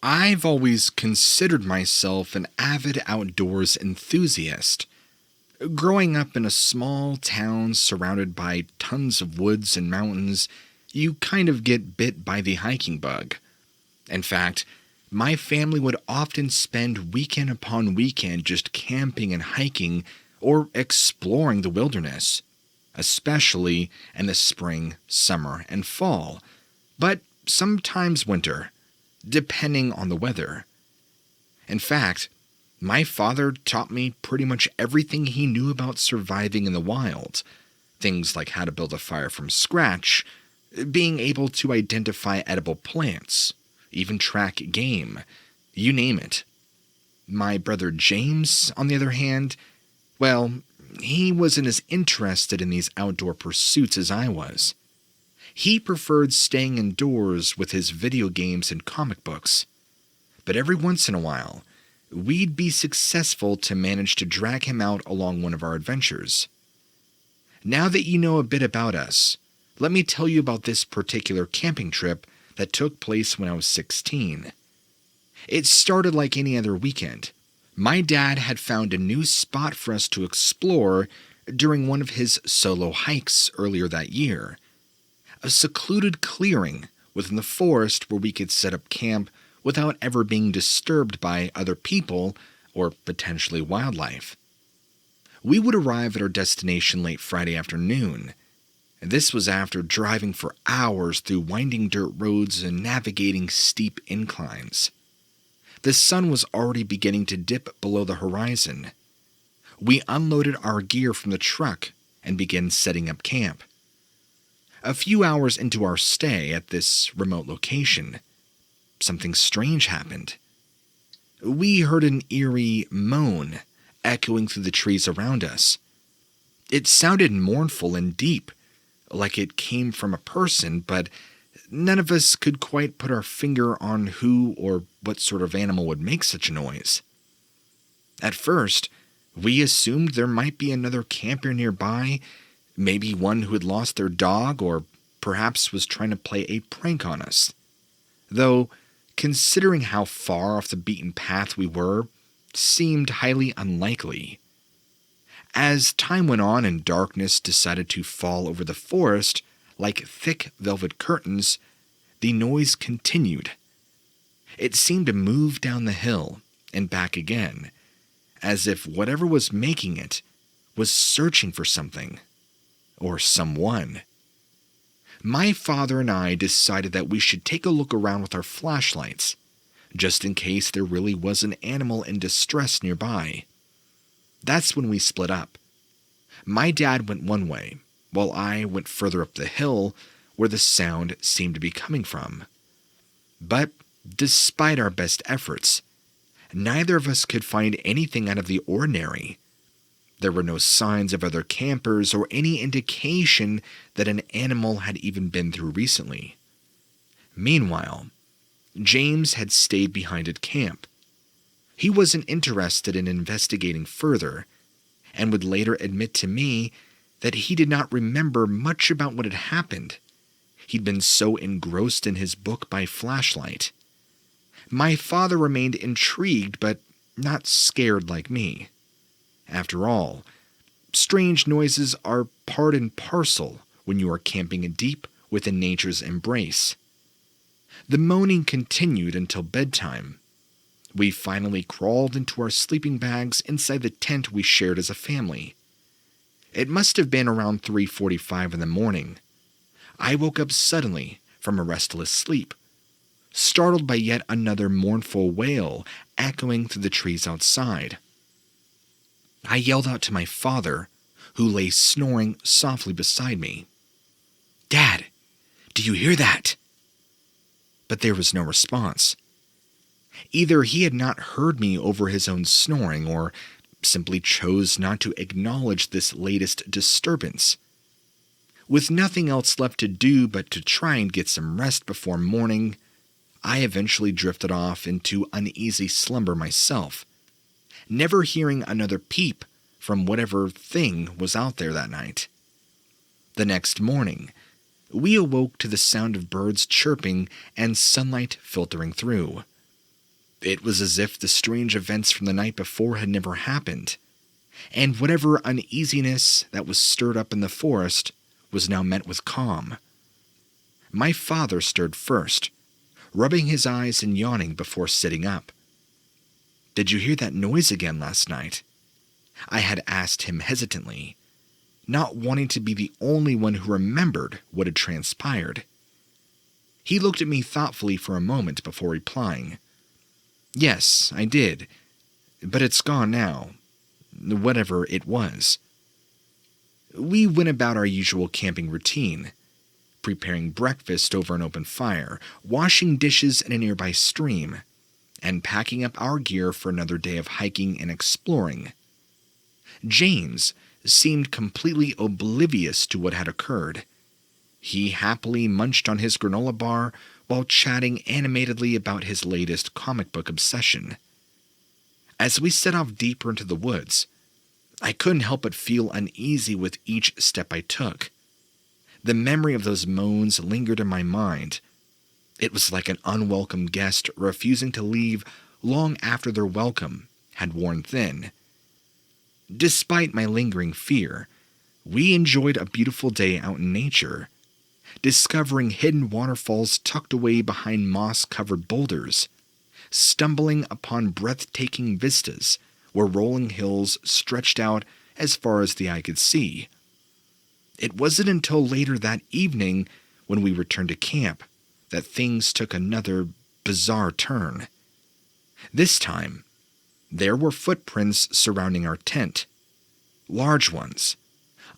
I've always considered myself an avid outdoors enthusiast. Growing up in a small town surrounded by tons of woods and mountains, you kind of get bit by the hiking bug. In fact, my family would often spend weekend upon weekend just camping and hiking or exploring the wilderness, especially in the spring, summer, and fall, but sometimes winter, depending on the weather. In fact, my father taught me pretty much everything he knew about surviving in the wild. Things like how to build a fire from scratch, being able to identify edible plants, even track game, you name it. My brother James, on the other hand, well, he wasn't as interested in these outdoor pursuits as I was. He preferred staying indoors with his video games and comic books. But every once in a while, we'd be successful to manage to drag him out along one of our adventures. Now that you know a bit about us, let me tell you about this particular camping trip that took place when I was 16. It started like any other weekend. My dad had found a new spot for us to explore during one of his solo hikes earlier that year. A secluded clearing within the forest where we could set up camp without ever being disturbed by other people or potentially wildlife. We would arrive at our destination late Friday afternoon. This was after driving for hours through winding dirt roads and navigating steep inclines. The sun was already beginning to dip below the horizon. We unloaded our gear from the truck and began setting up camp. A few hours into our stay at this remote location, something strange happened. We heard an eerie moan echoing through the trees around us. It sounded mournful and deep, like it came from a person, but none of us could quite put our finger on who or what sort of animal would make such a noise. At first, we assumed there might be another camper nearby, maybe one who had lost their dog or perhaps was trying to play a prank on us. Though, considering how far off the beaten path we were, seemed highly unlikely. As time went on and darkness decided to fall over the forest like thick velvet curtains, the noise continued. It seemed to move down the hill and back again, as if whatever was making it was searching for something or someone. My father and I decided that we should take a look around with our flashlights, just in case there really was an animal in distress nearby. That's when we split up. My dad went one way, while I went further up the hill where the sound seemed to be coming from. But despite our best efforts, neither of us could find anything out of the ordinary. There were no signs of other campers or any indication that an animal had even been through recently. Meanwhile, James had stayed behind at camp. He wasn't interested in investigating further, and would later admit to me that he did not remember much about what had happened. He'd been so engrossed in his book by flashlight. My father remained intrigued, but not scared like me. After all, strange noises are part and parcel when you are camping deep within nature's embrace. The moaning continued until bedtime. We finally crawled into our sleeping bags inside the tent we shared as a family. It must have been around 3:45 in the morning. I woke up suddenly from a restless sleep, startled by yet another mournful wail echoing through the trees outside. I yelled out to my father, who lay snoring softly beside me. "Dad, do you hear that?" But there was no response. Either he had not heard me over his own snoring, or simply chose not to acknowledge this latest disturbance. With nothing else left to do but to try and get some rest before morning, I eventually drifted off into uneasy slumber myself, never hearing another peep from whatever thing was out there that night. The next morning, we awoke to the sound of birds chirping and sunlight filtering through. It was as if the strange events from the night before had never happened, and whatever uneasiness that was stirred up in the forest was now met with calm. My father stirred first, rubbing his eyes and yawning before sitting up. "Did you hear that noise again last night?" I had asked him hesitantly, not wanting to be the only one who remembered what had transpired. He looked at me thoughtfully for a moment before replying, "Yes, I did, but it's gone now, whatever it was." We went about our usual camping routine, preparing breakfast over an open fire, washing dishes in a nearby stream, and packing up our gear for another day of hiking and exploring. James seemed completely oblivious to what had occurred. He happily munched on his granola bar while chatting animatedly about his latest comic book obsession. As we set off deeper into the woods, I couldn't help but feel uneasy with each step I took. The memory of those moans lingered in my mind. It was like an unwelcome guest refusing to leave long after their welcome had worn thin. Despite my lingering fear, we enjoyed a beautiful day out in nature, discovering hidden waterfalls tucked away behind moss-covered boulders, stumbling upon breathtaking vistas where rolling hills stretched out as far as the eye could see. It wasn't until later that evening, when we returned to camp, that things took another bizarre turn. This time, there were footprints surrounding our tent. Large ones,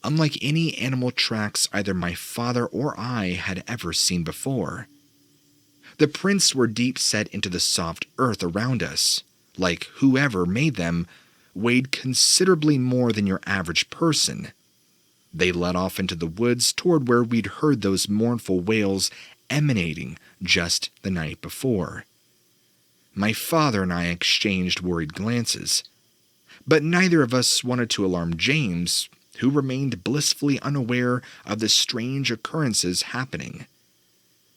unlike any animal tracks either my father or I had ever seen before. The prints were deep set into the soft earth around us, like whoever made them weighed considerably more than your average person. They led off into the woods toward where we'd heard those mournful wails emanating just the night before. My father and I exchanged worried glances, but neither of us wanted to alarm James, who remained blissfully unaware of the strange occurrences happening.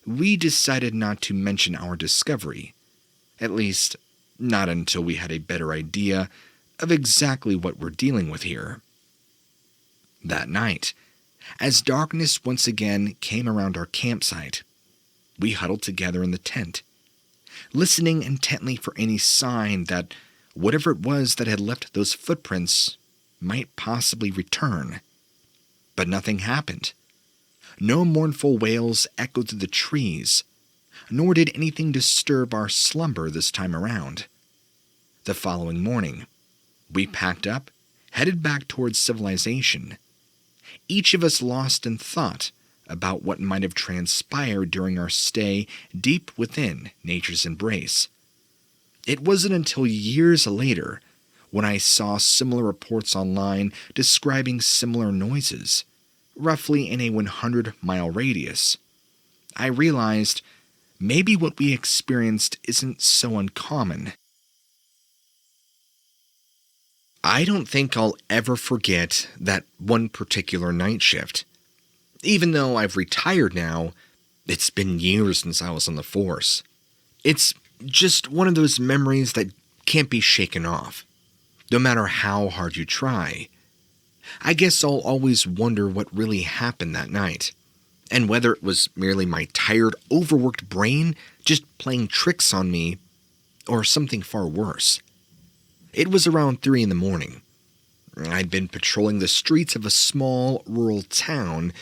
We decided not to mention our discovery, at least not until we had a better idea of exactly what we're dealing with here. That night, as darkness once again came around our campsite, we huddled together in the tent, listening intently for any sign that whatever it was that had left those footprints might possibly return. But nothing happened. No mournful wails echoed through the trees, nor did anything disturb our slumber this time around. The following morning, we packed up, headed back towards civilization, each of us lost in thought about what might have transpired during our stay deep within nature's embrace. It wasn't until years later, when I saw similar reports online describing similar noises, roughly in a 100-mile radius, I realized maybe what we experienced isn't so uncommon. I don't think I'll ever forget that one particular night shift. Even though I've retired now, it's been years since I was on the force. It's just one of those memories that can't be shaken off, no matter how hard you try. I guess I'll always wonder what really happened that night, and whether it was merely my tired, overworked brain just playing tricks on me, or something far worse. It was around 3 a.m. I'd been patrolling the streets of a small, rural town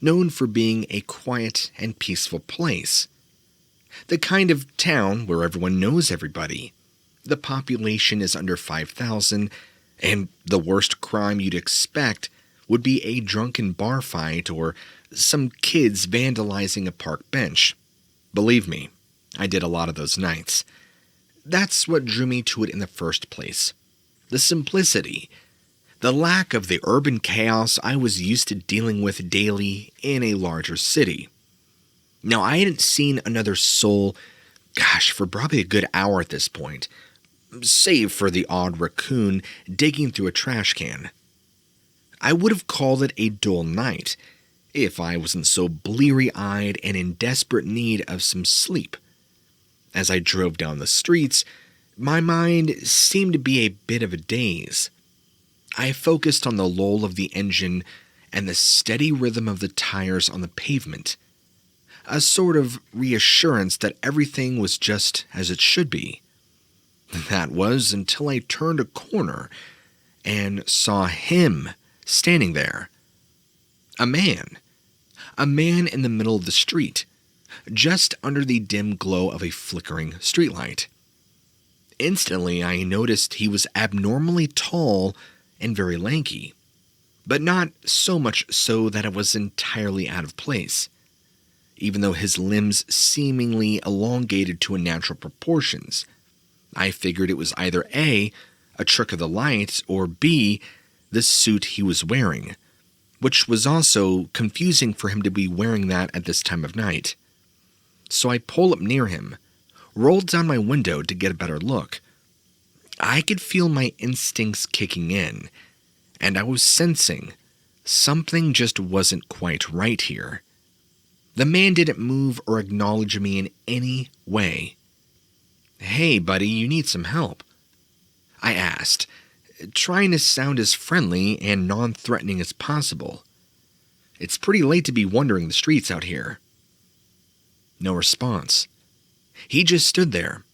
known for being a quiet and peaceful place. The kind of town where everyone knows everybody. The population is under 5,000, and the worst crime you'd expect would be a drunken bar fight or some kids vandalizing a park bench. Believe me, I did a lot of those nights. That's what drew me to it in the first place. The simplicity. The lack of the urban chaos I was used to dealing with daily in a larger city. Now, I hadn't seen another soul, for probably a good hour at this point, save for the odd raccoon digging through a trash can. I would have called it a dull night if I wasn't so bleary-eyed and in desperate need of some sleep. As I drove down the streets, My mind seemed to be a bit of a daze. I focused on the lull of the engine and the steady rhythm of the tires on the pavement, a sort of reassurance that everything was just as it should be. That was until I turned a corner and saw him standing there. A man. A man in the middle of the street, just under the dim glow of a flickering streetlight. Instantly, I noticed he was abnormally tall and very lanky, but not so much so that it was entirely out of place, even though his limbs seemingly elongated to unnatural proportions. I figured it was either A, a trick of the light, or B, the suit he was wearing, which was also confusing for him to be wearing that at this time of night. So I pulled up near him, rolled down my window to get a better look. I could feel my instincts kicking in, and I was sensing something just wasn't quite right here. The man didn't move or acknowledge me in any way. "Hey, buddy, you need some help?" I asked, trying to sound as friendly and non-threatening as possible. It's pretty late to be wandering the streets out here. No response. He just stood there,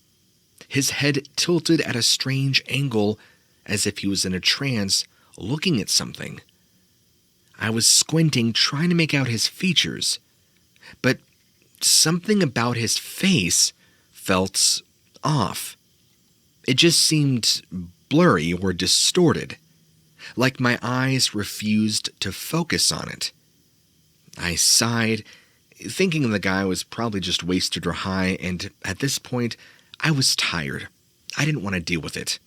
his head tilted at a strange angle as if he was in a trance, looking at something. I was squinting, trying to make out his features, but something about his face felt off. It just seemed blurry or distorted, like my eyes refused to focus on it. I sighed, thinking the guy was probably just wasted or high, and at this point, I was tired. I didn't want to deal with it.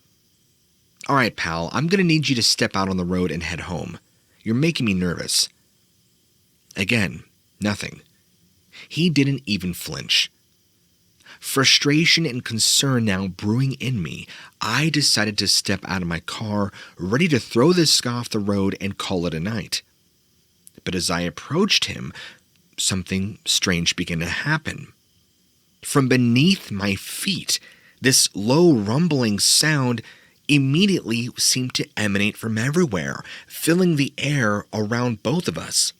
"All right, pal, I'm going to need you to step out on the road and head home. You're making me nervous." Again, nothing. He didn't even flinch. Frustration and concern now brewing in me, I decided to step out of my car, ready to throw this guy off the road and call it a night. But as I approached him, something strange began to happen. From beneath my feet, this low rumbling sound immediately seemed to emanate from everywhere, filling the air around both of us.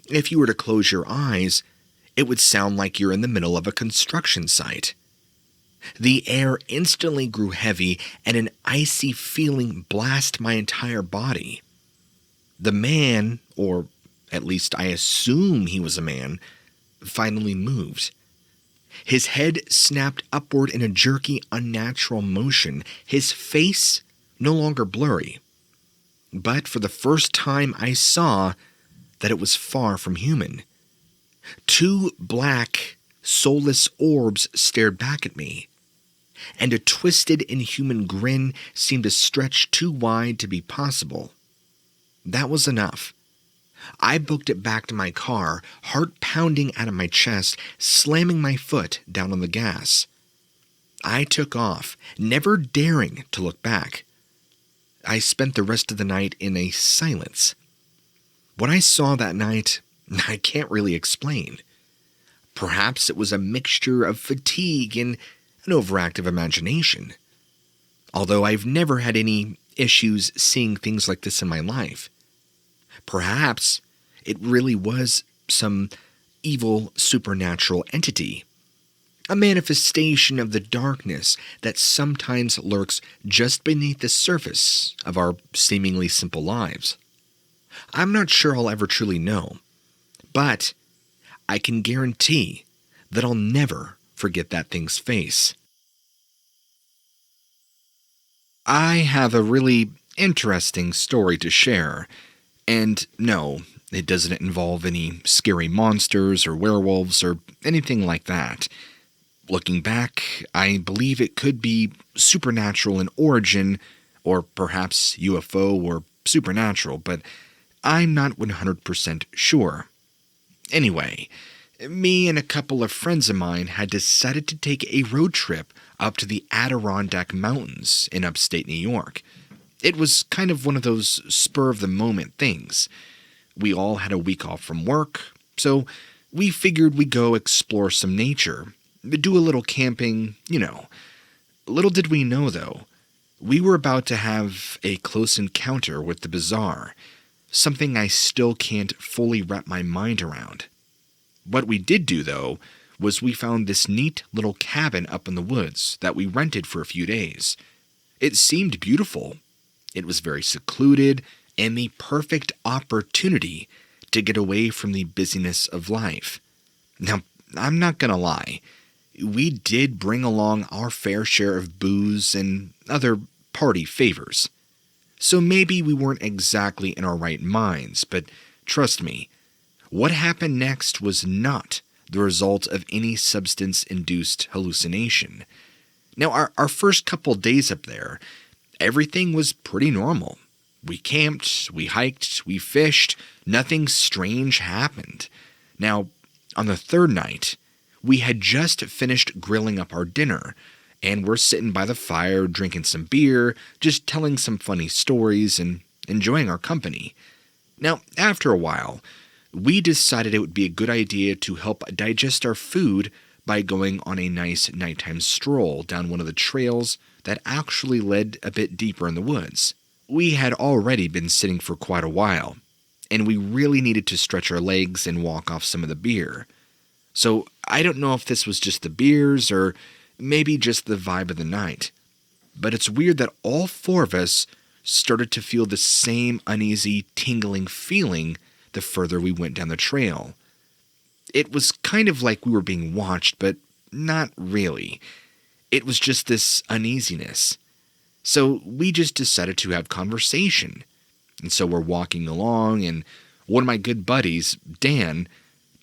If you were to close your eyes, it would sound like you're in the middle of a construction site. The air instantly grew heavy, and an icy feeling blasted my entire body. The man, or at least I assume he was a man, finally moved. His head snapped upward in a jerky, unnatural motion, his face no longer blurry. But for the first time I saw that it was far from human. Two black, soulless orbs stared back at me, and a twisted, inhuman grin seemed to stretch too wide to be possible. That was enough. I booked it back to my car, heart pounding out of my chest, slamming my foot down on the gas. I took off, never daring to look back. I spent the rest of the night in a silence. What I saw that night, I can't really explain. Perhaps it was a mixture of fatigue and an overactive imagination. Although I've never had any issues seeing things like this in my life. Perhaps it really was some evil supernatural entity, a manifestation of the darkness that sometimes lurks just beneath the surface of our seemingly simple lives. I'm not sure I'll ever truly know, but I can guarantee that I'll never forget that thing's face. I have a really interesting story to share. And no, it doesn't involve any scary monsters or werewolves or anything like that. Looking back, I believe it could be supernatural in origin, or perhaps UFO or supernatural, but I'm not 100% sure. Anyway, me and a couple of friends of mine had decided to take a road trip up to the Adirondack Mountains in upstate New York. It was kind of one of those spur-of-the-moment things. We all had a week off from work, so we figured we'd go explore some nature, do a little camping, Little did we know, though, we were about to have a close encounter with the bizarre, something I still can't fully wrap my mind around. What we did do, though, was we found this neat little cabin up in the woods that we rented for a few days. It seemed beautiful. It was very secluded and the perfect opportunity to get away from the busyness of life. Now, I'm not gonna lie, we did bring along our fair share of booze and other party favors. So maybe we weren't exactly in our right minds, but trust me, what happened next was not the result of any substance-induced hallucination. Now, our first couple days up there, everything was pretty normal. We camped, we hiked, we fished, nothing strange happened. Now, on the third night, we had just finished grilling up our dinner, and we're sitting by the fire drinking some beer, just telling some funny stories and enjoying our company. Now, after a while, we decided it would be a good idea to help digest our food by going on a nice nighttime stroll down one of the trails that actually led a bit deeper in the woods. We had already been sitting for quite a while, and we really needed to stretch our legs and walk off some of the beer. So I don't know if this was just the beers or maybe just the vibe of the night, but it's weird that all four of us started to feel the same uneasy, tingling feeling the further we went down the trail. It was kind of like we were being watched, but not really. It was just this uneasiness. So we just decided to have conversation. And so we're walking along, and one of my good buddies, Dan,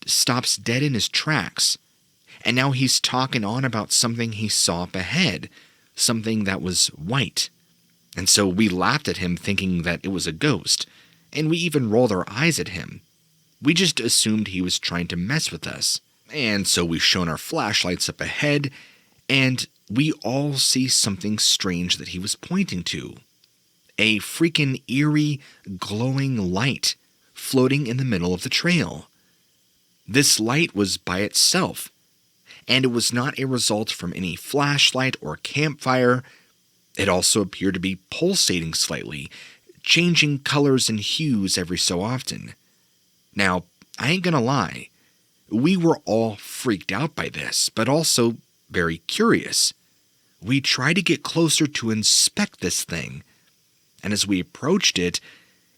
stops dead in his tracks. And now he's talking on about something he saw up ahead, something that was white. And so we laughed at him thinking that it was a ghost, and we even rolled our eyes at him. We just assumed he was trying to mess with us. And so we shone our flashlights up ahead, and we all see something strange that he was pointing to. A freaking eerie, glowing light floating in the middle of the trail. This light was by itself, and it was not a result from any flashlight or campfire. It also appeared to be pulsating slightly, changing colors and hues every so often. Now, I ain't gonna lie, we were all freaked out by this, but also very curious. We tried to get closer to inspect this thing, and as we approached it,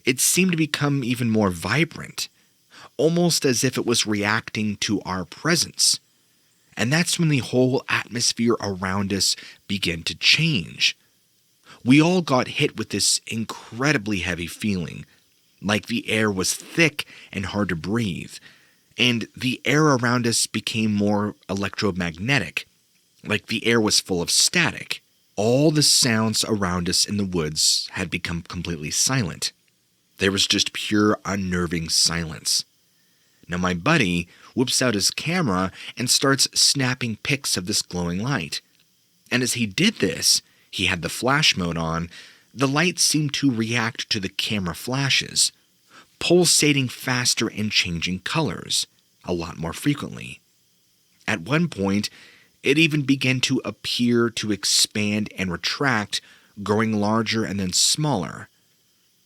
it seemed to become even more vibrant, almost as if it was reacting to our presence. And that's when the whole atmosphere around us began to change. We all got hit with this incredibly heavy feeling, like the air was thick and hard to breathe, and the air around us became more electromagnetic, like the air was full of static. All the sounds around us in the woods had become completely silent. There was just pure unnerving silence. Now my buddy whips out his camera and starts snapping pics of this glowing light. And as he did this, he had the flash mode on. The light seemed to react to the camera flashes, pulsating faster and changing colors a lot more frequently. At one point, it even began to appear to expand and retract, growing larger and then smaller.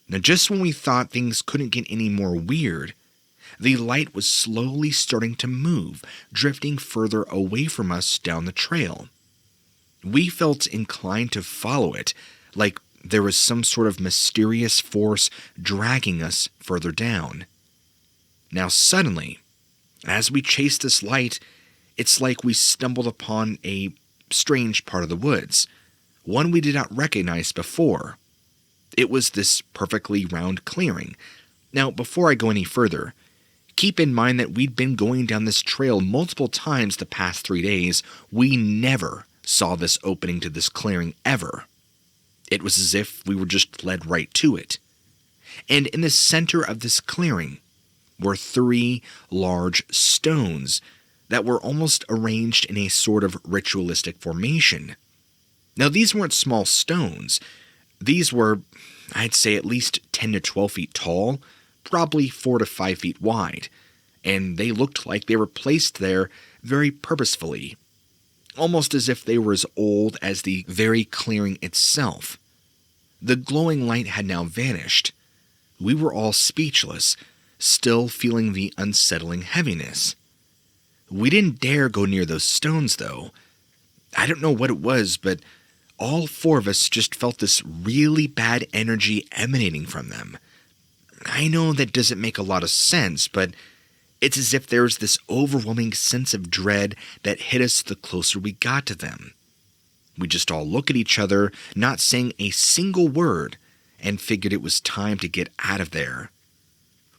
Now, just when we thought things couldn't get any more weird, the light was slowly starting to move, drifting further away from us down the trail. We felt inclined to follow it, like there was some sort of mysterious force dragging us further down. Now suddenly, as we chased this light, it's like we stumbled upon a strange part of the woods, one we did not recognize before. It was this perfectly round clearing. Now, before I go any further, keep in mind that we'd been going down this trail multiple times the past 3 days. We never saw this opening to this clearing ever. It was as if we were just led right to it. And in the center of this clearing were 3 large stones that were almost arranged in a sort of ritualistic formation. Now, these weren't small stones. These were, I'd say, at least 10 to 12 feet tall, probably 4 to 5 feet wide, and they looked like they were placed there very purposefully. almost as if they were as old as the very clearing itself. The glowing light had now vanished. We were all speechless, still feeling the unsettling heaviness. We didn't dare go near those stones, though. I don't know what it was, but all four of us just felt this really bad energy emanating from them. I know that doesn't make a lot of sense, but it's as if there was this overwhelming sense of dread that hit us the closer we got to them. We just all look at each other, not saying a single word, and figured it was time to get out of there.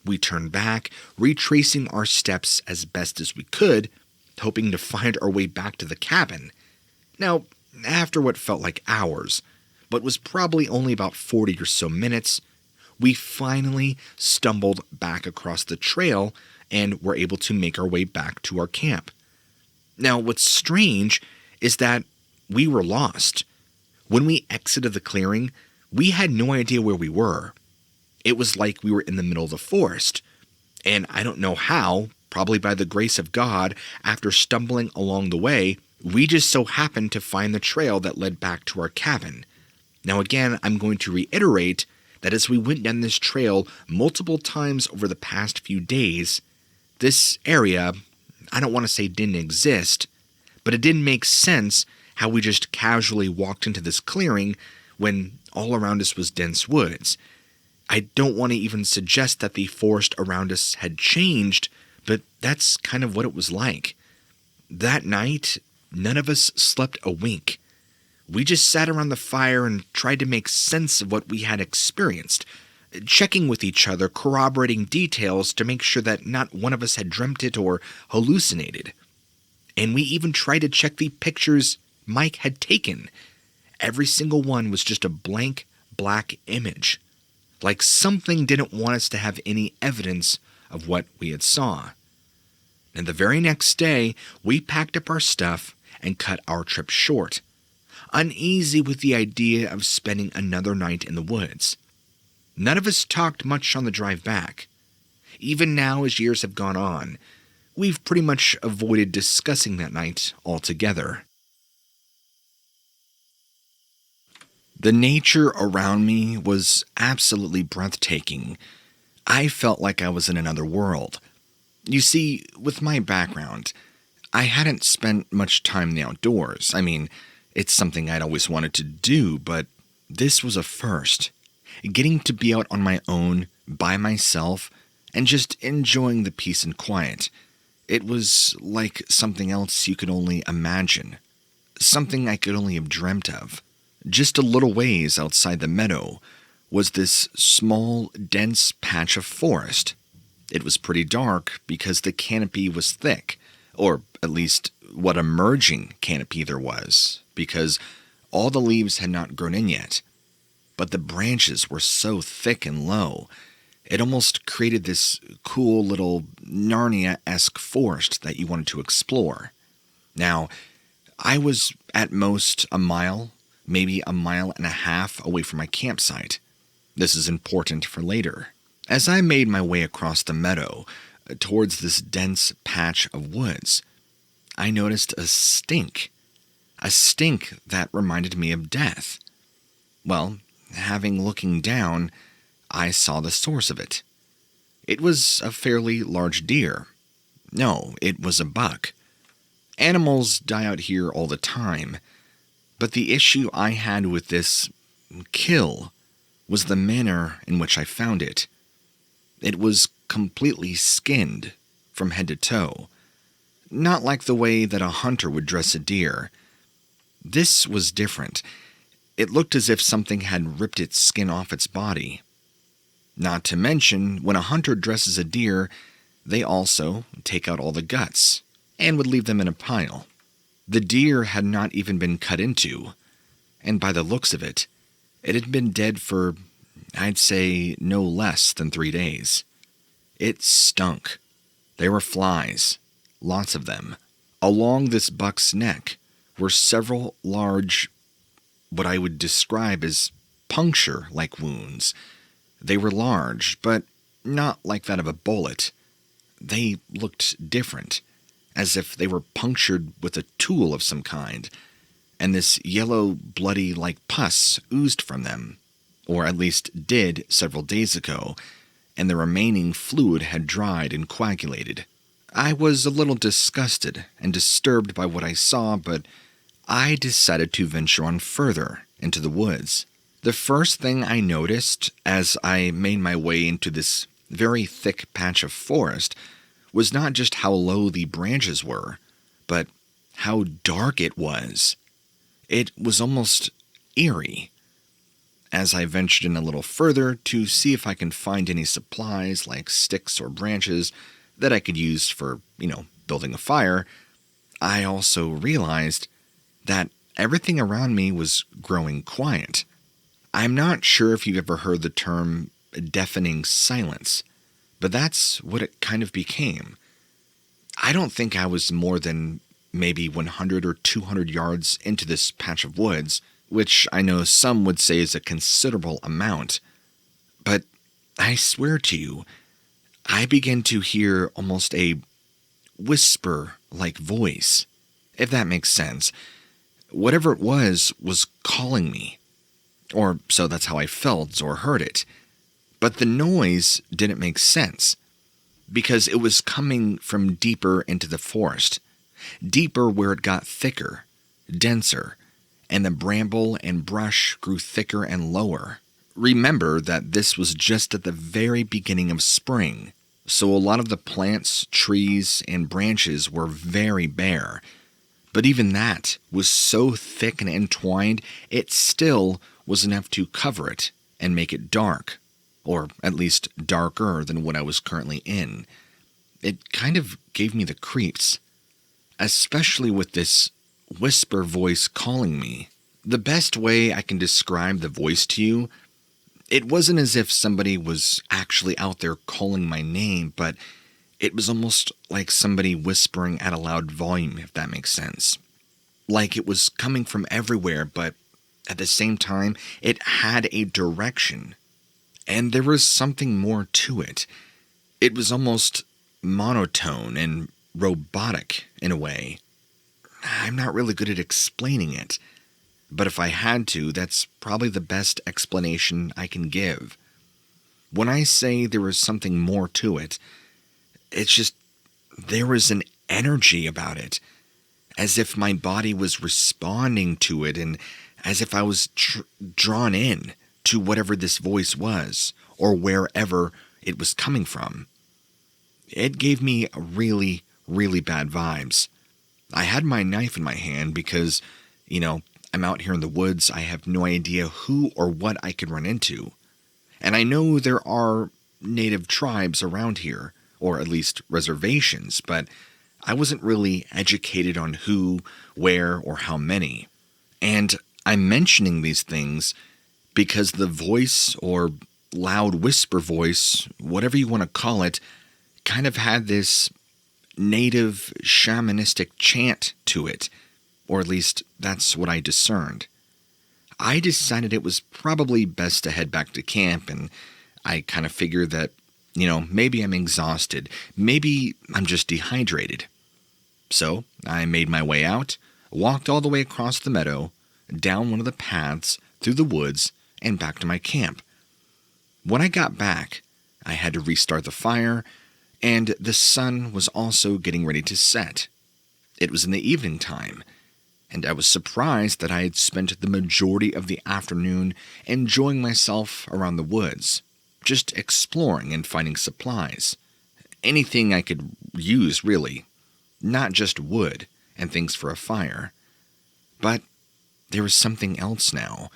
We turned back, retracing our steps as best as we could, hoping to find our way back to the cabin. Now, after what felt like hours, but was probably only about 40 or so minutes, we finally stumbled back across the trail and were able to make our way back to our camp. Now, what's strange is that we were lost. When we exited the clearing, we had no idea where we were. It was like we were in the middle of the forest. And I don't know how, probably by the grace of God, after stumbling along the way, we just so happened to find the trail that led back to our cabin. Now again, I'm going to reiterate that as we went down this trail multiple times over the past few days, this area, I don't want to say didn't exist, but it didn't make sense how we just casually walked into this clearing when all around us was dense woods. I don't want to even suggest that the forest around us had changed, but that's kind of what it was like. That night, none of us slept a wink. We just sat around the fire and tried to make sense of what we had experienced, checking with each other, corroborating details to make sure that not one of us had dreamt it or hallucinated. And we even tried to check the pictures Mike had taken. Every single one was just a blank, black image, like something didn't want us to have any evidence of what we had saw. And the very next day, we packed up our stuff and cut our trip short, uneasy with the idea of spending another night in the woods. None of us talked much on the drive back. Even now, as years have gone on, we've pretty much avoided discussing that night altogether. The nature around me was absolutely breathtaking. I felt like I was in another world. You see, with my background, I hadn't spent much time in the outdoors. I mean, it's something I'd always wanted to do, but this was a first. Getting to be out on my own, by myself, and just enjoying the peace and quiet. It was like something else you could only imagine. Something I could only have dreamt of. Just a little ways outside the meadow was this small, dense patch of forest. It was pretty dark because the canopy was thick, or at least what emerging canopy there was, because all the leaves had not grown in yet. But the branches were so thick and low, it almost created this cool little Narnia-esque forest that you wanted to explore. Now, I was at most a mile, maybe a mile and a half away from my campsite. This is important for later. As I made my way across the meadow towards this dense patch of woods, I noticed a stink that reminded me of death. Well, looking down, I saw the source of it. It was a fairly large deer. No, it was a buck. Animals die out here all the time, but the issue I had with this kill was the manner in which I found it. It was completely skinned from head to toe, not like the way that a hunter would dress a deer. This was different. It looked as if something had ripped its skin off its body. Not to mention, when a hunter dresses a deer, they also take out all the guts and would leave them in a pile. The deer had not even been cut into, and by the looks of it, it had been dead for, I'd say, no less than 3 days. It stunk. There were flies, lots of them. Along this buck's neck were several large, what I would describe as puncture-like wounds. They were large, but not like that of a bullet. They looked different, as if they were punctured with a tool of some kind, and this yellow, bloody like pus oozed from them, or at least did several days ago, and the remaining fluid had dried and coagulated. I was a little disgusted and disturbed by what I saw, but I decided to venture on further into the woods. The first thing I noticed as I made my way into this very thick patch of forest was not just how low the branches were, but how dark it was. It was almost eerie. As I ventured in a little further to see if I can find any supplies like sticks or branches that I could use for, building a fire, I also realized that everything around me was growing quiet. I'm not sure if you've ever heard the term deafening silence, but that's what it kind of became. I don't think I was more than maybe 100 or 200 yards into this patch of woods, which I know some would say is a considerable amount. But I swear to you, I began to hear almost a whisper-like voice, if that makes sense. Whatever it was calling me. Or so that's how I felt or heard it. But the noise didn't make sense, because it was coming from deeper into the forest, deeper where it got thicker, denser, and the bramble and brush grew thicker and lower. Remember that this was just at the very beginning of spring, so a lot of the plants, trees, and branches were very bare. But even that was so thick and entwined, it still was enough to cover it and make it dark, or at least darker than what I was currently in. It kind of gave me the creeps, especially with this whisper voice calling me. The best way I can describe the voice to you, it wasn't as if somebody was actually out there calling my name, but it was almost like somebody whispering at a loud volume, if that makes sense. Like it was coming from everywhere, but at the same time, it had a direction. And there was something more to it. It was almost monotone and robotic in a way. I'm not really good at explaining it, but if I had to, that's probably the best explanation I can give. When I say there was something more to it, it's just there was an energy about it, as if my body was responding to it and as if I was drawn in to whatever this voice was or wherever it was coming from. It gave me really, really bad vibes. I had my knife in my hand because, I'm out here in the woods. I have no idea who or what I could run into. And I know there are native tribes around here, or at least reservations, but I wasn't really educated on who, where, or how many. And I'm mentioning these things because the voice, or loud whisper voice, whatever you want to call it, kind of had this native shamanistic chant to it, or at least that's what I discerned. I decided it was probably best to head back to camp, and I kind of figured that, maybe I'm exhausted, maybe I'm just dehydrated. So I made my way out, walked all the way across the meadow, down one of the paths, through the woods, and back to my camp. When I got back, I had to restart the fire, and the sun was also getting ready to set. It was in the evening time, and I was surprised that I had spent the majority of the afternoon enjoying myself around the woods, just exploring and finding supplies. Anything I could use, really. Not just wood and things for a fire. But there was something else now.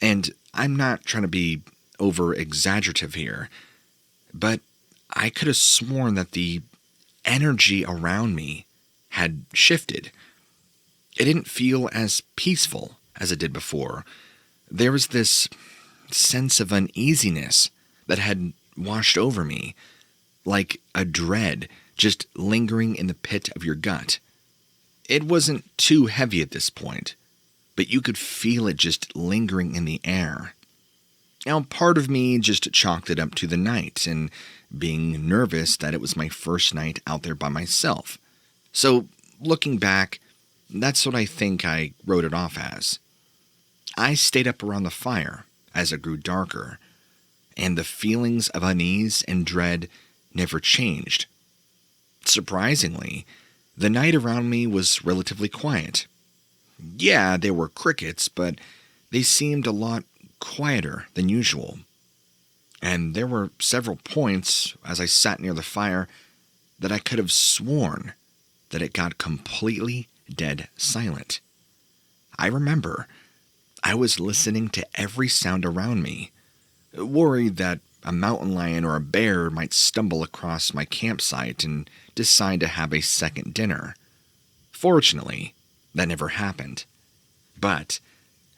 And I'm not trying to be over-exaggerative here, but I could have sworn that the energy around me had shifted. It didn't feel as peaceful as it did before. There was this sense of uneasiness that had washed over me, like a dread just lingering in the pit of your gut. It wasn't too heavy at this point, but you could feel it just lingering in the air. Now, part of me just chalked it up to the night and being nervous that it was my first night out there by myself. So, looking back, that's what I think I wrote it off as. I stayed up around the fire as it grew darker, and the feelings of unease and dread never changed. Surprisingly, the night around me was relatively quiet. Yeah, there were crickets, but they seemed a lot quieter than usual. And there were several points as I sat near the fire that I could have sworn that it got completely dead silent. I remember I was listening to every sound around me, worried that a mountain lion or a bear might stumble across my campsite and decide to have a second dinner. Fortunately, that never happened. But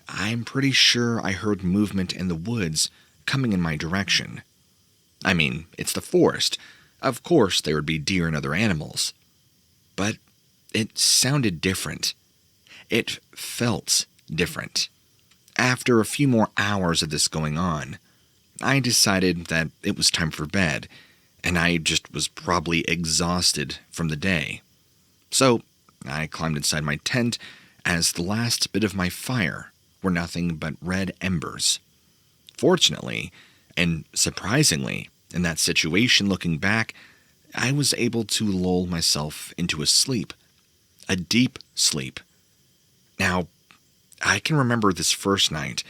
I'm pretty sure I heard movement in the woods coming in my direction. I mean, it's the forest. Of course there would be deer and other animals. But it sounded different. It felt different. After a few more hours of this going on, I decided that it was time for bed, and I just was probably exhausted from the day. So I climbed inside my tent as the last bit of my fire were nothing but red embers. Fortunately, and surprisingly, in that situation looking back, I was able to lull myself into a sleep. A deep sleep. Now, I can remember this first night.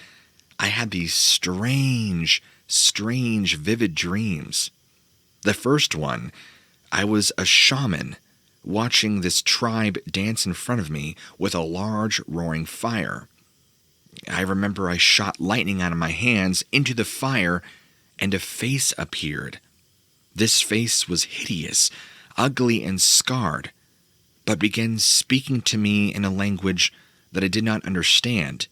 I had these strange, vivid dreams. The first one, I was a shaman watching this tribe dance in front of me with a large roaring fire. I remember I shot lightning out of my hands into the fire, and a face appeared. This face was hideous, ugly, and scarred, but began speaking to me in a language that I did not understand,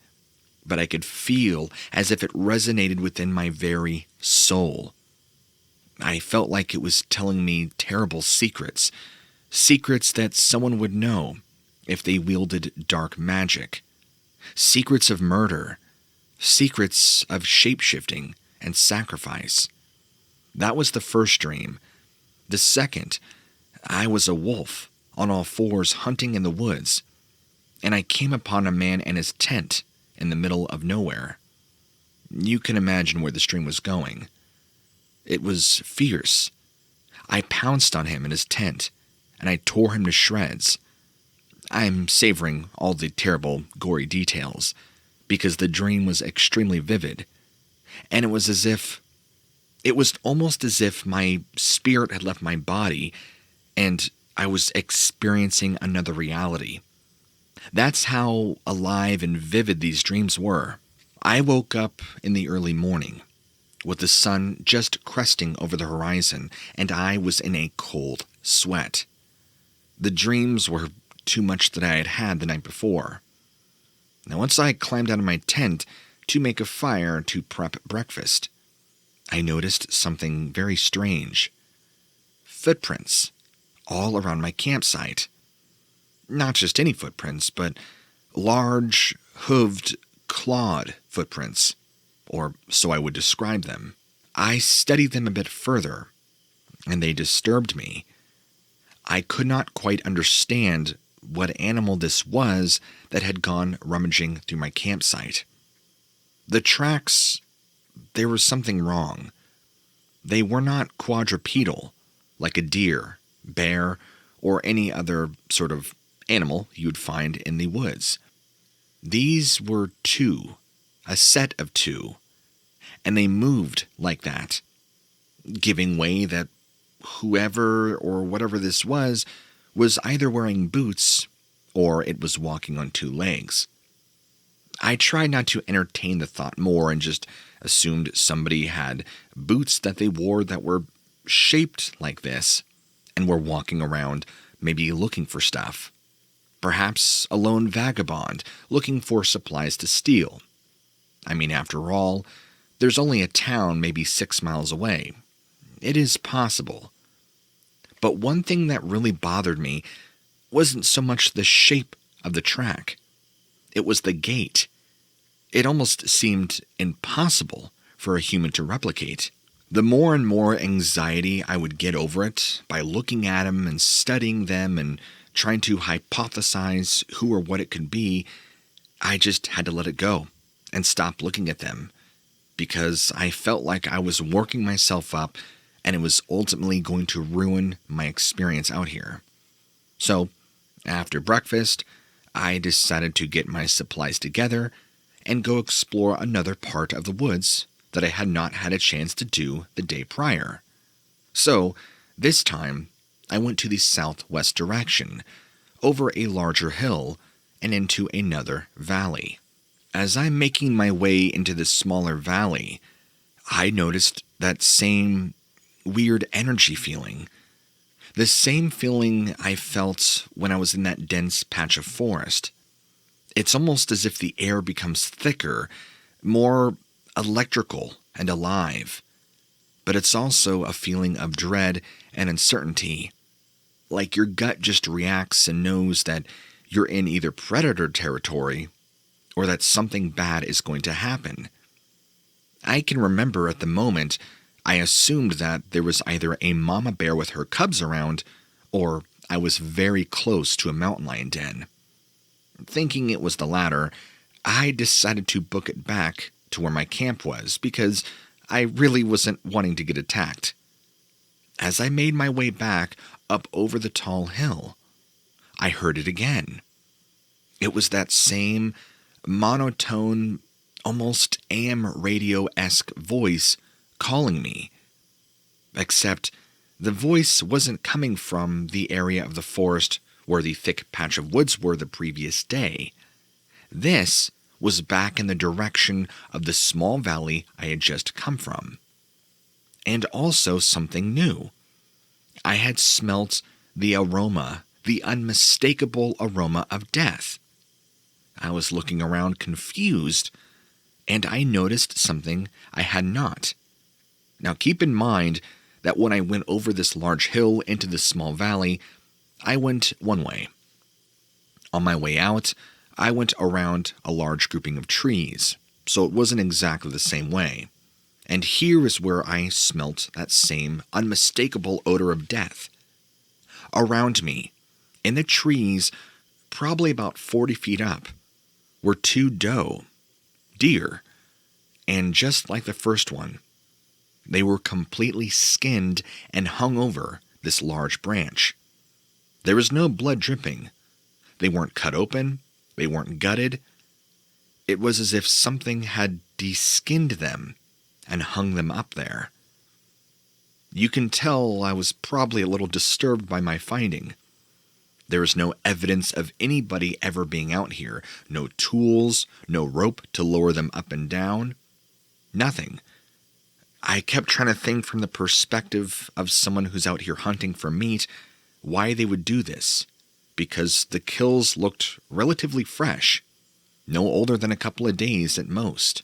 but I could feel as if it resonated within my very soul. I felt like it was telling me terrible secrets that someone would know if they wielded dark magic, secrets of murder, secrets of shape-shifting and sacrifice. That was the first dream. The second, I was a wolf on all fours hunting in the woods, and I came upon a man in his tent in the middle of nowhere. You can imagine where the stream was going. It was fierce. I pounced on him in his tent, and I tore him to shreds. I'm savoring all the terrible, gory details, because the dream was extremely vivid, and it was almost as if my spirit had left my body, and I was experiencing another reality. That's how alive and vivid these dreams were. I woke up in the early morning, with the sun just cresting over the horizon, and I was in a cold sweat. The dreams were too much that I had had the night before. Now, once I climbed out of my tent to make a fire to prep breakfast, I noticed something very strange. Footprints all around my campsite. Not just any footprints, but large, hooved, clawed footprints, or so I would describe them. I studied them a bit further, and they disturbed me. I could not quite understand what animal this was that had gone rummaging through my campsite. The tracks, there was something wrong. They were not quadrupedal, like a deer, bear, or any other sort of animal you would find in the woods. These were two, a set of two, and they moved like that, giving way that whoever or whatever this was either wearing boots or it was walking on two legs. I tried not to entertain the thought more and just assumed somebody had boots that they wore that were shaped like this and were walking around, maybe looking for stuff. Perhaps a lone vagabond looking for supplies to steal. I mean, after all, there's only a town maybe 6 miles away. It is possible. But one thing that really bothered me wasn't so much the shape of the track. It was the gait. It almost seemed impossible for a human to replicate. The more and more anxiety I would get over it by looking at them and studying them and trying to hypothesize who or what it could be, I just had to let it go and stop looking at them because I felt like I was working myself up and it was ultimately going to ruin my experience out here. So, after breakfast, I decided to get my supplies together and go explore another part of the woods that I had not had a chance to do the day prior. So, this time, I went to the southwest direction, over a larger hill, and into another valley. As I'm making my way into this smaller valley, I noticed that same weird energy feeling. The same feeling I felt when I was in that dense patch of forest. It's almost as if the air becomes thicker, more electrical and alive. But it's also a feeling of dread and uncertainty. Like your gut just reacts and knows that you're in either predator territory or that something bad is going to happen. I can remember at the moment I assumed that there was either a mama bear with her cubs around or I was very close to a mountain lion den. Thinking it was the latter, I decided to book it back to where my camp was because I really wasn't wanting to get attacked. As I made my way back up over the tall hill, I heard it again. It was that same monotone, almost AM radio-esque voice calling me. Except the voice wasn't coming from the area of the forest where the thick patch of woods were the previous day. This was back in the direction of the small valley I had just come from. And also something new. I had smelt the aroma, the unmistakable aroma of death. I was looking around confused, and I noticed something I had not. Now keep in mind that when I went over this large hill into this small valley, I went one way. On my way out, I went around a large grouping of trees, so it wasn't exactly the same way. And here is where I smelt that same unmistakable odor of death. Around me, in the trees, probably about 40 feet up, were two deer, and just like the first one, they were completely skinned and hung over this large branch. There was no blood dripping. They weren't cut open. They weren't gutted. It was as if something had de-skinned them and hung them up there. You can tell I was probably a little disturbed by my finding. There is no evidence of anybody ever being out here. No tools, no rope to lower them up and down. Nothing. I kept trying to think from the perspective of someone who's out here hunting for meat, why they would do this. Because the kills looked relatively fresh. No older than a couple of days at most.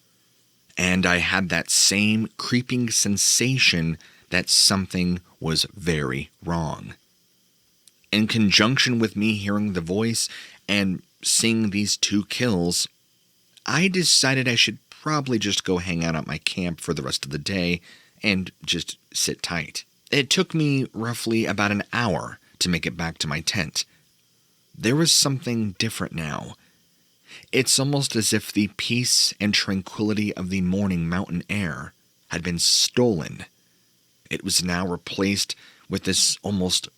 And I had that same creeping sensation that something was very wrong. In conjunction with me hearing the voice and seeing these two kills, I decided I should probably just go hang out at my camp for the rest of the day and just sit tight. It took me roughly about an hour to make it back to my tent. There was something different now. It's almost as if the peace and tranquility of the morning mountain air had been stolen. It was now replaced with this almost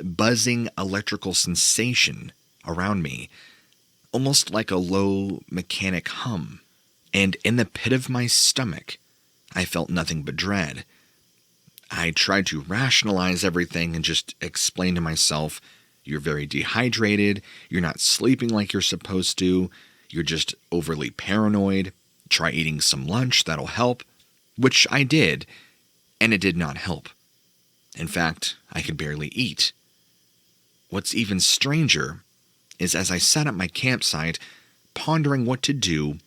buzzing electrical sensation around me, almost like a low mechanic hum. And in the pit of my stomach, I felt nothing but dread. I tried to rationalize everything and just explain to myself, you're very dehydrated, you're not sleeping like you're supposed to, you're just overly paranoid, try eating some lunch, that'll help, which I did, and it did not help. In fact, I could barely eat. What's even stranger is as I sat at my campsite, pondering what to do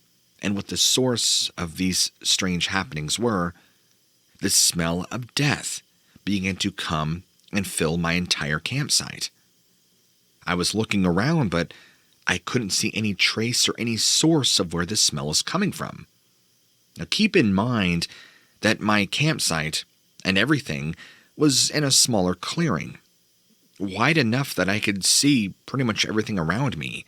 and what the source of these strange happenings were, the smell of death began to come and fill my entire campsite. I was looking around, but I couldn't see any trace or any source of where the smell was coming from. Now keep in mind that my campsite and everything was in a smaller clearing. wide enough that I could see pretty much everything around me,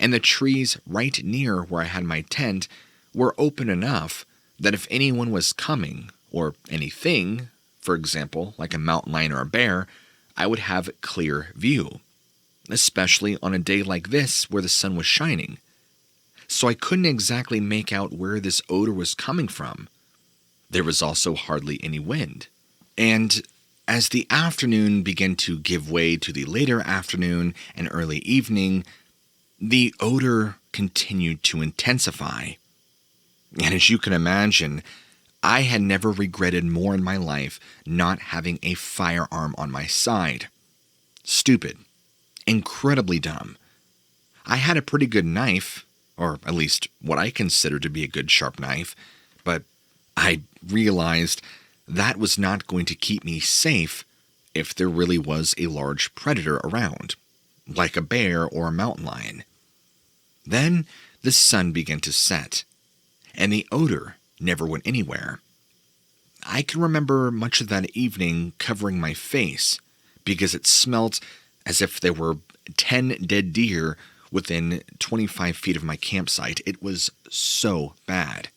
and the trees right near where I had my tent were open enough that if anyone was coming, or anything, for example, like a mountain lion or a bear, I would have clear view, especially on a day like this where the sun was shining. So I couldn't exactly make out where this odor was coming from. There was also hardly any wind. And as the afternoon began to give way to the later afternoon and early evening, the odor continued to intensify. And as you can imagine, I had never regretted more in my life not having a firearm on my side. Stupid. Incredibly dumb. I had a pretty good knife, or at least what I considered to be a good sharp knife, but I realized that was not going to keep me safe if there really was a large predator around, like a bear or a mountain lion. Then the sun began to set, and the odor never went anywhere. I can remember much of that evening covering my face because it smelt as if there were 10 dead deer within 25 feet of my campsite. It was so bad.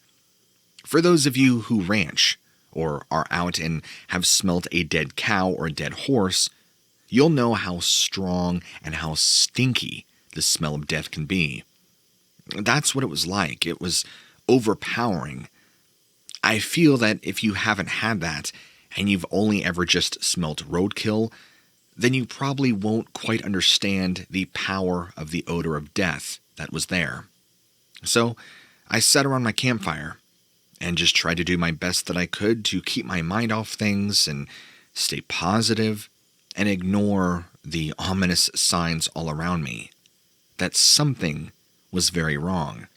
For those of you who ranch or are out and have smelt a dead cow or a dead horse, you'll know how strong and how stinky the smell of death can be. That's what it was like. It was overpowering. I feel that if you haven't had that and you've only ever just smelt roadkill, then you probably won't quite understand the power of the odor of death that was there. So I sat around my campfire and just tried to do my best that I could to keep my mind off things and stay positive and ignore the ominous signs all around me that something was very wrong.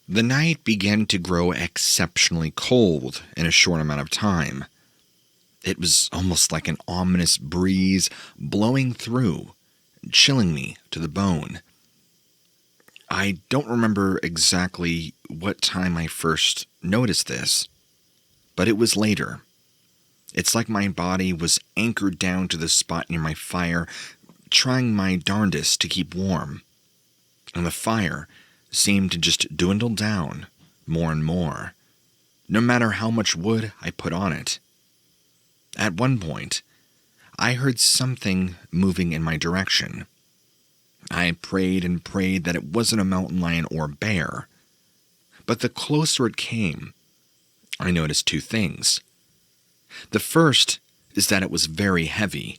The night began to grow exceptionally cold in a short amount of time. It was almost like an ominous breeze blowing through, chilling me to the bone. I don't remember exactly what time I first noticed this, but it was later. It's like my body was anchored down to the spot near my fire, trying my darndest to keep warm. And the fire seemed to just dwindle down more and more, no matter how much wood I put on it. At one point, I heard something moving in my direction. I prayed and prayed that it wasn't a mountain lion or bear, but the closer it came, I noticed two things. The first is that it was very heavy.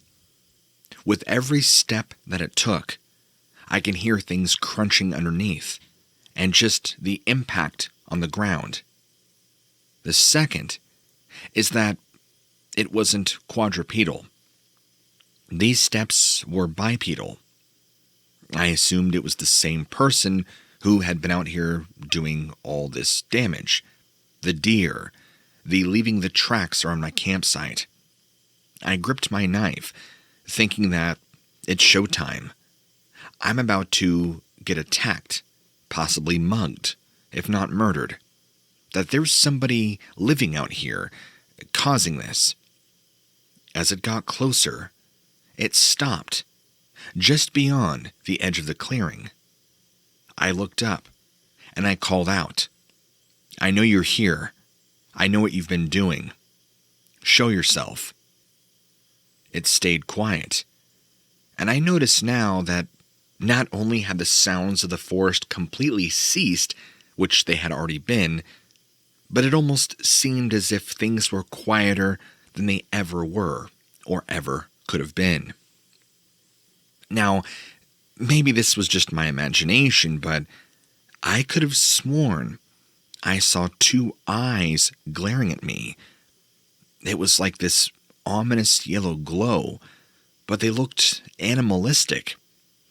With every step that it took, I can hear things crunching underneath, and just the impact on the ground. The second is that it wasn't quadrupedal. These steps were bipedal. I assumed it was the same person who had been out here doing all this damage. The deer, the leaving the tracks around my campsite. I gripped my knife, thinking that it's showtime. I'm about to get attacked, possibly mugged, if not murdered. That there's somebody living out here, causing this. As it got closer, it stopped, just beyond the edge of the clearing. I looked up, and I called out, "I know you're here. I know what you've been doing. Show yourself." It stayed quiet, and I noticed now that not only had the sounds of the forest completely ceased, which they had already been, but it almost seemed as if things were quieter than they ever were, or ever could have been. Now, maybe this was just my imagination, but I could have sworn I saw two eyes glaring at me. It was like this ominous yellow glow, but they looked animalistic,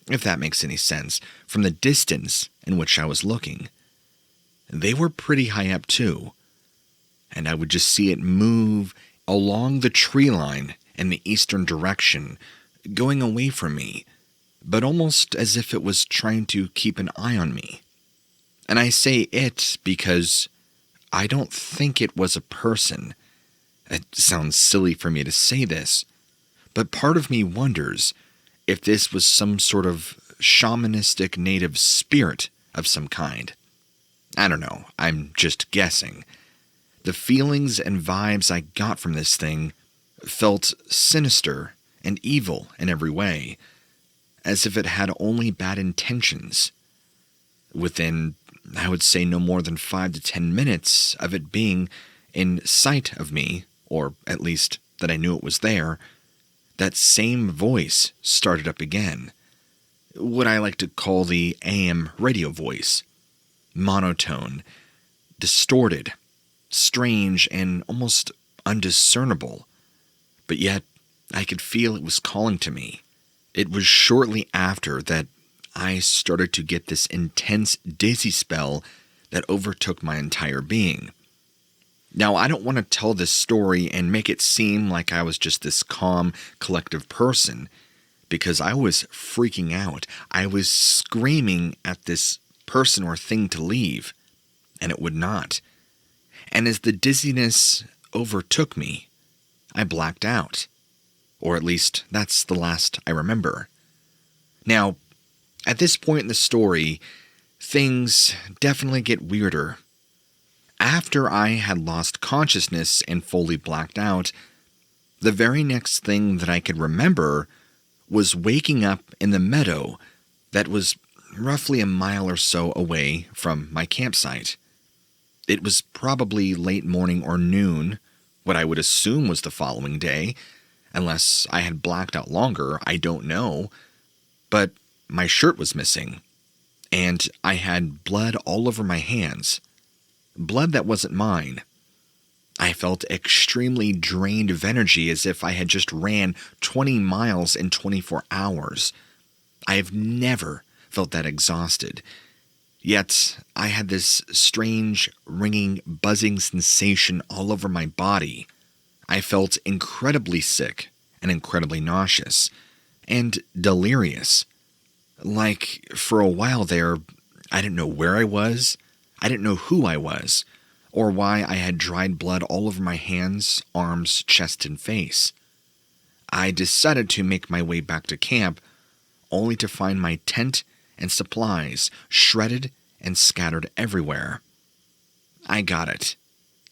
if that makes any sense, from the distance in which I was looking. They were pretty high up too, and I would just see it move along the tree line in the eastern direction, going away from me, but almost as if it was trying to keep an eye on me. And I say it because I don't think it was a person. It sounds silly for me to say this, but part of me wonders if this was some sort of shamanistic native spirit of some kind. I don't know, I'm just guessing. The feelings and vibes I got from this thing felt sinister and evil in every way, as if it had only bad intentions. Within, I would say, no more than 5 to 10 minutes of it being in sight of me, or at least that I knew it was there, that same voice started up again. What I like to call the AM radio voice. Monotone, distorted, strange, and almost undiscernible. But yet, I could feel it was calling to me. It was shortly after that I started to get this intense dizzy spell that overtook my entire being. Now, I don't want to tell this story and make it seem like I was just this calm, collective person, because I was freaking out. I was screaming at this person or thing to leave, and it would not. And as the dizziness overtook me, I blacked out. Or at least, that's the last I remember. Now, at this point in the story, things definitely get weirder. After I had lost consciousness and fully blacked out, the very next thing that I could remember was waking up in the meadow that was roughly a mile or so away from my campsite. It was probably late morning or noon, what I would assume was the following day, unless I had blacked out longer, I don't know. But my shirt was missing, and I had blood all over my hands. Blood that wasn't mine. I felt extremely drained of energy, as if I had just ran 20 miles in 24 hours. I have never felt that exhausted. Yet, I had this strange, ringing, buzzing sensation all over my body. I felt incredibly sick and incredibly nauseous and delirious. Like, for a while there, I didn't know where I was, I didn't know who I was, or why I had dried blood all over my hands, arms, chest, and face. I decided to make my way back to camp, only to find my tent and supplies shredded and scattered everywhere. I got it.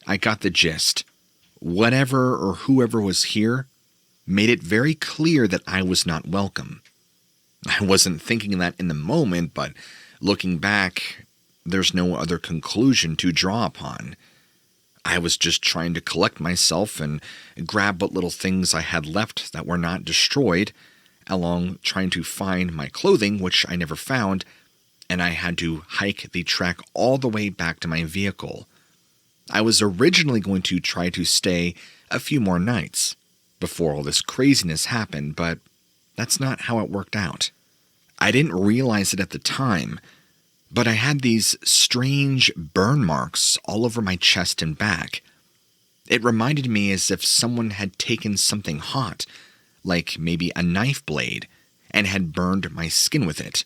I got the gist. Whatever or whoever was here made it very clear that I was not welcome. I wasn't thinking that in the moment, but looking back, there's no other conclusion to draw upon. I was just trying to collect myself and grab what little things I had left that were not destroyed, along trying to find my clothing, which I never found, and I had to hike the trek all the way back to my vehicle. I was originally going to try to stay a few more nights before all this craziness happened, but that's not how it worked out. I didn't realize it at the time, but I had these strange burn marks all over my chest and back. It reminded me as if someone had taken something hot, like maybe a knife blade, and had burned my skin with it.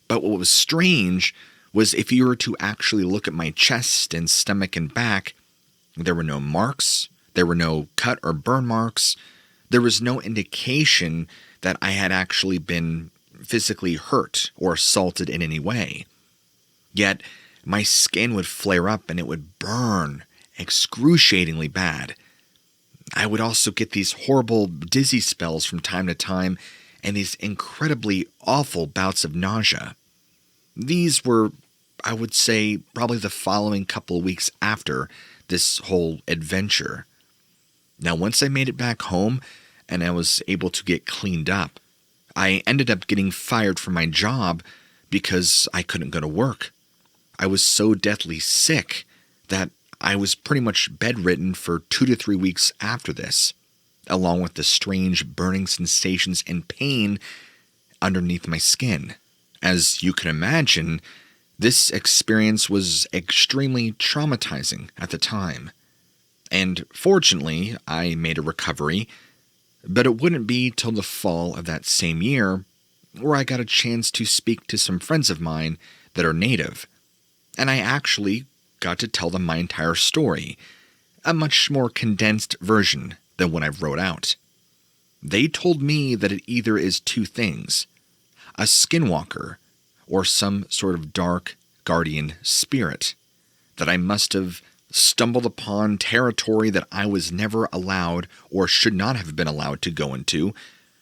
But what was strange was if you were to actually look at my chest and stomach and back, there were no marks, there were no cut or burn marks, there was no indication that I had actually been physically hurt or assaulted in any way. Yet, my skin would flare up and it would burn excruciatingly bad. I would also get these horrible dizzy spells from time to time and these incredibly awful bouts of nausea. These were, I would say, probably the following couple of weeks after this whole adventure. Now, once I made it back home and I was able to get cleaned up, I ended up getting fired from my job because I couldn't go to work. I was so deathly sick that I was pretty much bedridden for 2 to 3 weeks after this, along with the strange burning sensations and pain underneath my skin. As you can imagine, this experience was extremely traumatizing at the time. And fortunately, I made a recovery, but it wouldn't be till the fall of that same year where I got a chance to speak to some friends of mine that are native, and I actually got to tell them my entire story, a much more condensed version than what I wrote out. They told me that it either is two things: a skinwalker or some sort of dark guardian spirit, that I must have stumbled upon territory that I was never allowed or should not have been allowed to go into,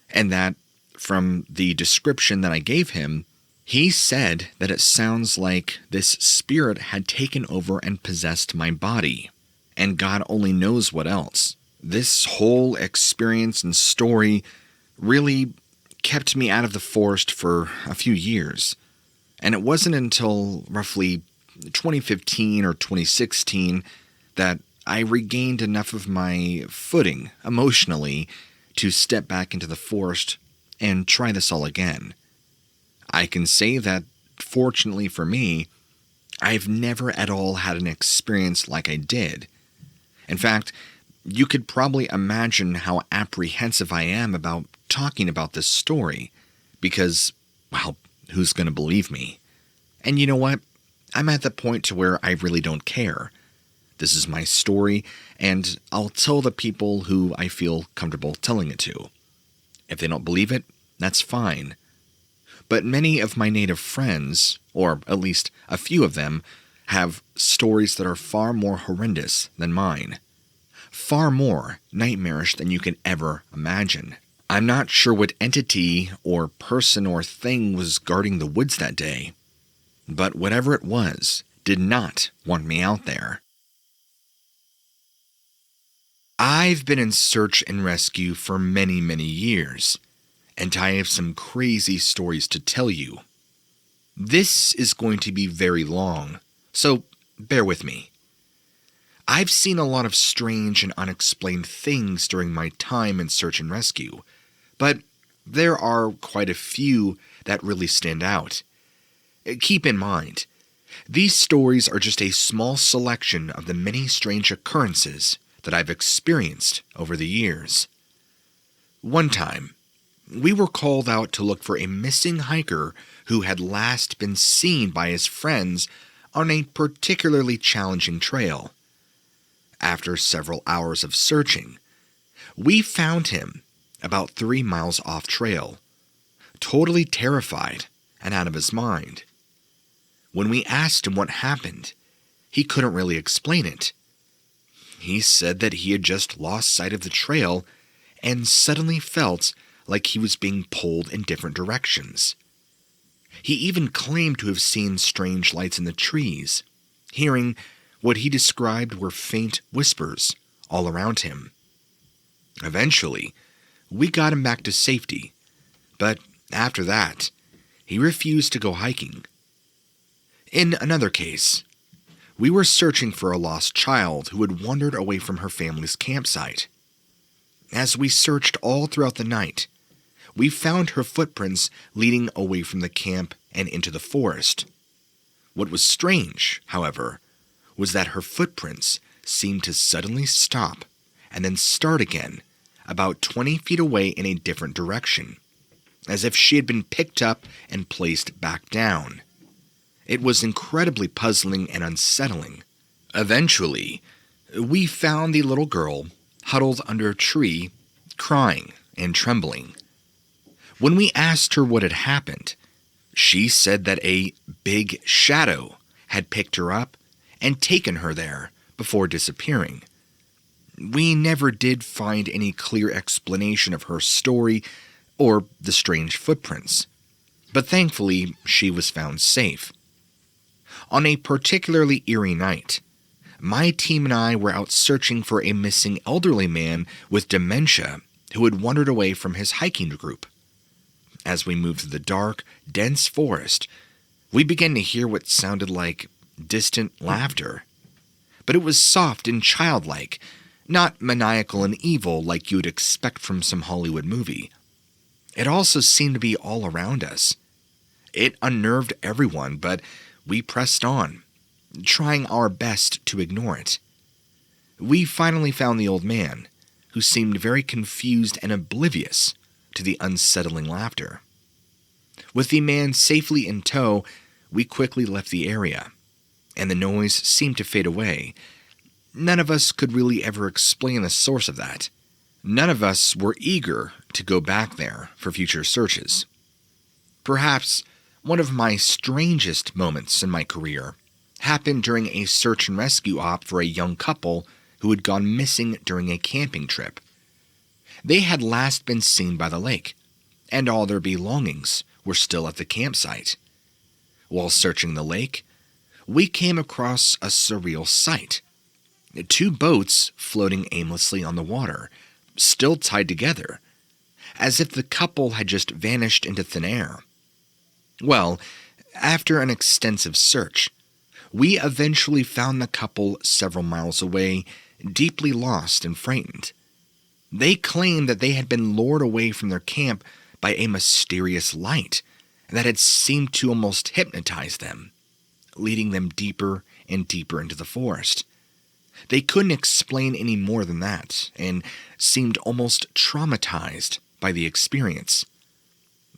and that from the description that I gave him, he said that it sounds like this spirit had taken over and possessed my body, and God only knows what else. This whole experience and story really kept me out of the forest for a few years, and it wasn't until roughly 2015 or 2016 that I regained enough of my footing emotionally to step back into the forest and try this all again. I can say that, fortunately for me, I've never at all had an experience like I did. In fact, you could probably imagine how apprehensive I am about talking about this story, because, well, who's going to believe me? And you know what? I'm at the point to where I really don't care. This is my story, and I'll tell the people who I feel comfortable telling it to. If they don't believe it, that's fine. But many of my native friends, or at least a few of them, have stories that are far more horrendous than mine. Far more nightmarish than you can ever imagine. I'm not sure what entity or person or thing was guarding the woods that day, but whatever it was did not want me out there. I've been in search and rescue for many, many years, and I have some crazy stories to tell you. This is going to be very long, so bear with me. I've seen a lot of strange and unexplained things during my time in search and rescue, but there are quite a few that really stand out. Keep in mind, these stories are just a small selection of the many strange occurrences that I've experienced over the years. One time, we were called out to look for a missing hiker who had last been seen by his friends on a particularly challenging trail. After several hours of searching, we found him about 3 miles off trail, totally terrified and out of his mind. When we asked him what happened, he couldn't really explain it. He said that he had just lost sight of the trail and suddenly felt like he was being pulled in different directions. He even claimed to have seen strange lights in the trees, hearing what he described were faint whispers all around him. Eventually, we got him back to safety, but after that, he refused to go hiking. In another case, we were searching for a lost child who had wandered away from her family's campsite. As we searched all throughout the night, we found her footprints leading away from the camp and into the forest. What was strange, however, was that her footprints seemed to suddenly stop and then start again, about 20 feet away in a different direction, as if she had been picked up and placed back down. It was incredibly puzzling and unsettling. Eventually, we found the little girl huddled under a tree, crying and trembling. When we asked her what had happened, she said that a big shadow had picked her up and taken her there before disappearing. We never did find any clear explanation of her story or the strange footprints, but thankfully she was found safe. On a particularly eerie night, my team and I were out searching for a missing elderly man with dementia who had wandered away from his hiking group. As we moved through the dark, dense forest, we began to hear what sounded like distant laughter. But it was soft and childlike, not maniacal and evil like you would expect from some Hollywood movie. It also seemed to be all around us. It unnerved everyone, but we pressed on, trying our best to ignore it. We finally found the old man, who seemed very confused and oblivious to the unsettling laughter. With the man safely in tow, we quickly left the area, and the noise seemed to fade away. None of us could really ever explain the source of that, None of us were eager to go back there for future searches. Perhaps one of my strangest moments in my career happened during a search and rescue op for a young couple who had gone missing during a camping trip. They had last been seen by the lake, and all their belongings were still at the campsite. While searching the lake, we came across a surreal sight. 2 boats floating aimlessly on the water, still tied together, as if the couple had just vanished into thin air. Well, after an extensive search, we eventually found the couple several miles away, deeply lost and frightened. They claimed that they had been lured away from their camp by a mysterious light that had seemed to almost hypnotize them, leading them deeper and deeper into the forest. They couldn't explain any more than that, and seemed almost traumatized by the experience.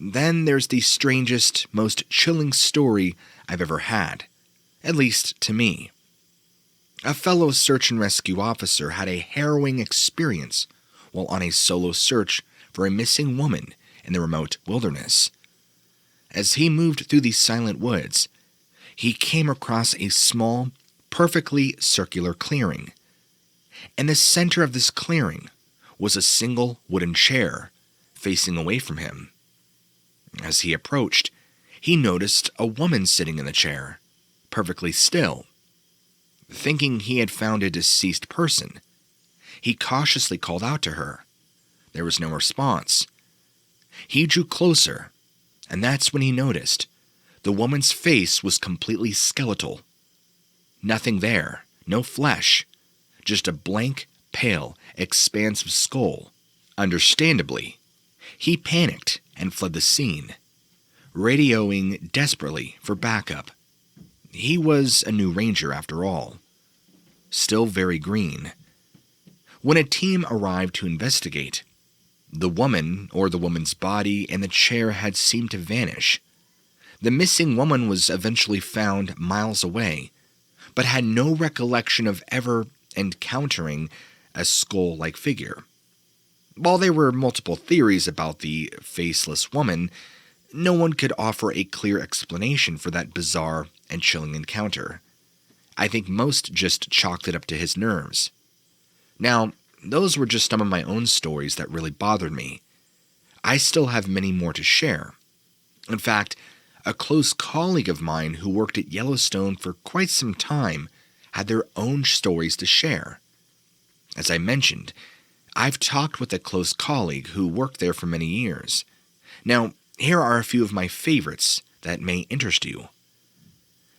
Then there's the strangest, most chilling story I've ever had, at least to me. A fellow search and rescue officer had a harrowing experience while on a solo search for a missing woman in the remote wilderness. As he moved through the silent woods, he came across a small, perfectly circular clearing. In the center of this clearing was a single wooden chair facing away from him. As he approached, he noticed a woman sitting in the chair, perfectly still. Thinking he had found a deceased person, he cautiously called out to her. There was no response. He drew closer, and that's when he noticed the woman's face was completely skeletal. Nothing there, no flesh, just a blank, pale, expansive skull. Understandably, he panicked and fled the scene, radioing desperately for backup. He was a new ranger after all, still very green. When a team arrived to investigate, the woman, or the woman's body, and the chair had seemed to vanish. The missing woman was eventually found miles away, but had no recollection of ever encountering a skull-like figure. While there were multiple theories about the faceless woman, no one could offer a clear explanation for that bizarre and chilling encounter. I think most just chalked it up to his nerves. Now, those were just some of my own stories that really bothered me. I still have many more to share. In fact, a close colleague of mine who worked at Yellowstone for quite some time had their own stories to share. As I mentioned, I've talked with a close colleague who worked there for many years. Now, here are a few of my favorites that may interest you.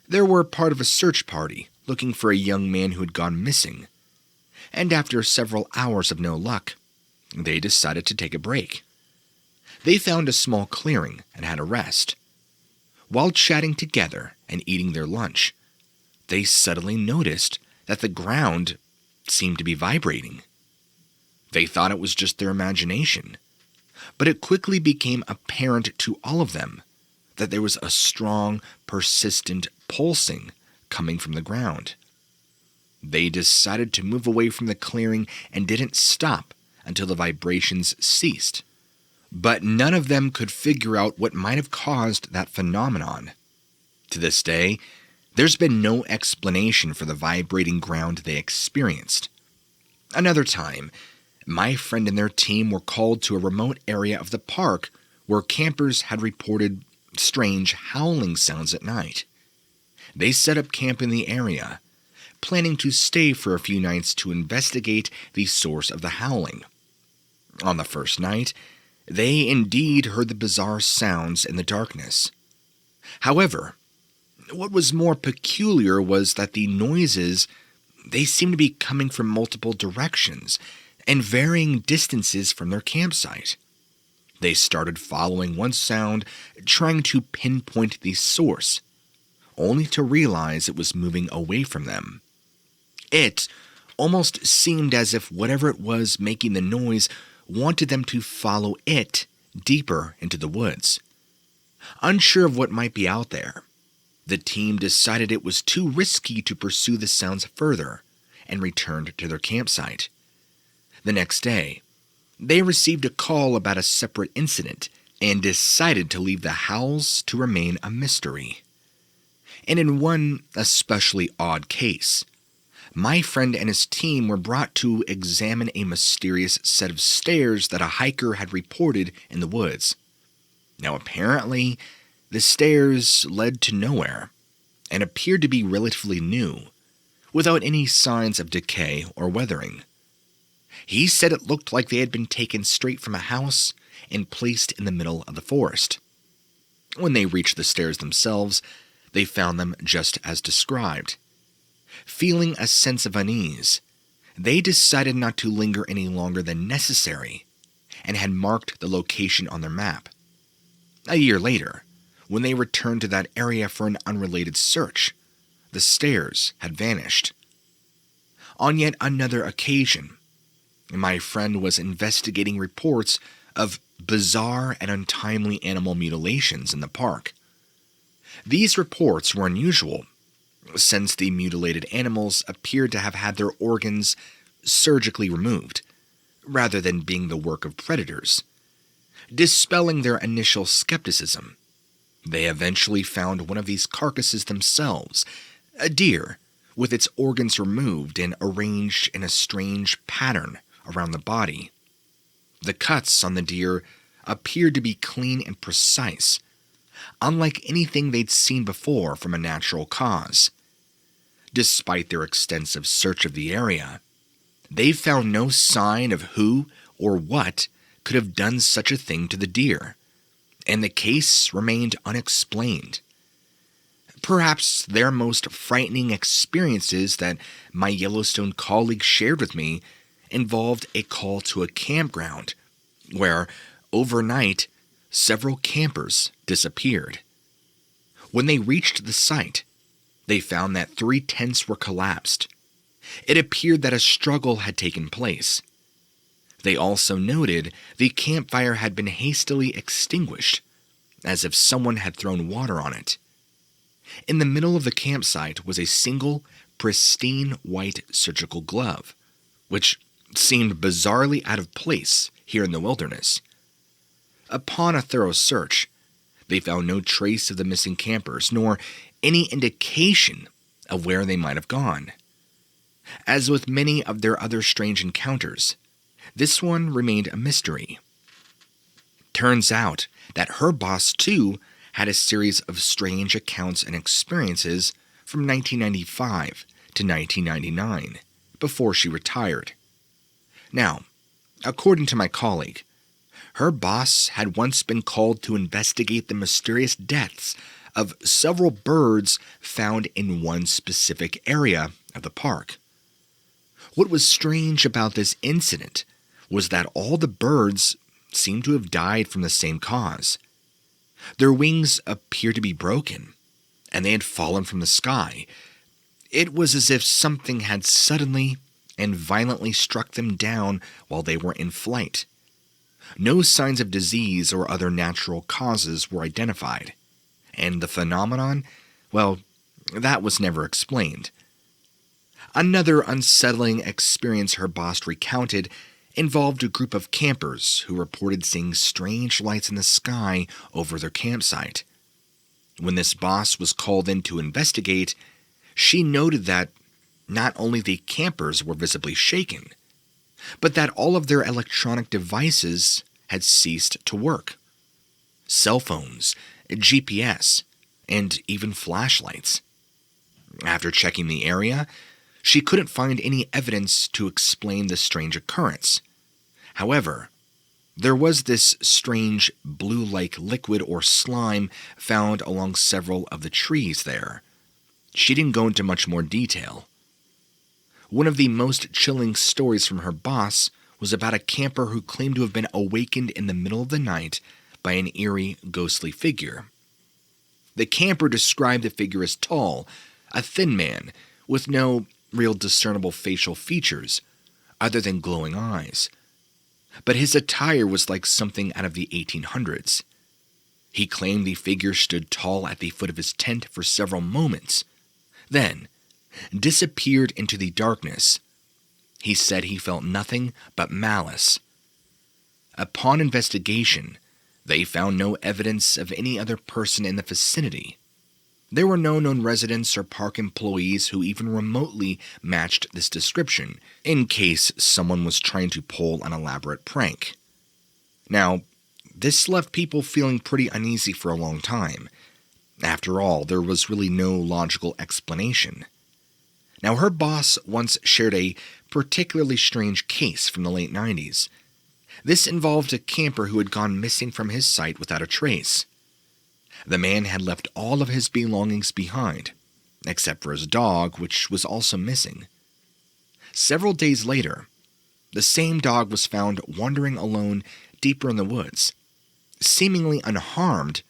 They were part of a search party looking for a young man who had gone missing, and after several hours of no luck, they decided to take a break. They found a small clearing and had a rest. While chatting together and eating their lunch, they suddenly noticed that the ground seemed to be vibrating. They thought it was just their imagination, but it quickly became apparent to all of them that there was a strong, persistent pulsing coming from the ground. They decided to move away from the clearing and didn't stop until the vibrations ceased. But none of them could figure out what might have caused that phenomenon. To this day, there's been no explanation for the vibrating ground they experienced. Another time, my friend and their team were called to a remote area of the park where campers had reported strange howling sounds at night. They set up camp in the area, planning to stay for a few nights to investigate the source of the howling. On the first night, they indeed heard the bizarre sounds in the darkness. However, what was more peculiar was that the noises, they seemed to be coming from multiple directions and varying distances from their campsite. They started following one sound, trying to pinpoint the source, only to realize it was moving away from them. It almost seemed as if whatever it was making the noise wanted them to follow it deeper into the woods. Unsure of what might be out there, the team decided it was too risky to pursue the sounds further and returned to their campsite. The next day, they received a call about a separate incident and decided to leave the howls to remain a mystery. And in one especially odd case, my friend and his team were brought to examine a mysterious set of stairs that a hiker had reported in the woods. Now, apparently, the stairs led to nowhere and appeared to be relatively new, without any signs of decay or weathering. He said it looked like they had been taken straight from a house and placed in the middle of the forest. When they reached the stairs themselves, they found them just as described. Feeling a sense of unease, they decided not to linger any longer than necessary and had marked the location on their map. A year later, when they returned to that area for an unrelated search, the stairs had vanished. On yet another occasion, my friend was investigating reports of bizarre and untimely animal mutilations in the park. These reports were unusual, since the mutilated animals appeared to have had their organs surgically removed, rather than being the work of predators. Dispelling their initial skepticism, they eventually found one of these carcasses themselves, a deer, with its organs removed and arranged in a strange pattern around the body. The cuts on the deer appeared to be clean and precise, unlike anything they'd seen before from a natural cause. Despite their extensive search of the area, they found no sign of who or what could have done such a thing to the deer, and the case remained unexplained. Perhaps their most frightening experiences that my Yellowstone colleague shared with me involved a call to a campground where, overnight, several campers disappeared. When they reached the site, they found that 3 tents were collapsed. It appeared that a struggle had taken place. They also noted the campfire had been hastily extinguished, as if someone had thrown water on it. In the middle of the campsite was a single, pristine white surgical glove, which seemed bizarrely out of place here in the wilderness. Upon a thorough search, they found no trace of the missing campers, nor any indication of where they might have gone. As with many of their other strange encounters, this one remained a mystery. Turns out that her boss, too, had a series of strange accounts and experiences from 1995 to 1999, before she retired. Now, according to my colleague, her boss had once been called to investigate the mysterious deaths of several birds found in one specific area of the park. What was strange about this incident was that all the birds seemed to have died from the same cause. Their wings appeared to be broken, and they had fallen from the sky. It was as if something had suddenly and violently struck them down while they were in flight. No signs of disease or other natural causes were identified, and the phenomenon, well, that was never explained. Another unsettling experience her boss recounted involved a group of campers who reported seeing strange lights in the sky over their campsite. When this boss was called in to investigate, she noted that not only the campers were visibly shaken, but that all of their electronic devices had ceased to work. Cell phones, GPS, and even flashlights. After checking the area, she couldn't find any evidence to explain the strange occurrence. However, there was this strange blue-like liquid or slime found along several of the trees there. She didn't go into much more detail. One of the most chilling stories from her boss was about a camper who claimed to have been awakened in the middle of the night by an eerie, ghostly figure. The camper described the figure as tall, a thin man, with no real discernible facial features, other than glowing eyes. But his attire was like something out of the 1800s. He claimed the figure stood tall at the foot of his tent for several moments, then disappeared into the darkness. He said he felt nothing but malice. Upon investigation, they found no evidence of any other person in the vicinity. There were no known residents or park employees who even remotely matched this description, in case someone was trying to pull an elaborate prank. Now, this left people feeling pretty uneasy for a long time. After all, there was really no logical explanation. Now, her boss once shared a particularly strange case from the late 90s. This involved a camper who had gone missing from his site without a trace. The man had left all of his belongings behind, except for his dog, which was also missing. Several days later, the same dog was found wandering alone deeper in the woods, seemingly unharmed,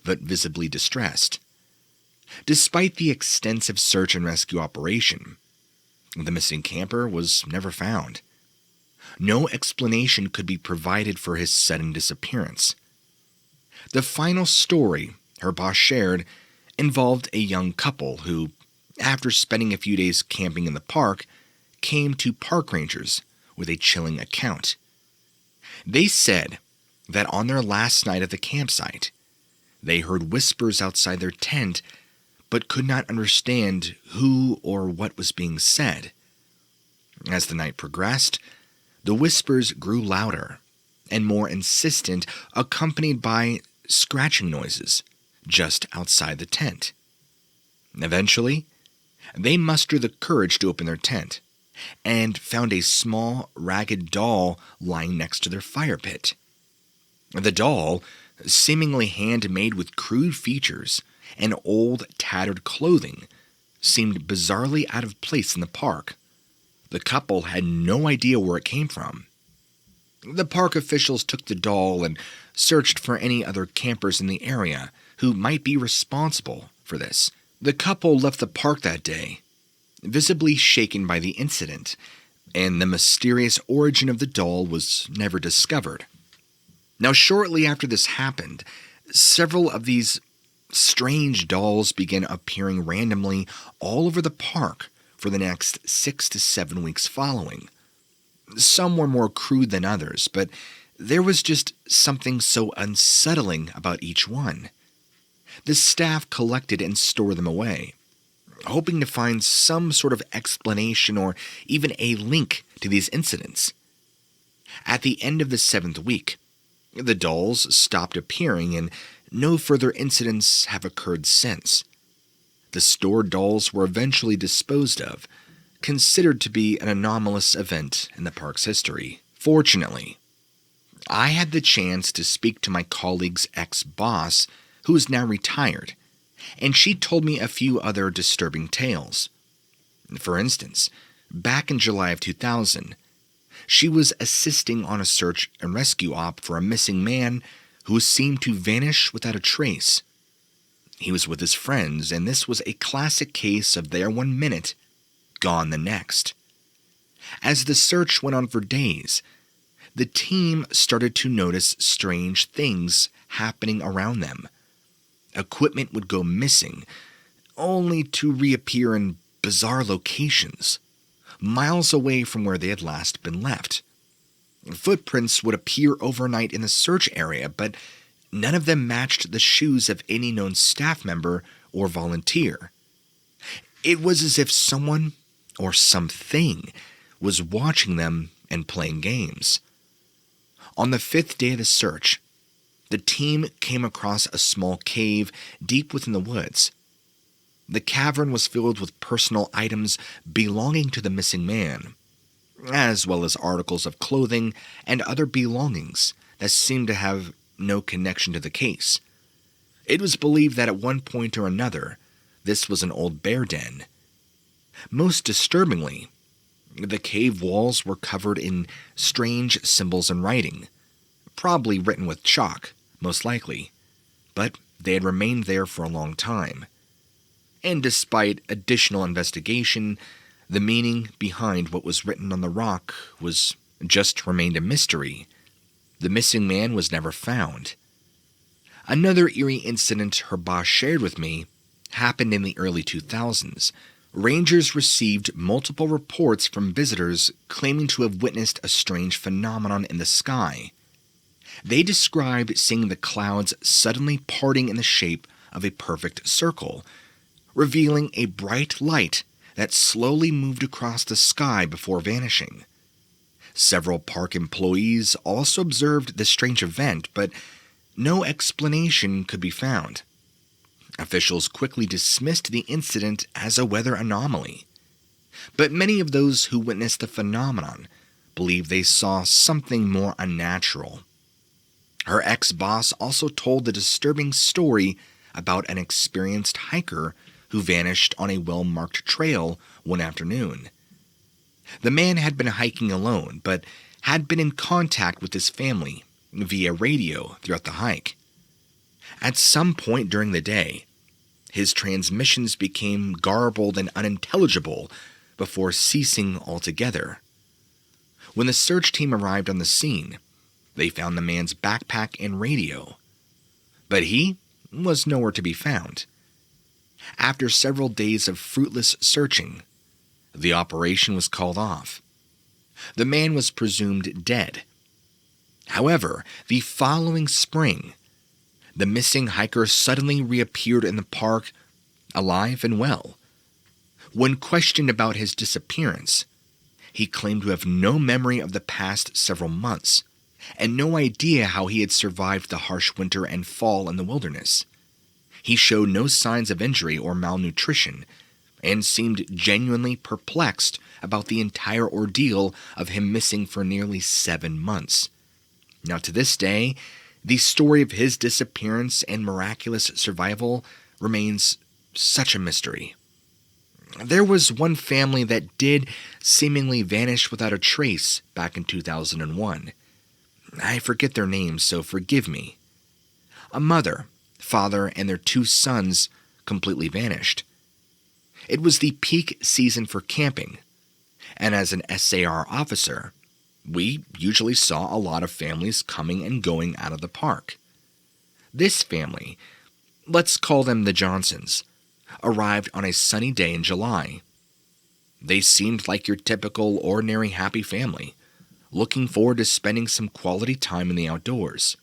but visibly distressed. Despite the extensive search and rescue operation, the missing camper was never found. No explanation could be provided for his sudden disappearance. The final story her boss shared involved a young couple who, after spending a few days camping in the park, came to park rangers with a chilling account. They said that on their last night at the campsite, they heard whispers outside their tent but could not understand who or what was being said. As the night progressed, the whispers grew louder and more insistent, accompanied by scratching noises just outside the tent. Eventually, they mustered the courage to open their tent and found a small, ragged doll lying next to their fire pit. The doll, seemingly handmade with crude features and old, tattered clothing, seemed bizarrely out of place in the park. The couple had no idea where it came from. The park officials took the doll and searched for any other campers in the area who might be responsible for this. The couple left the park that day, visibly shaken by the incident, and the mysterious origin of the doll was never discovered. Now, shortly after this happened, several of these strange dolls began appearing randomly all over the park for the next 6 to 7 weeks following. Some were more crude than others, but there was just something so unsettling about each one. The staff collected and stored them away, hoping to find some sort of explanation or even a link to these incidents. At the end of the 7th week, the dolls stopped appearing and no further incidents have occurred since. The stored dolls were eventually disposed of, considered to be an anomalous event in the park's history. Fortunately, I had the chance to speak to my colleague's ex-boss, who is now retired, and she told me a few other disturbing tales. For instance, back in July of 2000, she was assisting on a search and rescue op for a missing man who seemed to vanish without a trace. He was with his friends, and this was a classic case of there 1 minute, gone the next. As the search went on for days, the team started to notice strange things happening around them. Equipment would go missing, only to reappear in bizarre locations, miles away from where they had last been left. Footprints would appear overnight in the search area, but none of them matched the shoes of any known staff member or volunteer. It was as if someone or something was watching them and playing games. On the 5th day of the search, the team came across a small cave deep within the woods. The cavern was filled with personal items belonging to the missing man, as well as articles of clothing and other belongings that seemed to have no connection to the case. It was believed that at one point or another, this was an old bear den. Most disturbingly, the cave walls were covered in strange symbols and writing, probably written with chalk, most likely, but they had remained there for a long time. And despite additional investigation, the meaning behind what was written on the rock was just remained a mystery. The missing man was never found. Another eerie incident her boss shared with me happened in the early 2000s. Rangers received multiple reports from visitors claiming to have witnessed a strange phenomenon in the sky. They described seeing the clouds suddenly parting in the shape of a perfect circle, revealing a bright light that slowly moved across the sky before vanishing. Several park employees also observed the strange event, but no explanation could be found. Officials quickly dismissed the incident as a weather anomaly, but many of those who witnessed the phenomenon believe they saw something more unnatural. Her ex-boss also told the disturbing story about an experienced hiker who vanished on a well-marked trail one afternoon. The man had been hiking alone, but had been in contact with his family via radio throughout the hike. At some point during the day, his transmissions became garbled and unintelligible before ceasing altogether. When the search team arrived on the scene, they found the man's backpack and radio, but he was nowhere to be found. After several days of fruitless searching, the operation was called off. The man was presumed dead. However, the following spring, the missing hiker suddenly reappeared in the park, alive and well. When questioned about his disappearance, he claimed to have no memory of the past several months, and no idea how he had survived the harsh winter and fall in the wilderness. He showed no signs of injury or malnutrition, and seemed genuinely perplexed about the entire ordeal of him missing for nearly 7 months. Now, to this day, the story of his disappearance and miraculous survival remains such a mystery. There was one family that did seemingly vanish without a trace back in 2001. I forget their names, so forgive me. A mother, father, and their 2 sons completely vanished. It was the peak season for camping, and as an SAR officer, we usually saw a lot of families coming and going out of the park. This family, let's call them the Johnsons, arrived on a sunny day in July. They seemed like your typical, ordinary, happy family, looking forward to spending some quality time in the outdoors.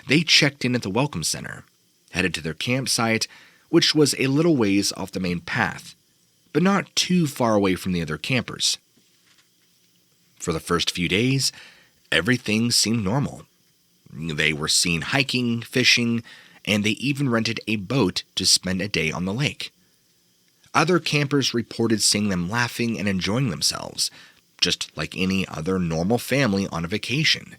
They checked in at the welcome center, headed to their campsite, which was a little ways off the main path, but not too far away from the other campers. For the first few days, everything seemed normal. They were seen hiking, fishing, and they even rented a boat to spend a day on the lake. Other campers reported seeing them laughing and enjoying themselves, just like any other normal family on a vacation.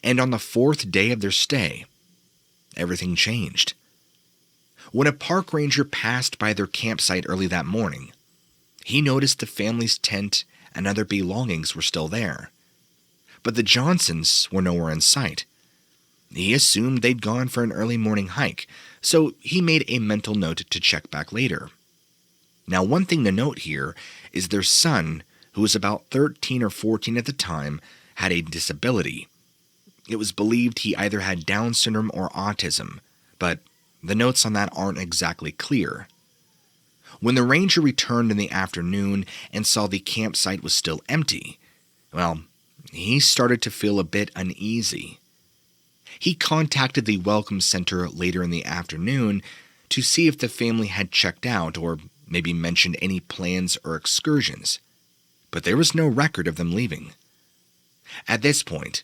And on the 4th day of their stay, everything changed. When a park ranger passed by their campsite early that morning, he noticed the family's tent and other belongings were still there. But the Johnsons were nowhere in sight. He assumed they'd gone for an early morning hike, so he made a mental note to check back later. Now, one thing to note here is their son, who was about 13 or 14 at the time, had a disability. It was believed he either had Down syndrome or autism, but the notes on that aren't exactly clear. When the ranger returned in the afternoon and saw the campsite was still empty, well, he started to feel a bit uneasy. He contacted the welcome center later in the afternoon to see if the family had checked out or maybe mentioned any plans or excursions, but there was no record of them leaving. At this point,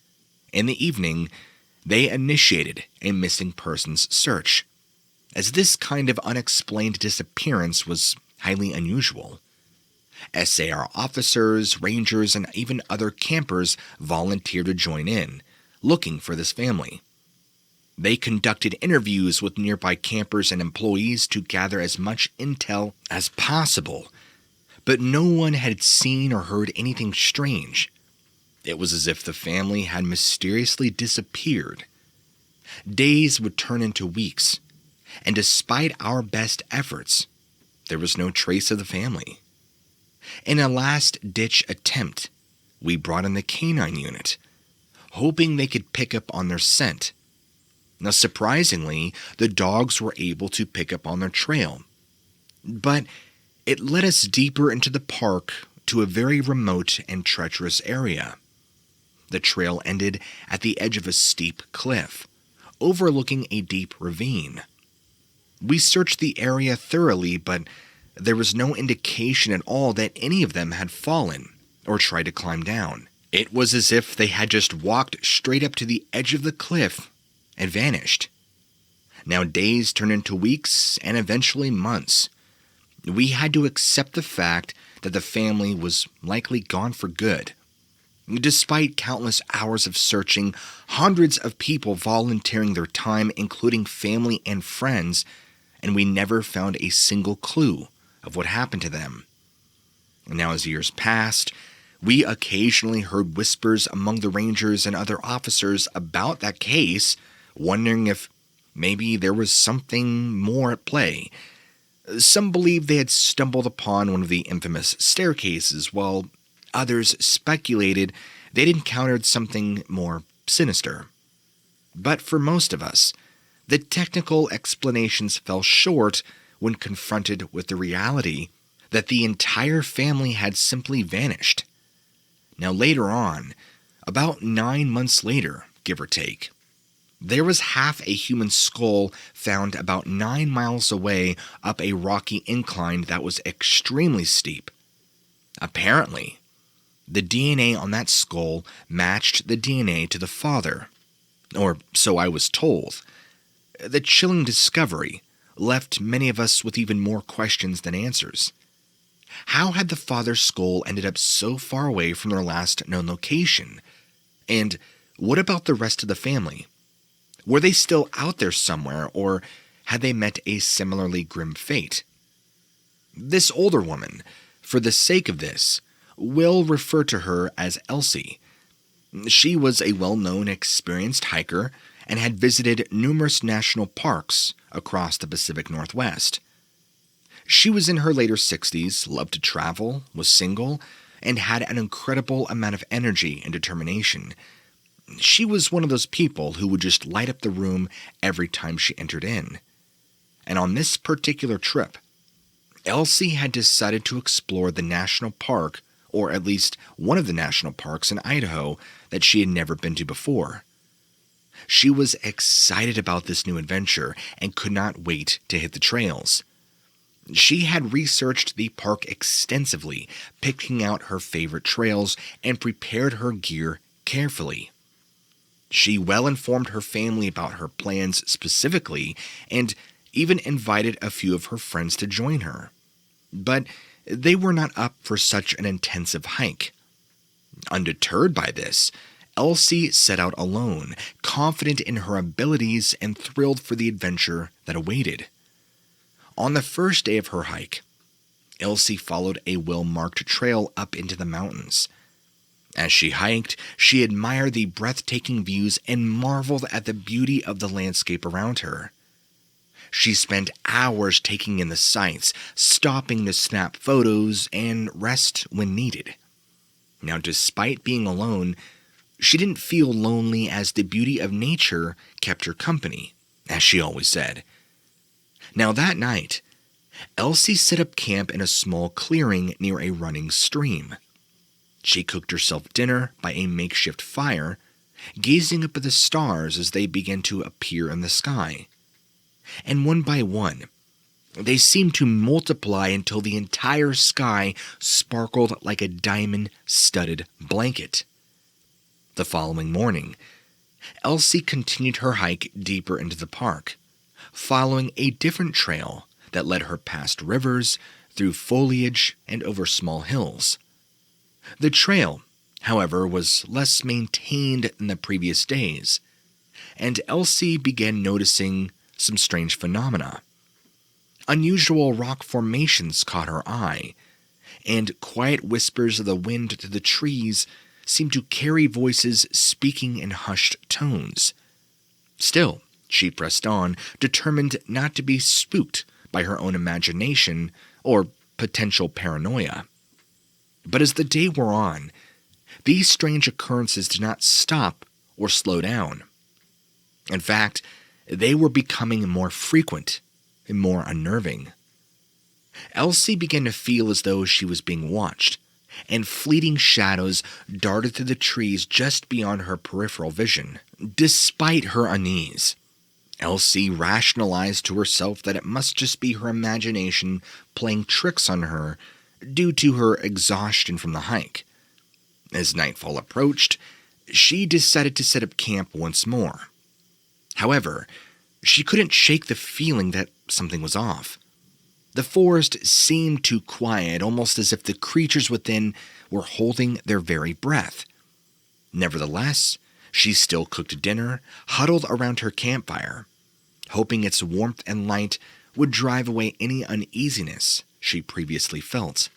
in the evening, they initiated a missing persons search, as this kind of unexplained disappearance was highly unusual. SAR officers, rangers, and even other campers volunteered to join in, looking for this family. They conducted interviews with nearby campers and employees to gather as much intel as possible, but no one had seen or heard anything strange. It was as if the family had mysteriously disappeared. Days would turn into weeks, and despite our best efforts, there was no trace of the family. In a last-ditch attempt, we brought in the canine unit, hoping they could pick up on their scent. Now, surprisingly, the dogs were able to pick up on their trail, but it led us deeper into the park to a very remote and treacherous area. The trail ended at the edge of a steep cliff, overlooking a deep ravine. We searched the area thoroughly, but there was no indication at all that any of them had fallen or tried to climb down. It was as if they had just walked straight up to the edge of the cliff and vanished. Now days turned into weeks and eventually months. We had to accept the fact that the family was likely gone for good. Despite countless hours of searching, hundreds of people volunteering their time, including family and friends, and we never found a single clue of what happened to them. Now, as years passed, we occasionally heard whispers among the rangers and other officers about that case, wondering if maybe there was something more at play. Some believed they had stumbled upon one of the infamous staircases, while others speculated they'd encountered something more sinister. But for most of us, the technical explanations fell short when confronted with the reality that the entire family had simply vanished. Now later on, about 9 months later, give or take, there was half a human skull found about 9 miles away up a rocky incline that was extremely steep. Apparently, the DNA on that skull matched the DNA to the father, or so I was told. The chilling discovery left many of us with even more questions than answers. How had the father's skull ended up so far away from their last known location? And what about the rest of the family? Were they still out there somewhere, or had they met a similarly grim fate? This older woman, for the sake of this, we'll refer to her as Elsie. She was a well-known, experienced hiker and had visited numerous national parks across the Pacific Northwest. She was in her later 60s, loved to travel, was single, and had an incredible amount of energy and determination. She was one of those people who would just light up the room every time she entered in. And on this particular trip, Elsie had decided to explore the national park, or at least one of the national parks in Idaho that she had never been to before. She was excited about this new adventure and could not wait to hit the trails. She had researched the park extensively, picking out her favorite trails and prepared her gear carefully. She well informed her family about her plans specifically and even invited a few of her friends to join her. But they were not up for such an intensive hike. Undeterred by this, Elsie set out alone, confident in her abilities and thrilled for the adventure that awaited. On the first day of her hike, Elsie followed a well-marked trail up into the mountains. As she hiked, she admired the breathtaking views and marveled at the beauty of the landscape around her. She spent hours taking in the sights, stopping to snap photos and rest when needed. Now, despite being alone, she didn't feel lonely as the beauty of nature kept her company, as she always said. Now that night, Elsie set up camp in a small clearing near a running stream. She cooked herself dinner by a makeshift fire, gazing up at the stars as they began to appear in the sky. And one by one, they seemed to multiply until the entire sky sparkled like a diamond-studded blanket. The following morning, Elsie continued her hike deeper into the park, following a different trail that led her past rivers, through foliage, and over small hills. The trail, however, was less maintained than the previous days, and Elsie began noticing some strange phenomena. Unusual rock formations caught her eye, and quiet whispers of the wind through the trees seemed to carry voices speaking in hushed tones. Still, she pressed on, determined not to be spooked by her own imagination or potential paranoia. But as the day wore on, these strange occurrences did not stop or slow down. In fact, they were becoming more frequent and more unnerving. Elsie began to feel as though she was being watched, and fleeting shadows darted through the trees just beyond her peripheral vision. Despite her unease, Elsie rationalized to herself that it must just be her imagination playing tricks on her due to her exhaustion from the hike. As nightfall approached, she decided to set up camp once more. However, she couldn't shake the feeling that something was off. The forest seemed too quiet, almost as if the creatures within were holding their very breath. Nevertheless, she still cooked dinner, huddled around her campfire, hoping its warmth and light would drive away any uneasiness she previously felt.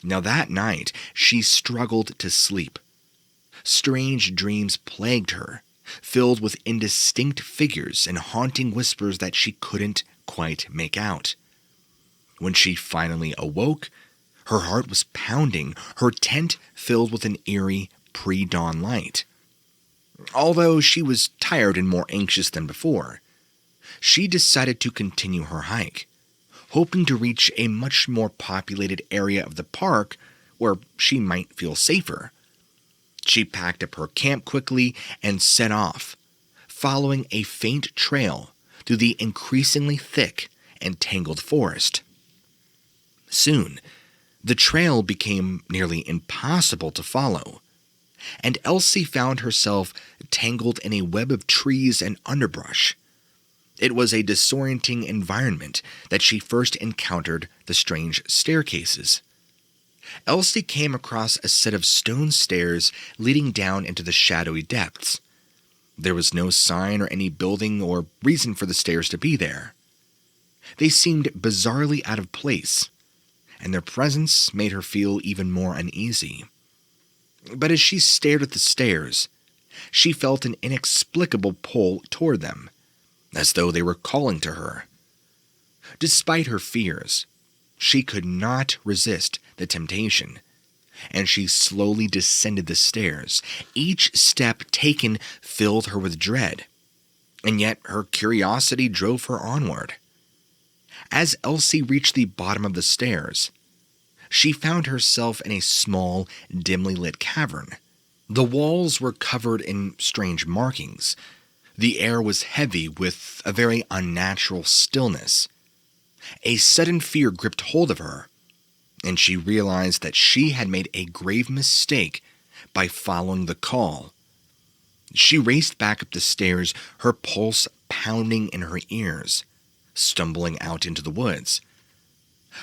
Now that night, she struggled to sleep. Strange dreams plagued her, filled with indistinct figures and haunting whispers that she couldn't quite make out. When she finally awoke, her heart was pounding, her tent filled with an eerie pre-dawn light. Although she was tired and more anxious than before, she decided to continue her hike, hoping to reach a much more populated area of the park where she might feel safer. She packed up her camp quickly and set off, following a faint trail through the increasingly thick and tangled forest. Soon, the trail became nearly impossible to follow, and Elsie found herself tangled in a web of trees and underbrush. It was a disorienting environment that she first encountered the strange staircases. Elsie came across a set of stone stairs leading down into the shadowy depths. There was no sign or any building or reason for the stairs to be there. They seemed bizarrely out of place, and their presence made her feel even more uneasy. But as she stared at the stairs, she felt an inexplicable pull toward them, as though they were calling to her. Despite her fears, she could not resist the temptation, and she slowly descended the stairs. Each step taken filled her with dread, and yet her curiosity drove her onward. As Elsie reached the bottom of the stairs, she found herself in a small, dimly lit cavern. The walls were covered in strange markings. The air was heavy with a very unnatural stillness. A sudden fear gripped hold of her, and she realized that she had made a grave mistake by following the call. She raced back up the stairs, her pulse pounding in her ears, stumbling out into the woods.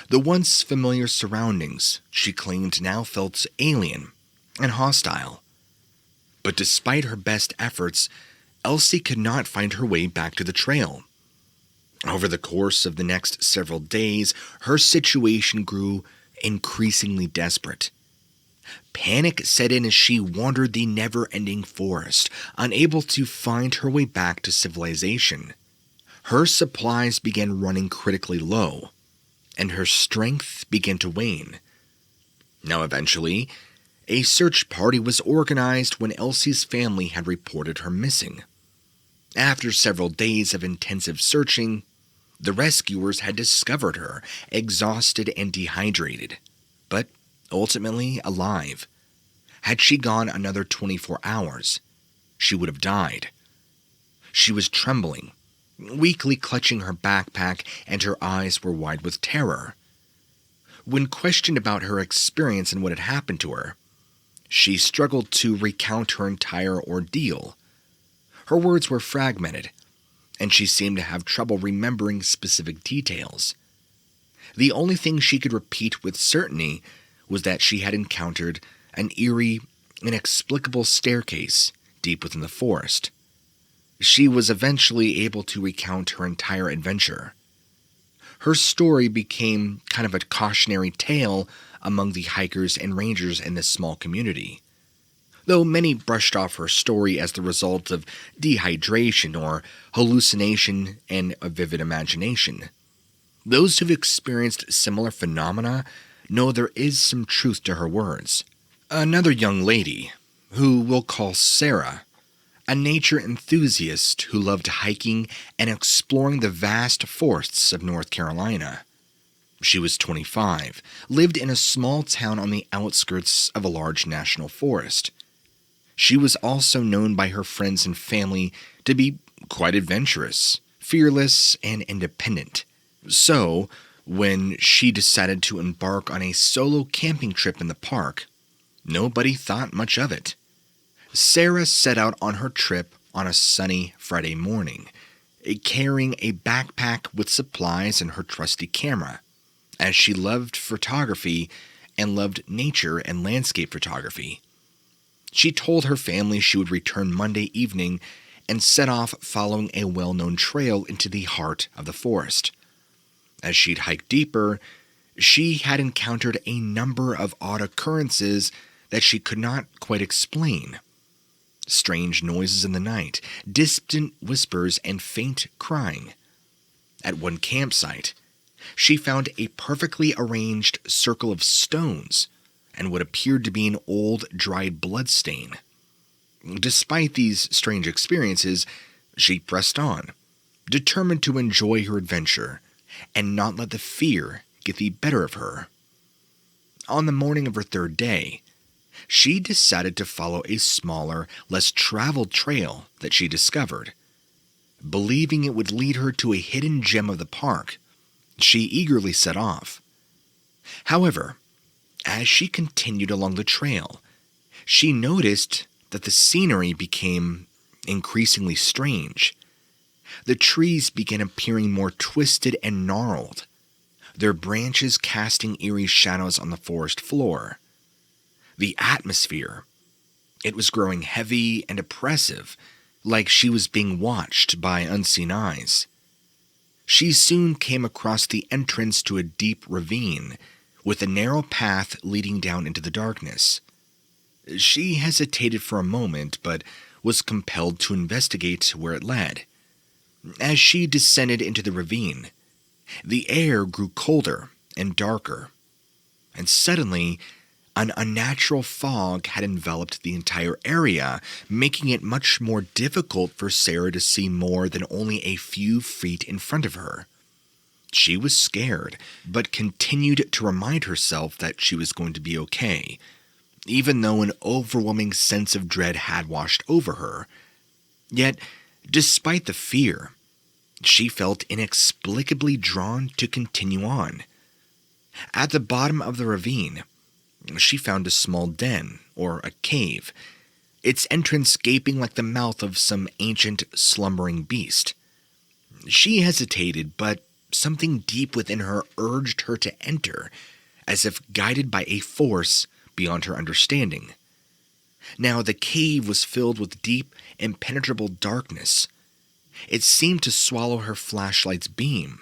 The once familiar surroundings, she claimed, now felt alien and hostile. But despite her best efforts, Elsie could not find her way back to the trail. Over the course of the next several days, her situation grew increasingly desperate. Panic set in as she wandered the never-ending forest, unable to find her way back to civilization. Her supplies began running critically low, and her strength began to wane. Now eventually, a search party was organized when Elsie's family had reported her missing. After several days of intensive searching, the rescuers had discovered her, exhausted and dehydrated, but ultimately alive. Had she gone another 24 hours, she would have died. She was trembling, weakly clutching her backpack, and her eyes were wide with terror. When questioned about her experience and what had happened to her, she struggled to recount her entire ordeal. Her words were fragmented, and she seemed to have trouble remembering specific details. The only thing she could repeat with certainty was that she had encountered an eerie, inexplicable staircase deep within the forest. She was eventually able to recount her entire adventure. Her story became kind of a cautionary tale among the hikers and rangers in this small community, though many brushed off her story as the result of dehydration or hallucination and a vivid imagination. Those who've experienced similar phenomena know there is some truth to her words. Another young lady, who we'll call Sarah, a nature enthusiast who loved hiking and exploring the vast forests of North Carolina, She was 25, lived in a small town on the outskirts of a large national forest. She was also known by her friends and family to be quite adventurous, fearless, and independent. So, when she decided to embark on a solo camping trip in the park, nobody thought much of it. Sarah set out on her trip on a sunny Friday morning, carrying a backpack with supplies and her trusty camera, as she loved photography and loved nature and landscape photography. She told her family she would return Monday evening and set off following a well-known trail into the heart of the forest. As she'd hiked deeper, she had encountered a number of odd occurrences that she could not quite explain. Strange noises in the night, distant whispers, and faint crying. At one campsite, she found a perfectly arranged circle of stones and what appeared to be an old, dried bloodstain. Despite these strange experiences, she pressed on, determined to enjoy her adventure and not let the fear get the better of her. On the morning of her third day, she decided to follow a smaller, less traveled trail that she discovered. Believing it would lead her to a hidden gem of the park, she eagerly set off. However, as she continued along the trail, she noticed that the scenery became increasingly strange. The trees began appearing more twisted and gnarled, their branches casting eerie shadows on the forest floor. The atmosphere, it was growing heavy and oppressive, like she was being watched by unseen eyes. She soon came across the entrance to a deep ravine, with a narrow path leading down into the darkness. She hesitated for a moment, but was compelled to investigate where it led. As she descended into the ravine, the air grew colder and darker, and suddenly an unnatural fog had enveloped the entire area, making it much more difficult for Sarah to see more than only a few feet in front of her. She was scared, but continued to remind herself that she was going to be okay, even though an overwhelming sense of dread had washed over her. Yet, despite the fear, she felt inexplicably drawn to continue on. At the bottom of the ravine, she found a small den, or a cave, its entrance gaping like the mouth of some ancient, slumbering beast. She hesitated, but something deep within her urged her to enter, as if guided by a force beyond her understanding. Now the cave was filled with deep, impenetrable darkness. It seemed to swallow her flashlight's beam.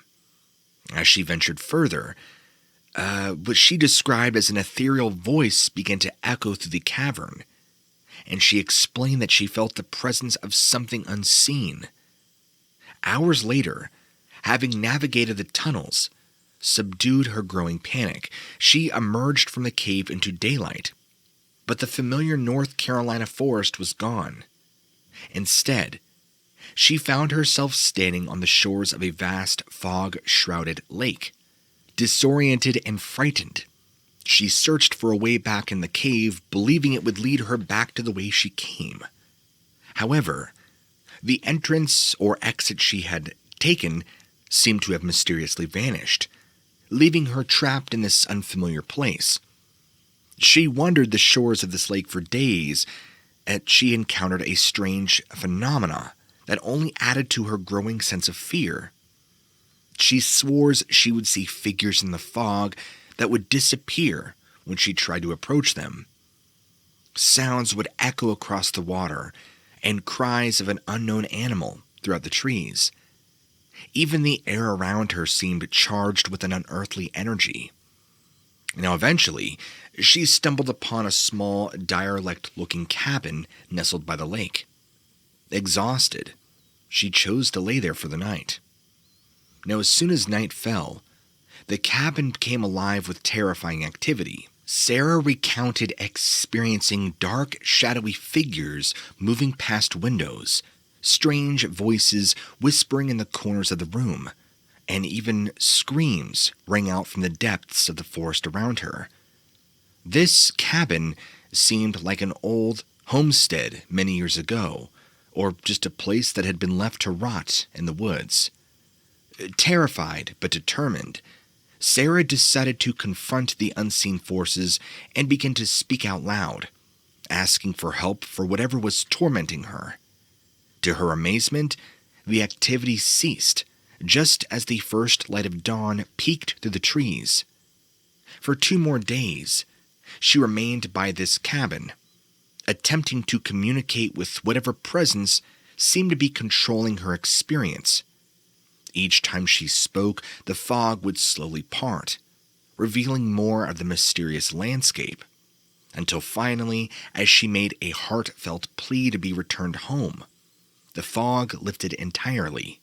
As she ventured further, what she described as an ethereal voice began to echo through the cavern, and she explained that she felt the presence of something unseen. Hours later, having navigated the tunnels, subdued her growing panic, she emerged from the cave into daylight, but the familiar North Carolina forest was gone. Instead, she found herself standing on the shores of a vast, fog-shrouded lake. Disoriented and frightened, she searched for a way back in the cave, believing it would lead her back to the way she came. However, the entrance or exit she had taken seemed to have mysteriously vanished, leaving her trapped in this unfamiliar place. She wandered the shores of this lake for days, and she encountered a strange phenomena that only added to her growing sense of fear. She swore she would see figures in the fog that would disappear when she tried to approach them. Sounds would echo across the water, and cries of an unknown animal throughout the trees. Even the air around her seemed charged with an unearthly energy. Now eventually, she stumbled upon a small, derelict-looking cabin nestled by the lake. Exhausted, she chose to lay there for the night. Now, as soon as night fell, the cabin became alive with terrifying activity. Sarah recounted experiencing dark, shadowy figures moving past windows, strange voices whispering in the corners of the room, and even screams rang out from the depths of the forest around her. This cabin seemed like an old homestead many years ago, or just a place that had been left to rot in the woods. Terrified but determined, Sarah decided to confront the unseen forces and begin to speak out loud, asking for help for whatever was tormenting her. To her amazement, the activity ceased just as the first light of dawn peeked through the trees. For 2 more days, she remained by this cabin, attempting to communicate with whatever presence seemed to be controlling her experience. Each time she spoke, the fog would slowly part, revealing more of the mysterious landscape, until finally, as she made a heartfelt plea to be returned home, the fog lifted entirely.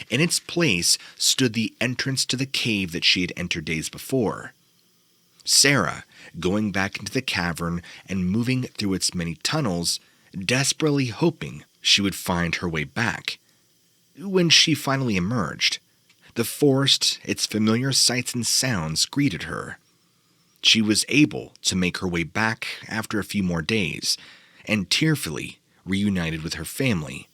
In its place stood the entrance to the cave that she had entered days before. Sarah, going back into the cavern and moving through its many tunnels, desperately hoping she would find her way back. When she finally emerged, the forest, its familiar sights and sounds greeted her. She was able to make her way back after a few more days, and tearfully reunited with her family.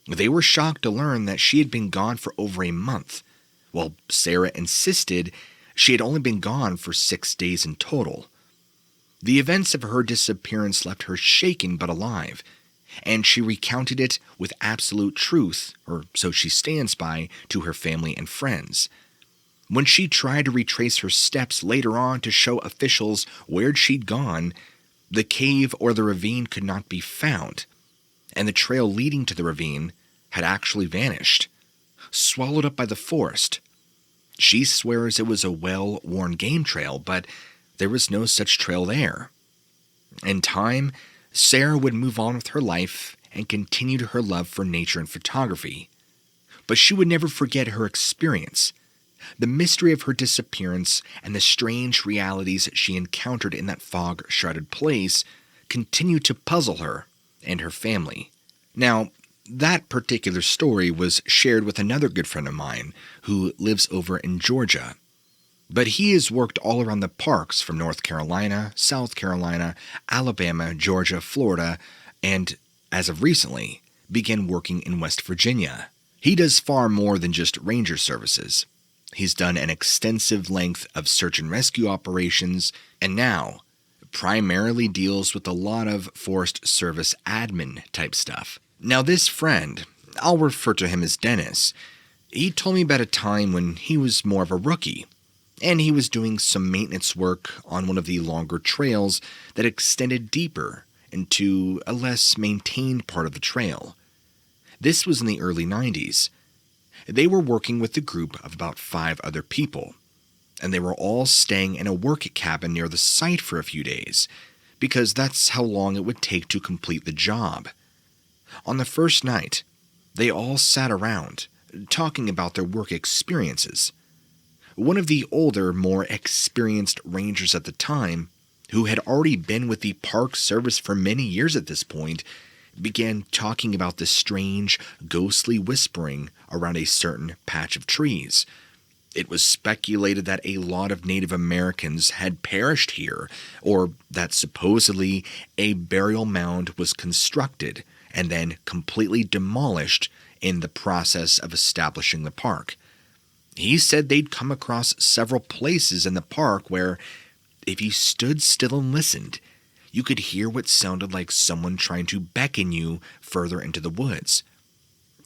They were shocked to learn that she had been gone for over a month, while Sarah insisted she had only been gone for 6 days in total. The events of her disappearance left her shaken but alive, and she recounted it with absolute truth, or so she stands by, to her family and friends. When she tried to retrace her steps later on to show officials where she'd gone, the cave or the ravine could not be found, and the trail leading to the ravine had actually vanished, swallowed up by the forest. She swears it was a well-worn game trail, but there was no such trail there. In time, Sarah would move on with her life and continue her love for nature and photography. But she would never forget her experience. The mystery of her disappearance and the strange realities she encountered in that fog-shrouded place continued to puzzle her and her family. Now, that particular story was shared with another good friend of mine who lives over in Georgia. But he has worked all around the parks from North Carolina, South Carolina, Alabama, Georgia, Florida, and, as of recently, began working in West Virginia. He does far more than just ranger services. He's done an extensive length of search and rescue operations, and now primarily deals with a lot of Forest Service admin type stuff. Now this friend, I'll refer to him as Dennis, he told me about a time when he was more of a rookie, and he was doing some maintenance work on one of the longer trails that extended deeper into a less maintained part of the trail. This was in the early 90s. They were working with a group of about 5 other people, and they were all staying in a work cabin near the site for a few days, because that's how long it would take to complete the job. On the first night, they all sat around, talking about their work experiences. One of the older, more experienced rangers at the time, who had already been with the Park Service for many years at this point, began talking about the strange, ghostly whispering around a certain patch of trees. It was speculated that a lot of Native Americans had perished here, or that supposedly a burial mound was constructed and then completely demolished in the process of establishing the park. He said they'd come across several places in the park where, if you stood still and listened, you could hear what sounded like someone trying to beckon you further into the woods.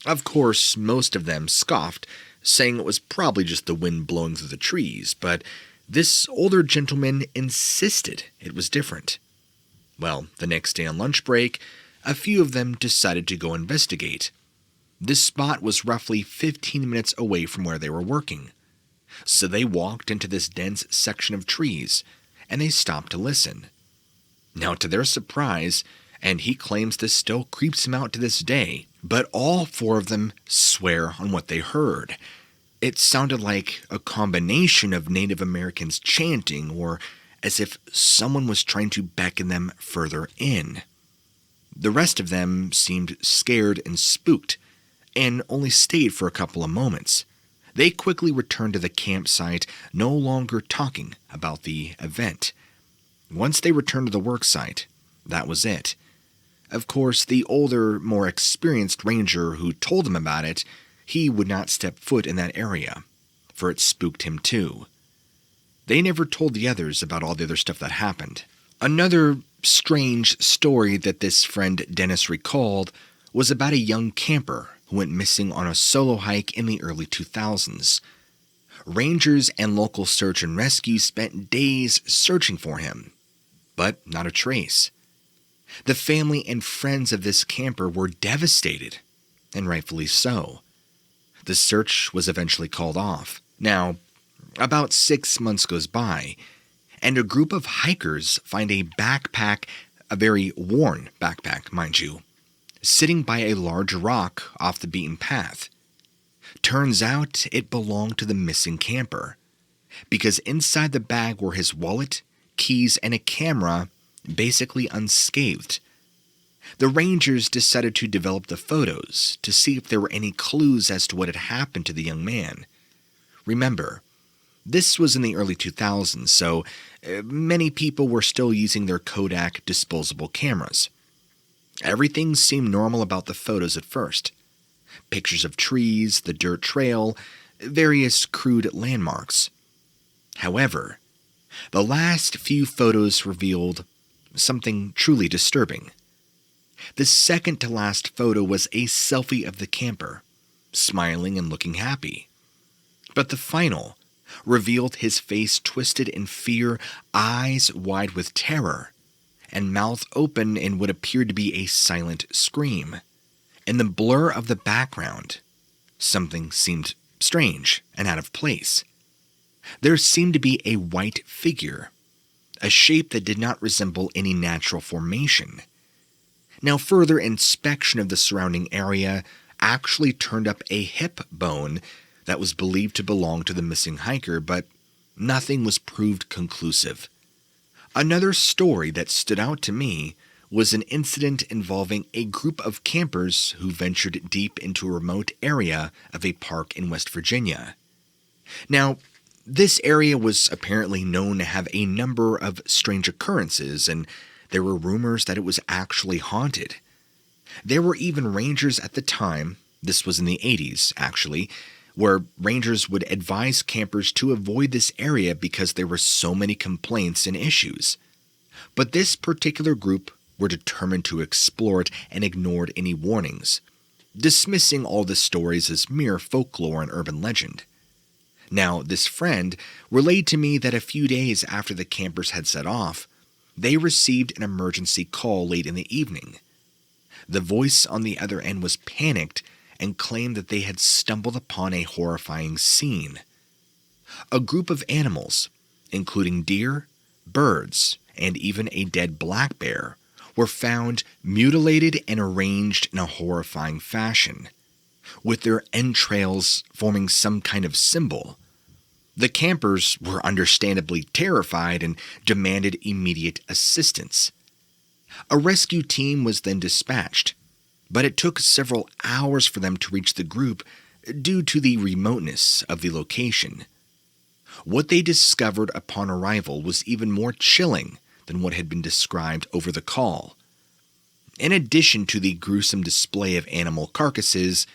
Of course, most of them scoffed, saying it was probably just the wind blowing through the trees, but this older gentleman insisted it was different. Well, the next day on lunch break, a few of them decided to go investigate. This spot was roughly 15 minutes away from where they were working. So they walked into this dense section of trees, and they stopped to listen. Now, to their surprise, and he claims this still creeps him out to this day, but all 4 of them swear on what they heard. It sounded like a combination of Native Americans chanting, or as if someone was trying to beckon them further in. The rest of them seemed scared and spooked, and only stayed for a couple of moments, They quickly returned to the campsite, no longer talking about the event. Once they returned to the worksite, that was it. Of course, the older, more experienced ranger who told them about it, he would not step foot in that area, for it spooked him too. They never told the others about all the other stuff that happened. Another strange story that this friend Dennis recalled was about a young camper who went missing on a solo hike in the early 2000s. Rangers and local search and rescue spent days searching for him, but not a trace. The family and friends of this camper were devastated, and rightfully so. The search was eventually called off. Now, about 6 months goes by, and a group of hikers find a backpack, a very worn backpack, mind you, sitting by a large rock off the beaten path. Turns out it belonged to the missing camper, because inside the bag were his wallet, keys, and a camera, basically unscathed. The rangers decided to develop the photos to see if there were any clues as to what had happened to the young man. Remember, this was in the early 2000s, so many people were still using their Kodak disposable cameras. Everything seemed normal about the photos at first. Pictures of trees, the dirt trail, various crude landmarks. However, the last few photos revealed something truly disturbing. The second to last photo was a selfie of the camper, smiling and looking happy. But the final revealed his face twisted in fear, eyes wide with terror, and mouth open in what appeared to be a silent scream. In the blur of the background, something seemed strange and out of place. There seemed to be a white figure, a shape that did not resemble any natural formation. Now, further inspection of the surrounding area actually turned up a hip bone that was believed to belong to the missing hiker, but nothing was proved conclusive. Another story that stood out to me was an incident involving a group of campers who ventured deep into a remote area of a park in West Virginia. Now, this area was apparently known to have a number of strange occurrences, and there were rumors that it was actually haunted. There were even rangers at the time, this was in the 80s actually, where rangers would advise campers to avoid this area because there were so many complaints and issues. But this particular group were determined to explore it and ignored any warnings, dismissing all the stories as mere folklore and urban legend. Now, this friend relayed to me that a few days after the campers had set off, they received an emergency call late in the evening. The voice on the other end was panicked and claimed that they had stumbled upon a horrifying scene. A group of animals, including deer, birds, and even a dead black bear, were found mutilated and arranged in a horrifying fashion, with their entrails forming some kind of symbol. The campers were understandably terrified and demanded immediate assistance. A rescue team was then dispatched, but it took several hours for them to reach the group due to the remoteness of the location. What they discovered upon arrival was even more chilling than what had been described over the call. In addition to the gruesome display of animal carcasses,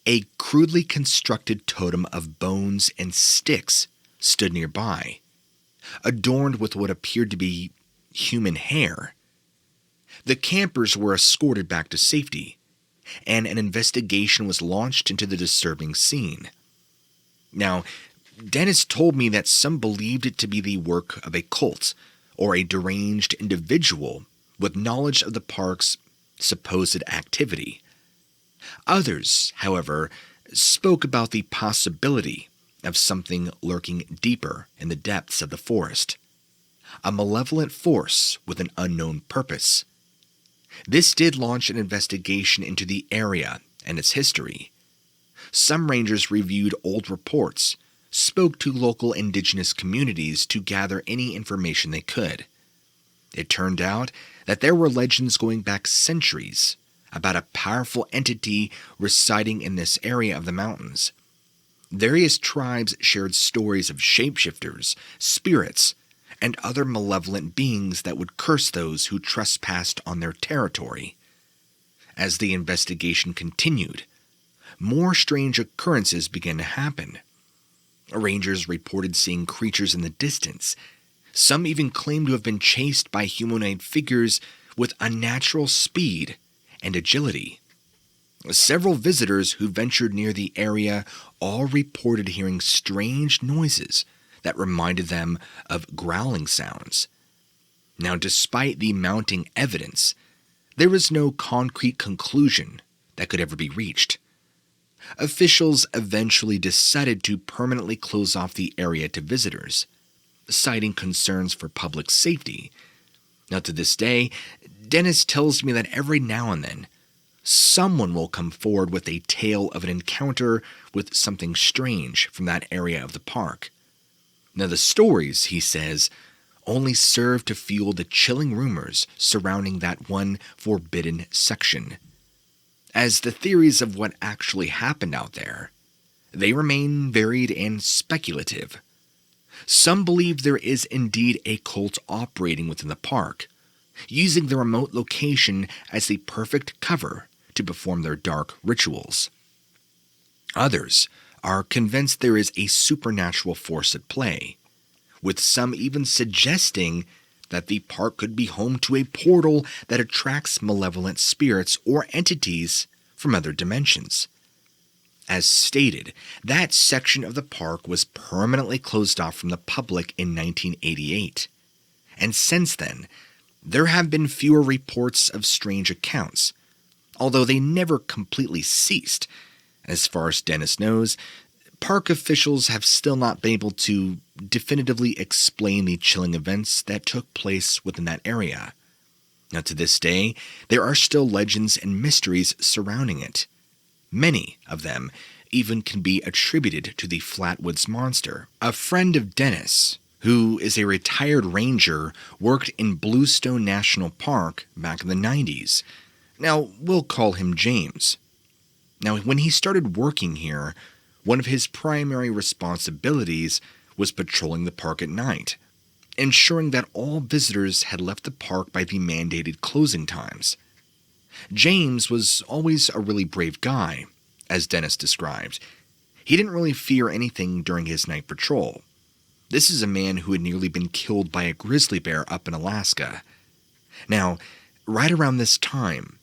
a crudely constructed totem of bones and sticks stood nearby, adorned with what appeared to be human hair. The campers were escorted back to safety, and an investigation was launched into the disturbing scene. Now, Dennis told me that some believed it to be the work of a cult or a deranged individual with knowledge of the park's supposed activity. Others, however, spoke about the possibility of something lurking deeper in the depths of the forest, a malevolent force with an unknown purpose. This did launch an investigation into the area and its history. Some rangers reviewed old reports, spoke to local indigenous communities to gather any information they could. It turned out that there were legends going back centuries about a powerful entity residing in this area of the mountains. Various tribes shared stories of shapeshifters, spirits, and other malevolent beings that would curse those who trespassed on their territory. As the investigation continued, more strange occurrences began to happen. Rangers reported seeing creatures in the distance. Some even claimed to have been chased by humanoid figures with unnatural speed and agility. Several visitors who ventured near the area all reported hearing strange noises that reminded them of growling sounds. Now, despite the mounting evidence, there was no concrete conclusion that could ever be reached. Officials eventually decided to permanently close off the area to visitors, citing concerns for public safety. Now, to this day, Dennis tells me that every now and then, someone will come forward with a tale of an encounter with something strange from that area of the park. Now, the stories, he says, only serve to fuel the chilling rumors surrounding that one forbidden section. As the theories of what actually happened out there, they remain varied and speculative. Some believe there is indeed a cult operating within the park, using the remote location as the perfect cover to perform their dark rituals. Others are convinced there is a supernatural force at play, with some even suggesting that the park could be home to a portal that attracts malevolent spirits or entities from other dimensions. As stated, that section of the park was permanently closed off from the public in 1988, and since then, there have been fewer reports of strange accounts, although they never completely ceased. As far as Dennis knows, park officials have still not been able to definitively explain the chilling events that took place within that area. Now, to this day, there are still legends and mysteries surrounding it. Many of them even can be attributed to the Flatwoods Monster. A friend of Dennis, who is a retired ranger, worked in Bluestone National Park back in the 90s. Now, we'll call him James. Now, when he started working here, one of his primary responsibilities was patrolling the park at night, ensuring that all visitors had left the park by the mandated closing times. James was always a really brave guy, as Dennis described. He didn't really fear anything during his night patrol. This is a man who had nearly been killed by a grizzly bear up in Alaska. Now, right around this time,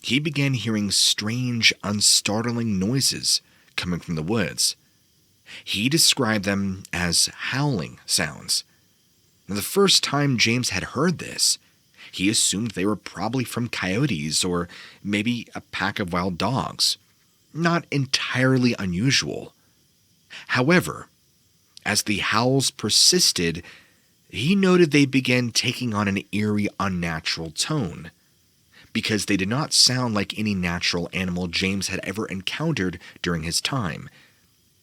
he began hearing strange, unstartling noises coming from the woods. He described them as howling sounds. Now, the first time James had heard this, he assumed they were probably from coyotes or maybe a pack of wild dogs. Not entirely unusual. However, as the howls persisted, he noted they began taking on an eerie, unnatural tone, because they did not sound like any natural animal James had ever encountered during his time.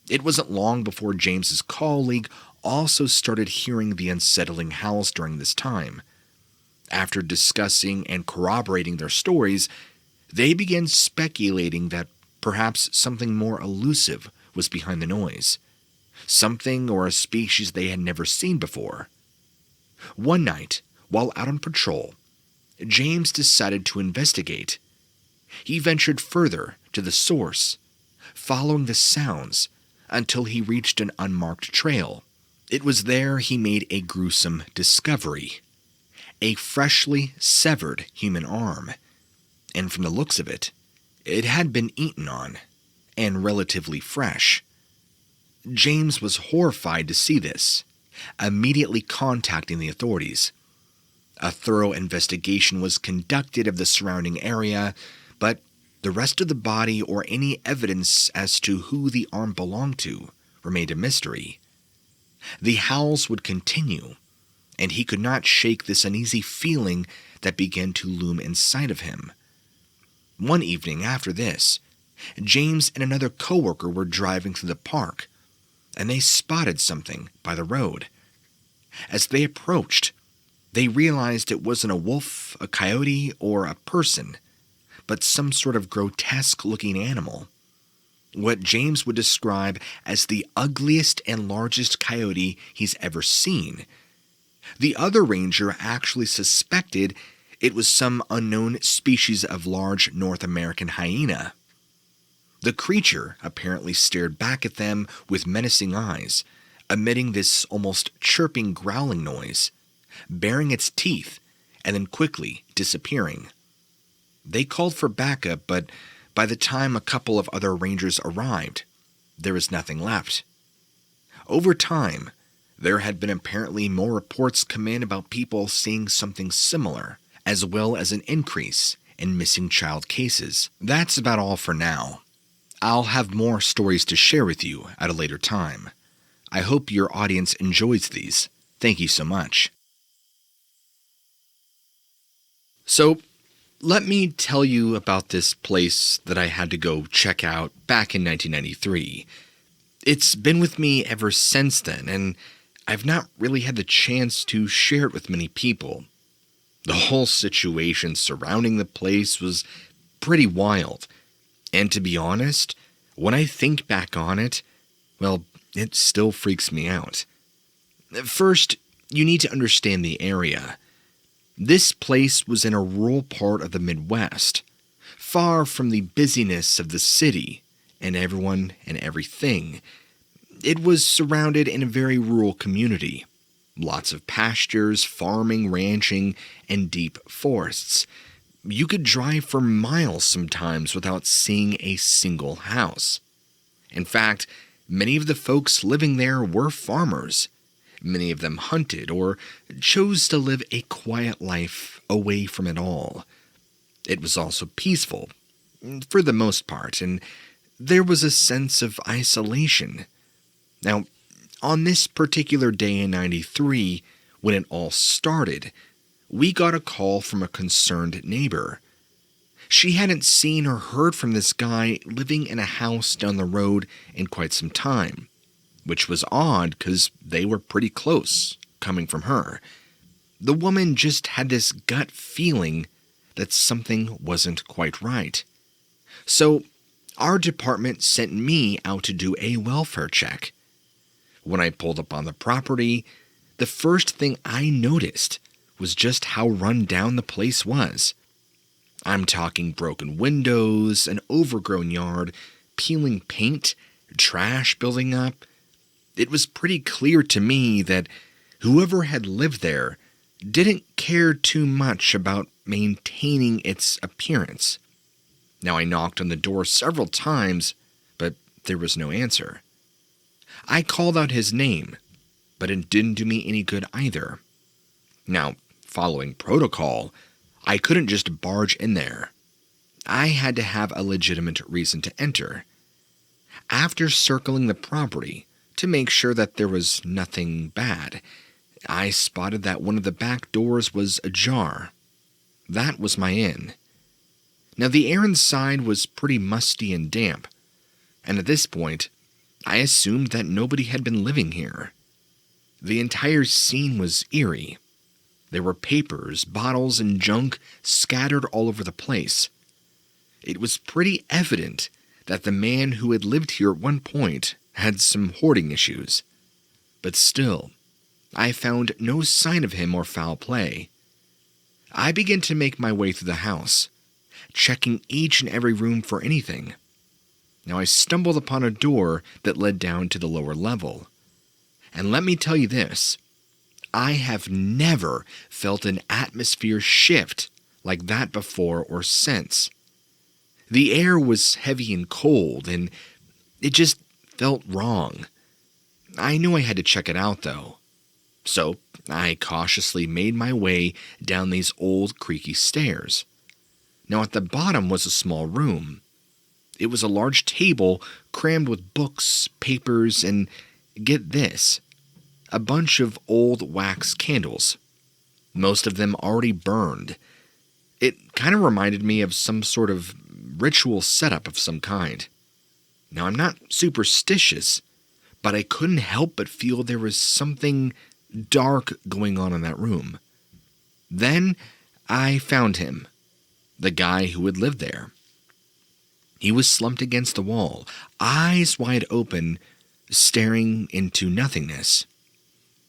It wasn't long before James's colleague also started hearing the unsettling howls during this time. After discussing and corroborating their stories, they began speculating that perhaps something more elusive was behind the noise, something or a species they had never seen before. One night, while out on patrol, James decided to investigate. He ventured further to the source, following the sounds until he reached an unmarked trail. It was there he made a gruesome discovery: a freshly severed human arm, and from the looks of it, it had been eaten on, and relatively fresh. James was horrified to see this, immediately contacting the authorities. A thorough investigation was conducted of the surrounding area, but the rest of the body or any evidence as to who the arm belonged to remained a mystery. The howls would continue, and he could not shake this uneasy feeling that began to loom inside of him. One evening after this, James and another coworker were driving through the park, and they spotted something by the road. As they approached, they realized it wasn't a wolf, a coyote, or a person, but some sort of grotesque-looking animal. what James would describe as the ugliest and largest coyote he's ever seen. The other ranger actually suspected it was some unknown species of large North American hyena. The creature apparently stared back at them with menacing eyes, emitting this almost chirping growling noise, baring its teeth, and then quickly disappearing. They called for backup, but by the time a couple of other rangers arrived, there was nothing left. Over time, there had been apparently more reports come in about people seeing something similar, as well as an increase in missing child cases. That's about all for now. I'll have more stories to share with you at a later time. I hope your audience enjoys these. Thank you so much. So, let me tell you about this place that I had to go check out back in 1993. It's been with me ever since then, and I've not really had the chance to share it with many people. The whole situation surrounding the place was pretty wild, and to be honest, when I think back on it, well, it still freaks me out. First, you need to understand the area. This place was in a rural part of the Midwest, far from the busyness of the city and everyone and everything. It was surrounded in a very rural community. Lots of pastures, farming, ranching, and deep forests. You could drive for miles sometimes without seeing a single house. In fact, many of the folks living there were farmers. Many of them hunted or chose to live a quiet life away from it all. It was also peaceful, for the most part, and there was a sense of isolation. Now, on this particular day in '93, when it all started, we got a call from a concerned neighbor. She hadn't seen or heard from this guy living in a house down the road in quite some time, which was odd because they were pretty close, coming from her. The woman just had this gut feeling that something wasn't quite right. So, our department sent me out to do a welfare check. When I pulled up on the property, the first thing I noticed was just how run down the place was. I'm talking broken windows, an overgrown yard, peeling paint, trash building up. It was pretty clear to me that whoever had lived there didn't care too much about maintaining its appearance. Now, I knocked on the door several times, but there was no answer. I called out his name, but it didn't do me any good either. Now, following protocol, I couldn't just barge in there. I had to have a legitimate reason to enter. After circling the property to make sure that there was nothing bad, I spotted that one of the back doors was ajar. That was my in. Now, the air inside was pretty musty and damp, and at this point, I assumed that nobody had been living here. The entire scene was eerie. There were papers, bottles, and junk scattered all over the place. It was pretty evident that the man who had lived here at one point had some hoarding issues. But still, I found no sign of him or foul play. I began to make my way through the house, checking each and every room for anything. Now, I stumbled upon a door that led down to the lower level. And let me tell you this, I have never felt an atmosphere shift like that before or since. The air was heavy and cold, and it just felt wrong. I knew I had to check it out, though. So I cautiously made my way down these old, creaky stairs. Now, at the bottom was a small room. It was a large table crammed with books, papers, and, get this, a bunch of old wax candles. Most of them already burned. It kind of reminded me of some sort of ritual setup of some kind. Now, I'm not superstitious, but I couldn't help but feel there was something dark going on in that room. Then I found him, the guy who had lived there. He was slumped against the wall, eyes wide open, staring into nothingness.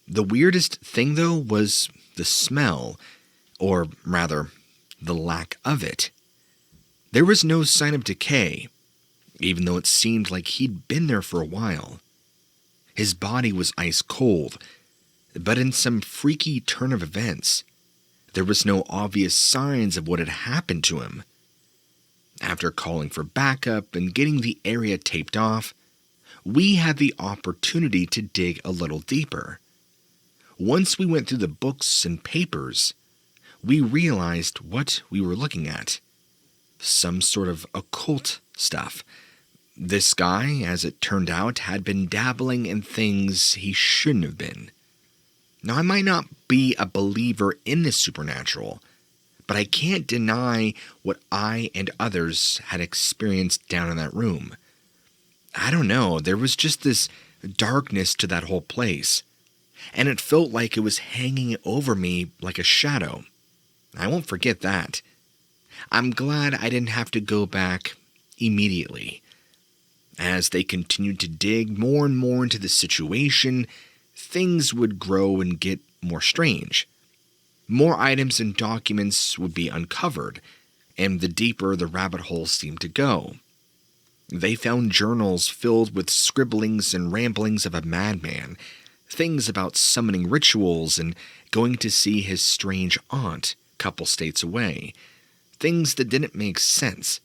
The weirdest thing, though, was the smell, or rather, the lack of it. There was no sign of decay, even though it seemed like he'd been there for a while. His body was ice cold, but in some freaky turn of events, there was no obvious signs of what had happened to him. After calling for backup and getting the area taped off, we had the opportunity to dig a little deeper. Once we went through the books and papers, we realized what we were looking at. Some sort of occult stuff. This guy, as it turned out, had been dabbling in things he shouldn't have been. Now, I might not be a believer in the supernatural, but I can't deny what I and others had experienced down in that room. I don't know, there was just this darkness to that whole place, and it felt like it was hanging over me like a shadow. I won't forget that. I'm glad I didn't have to go back immediately. As they continued to dig more and more into the situation, things would grow and get more strange. More items and documents would be uncovered, and the deeper the rabbit hole seemed to go. They found journals filled with scribblings and ramblings of a madman, things about summoning rituals and going to see his strange aunt a couple states away, things that didn't make sense.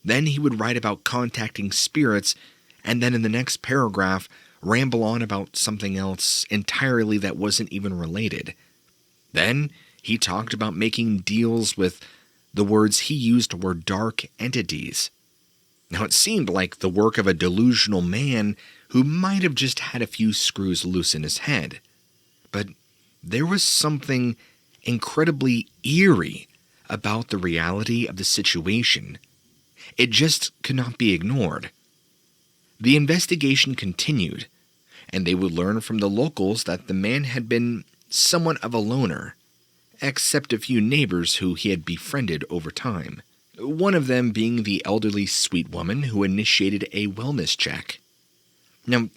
Then he would write about contacting spirits, and then in the next paragraph ramble on about something else entirely that wasn't even related. Then he talked about making deals with the words he used were dark entities. Now it seemed like the work of a delusional man who might have just had a few screws loose in his head. But there was something incredibly eerie about the reality of the situation. It just could not be ignored. The investigation continued, and they would learn from the locals that the man had been somewhat of a loner, except a few neighbors who he had befriended over time, one of them being the elderly sweet woman who initiated a wellness check. Now,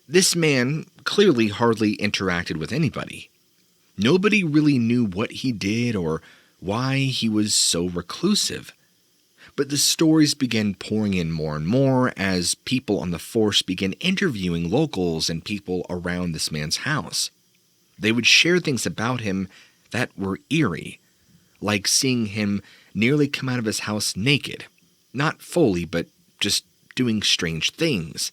this man clearly hardly interacted with anybody. Nobody really knew what he did or why he was so reclusive. But the stories began pouring in more and more as people on the force began interviewing locals and people around this man's house. They would share things about him that were eerie, like seeing him nearly come out of his house naked, not fully, but just doing strange things.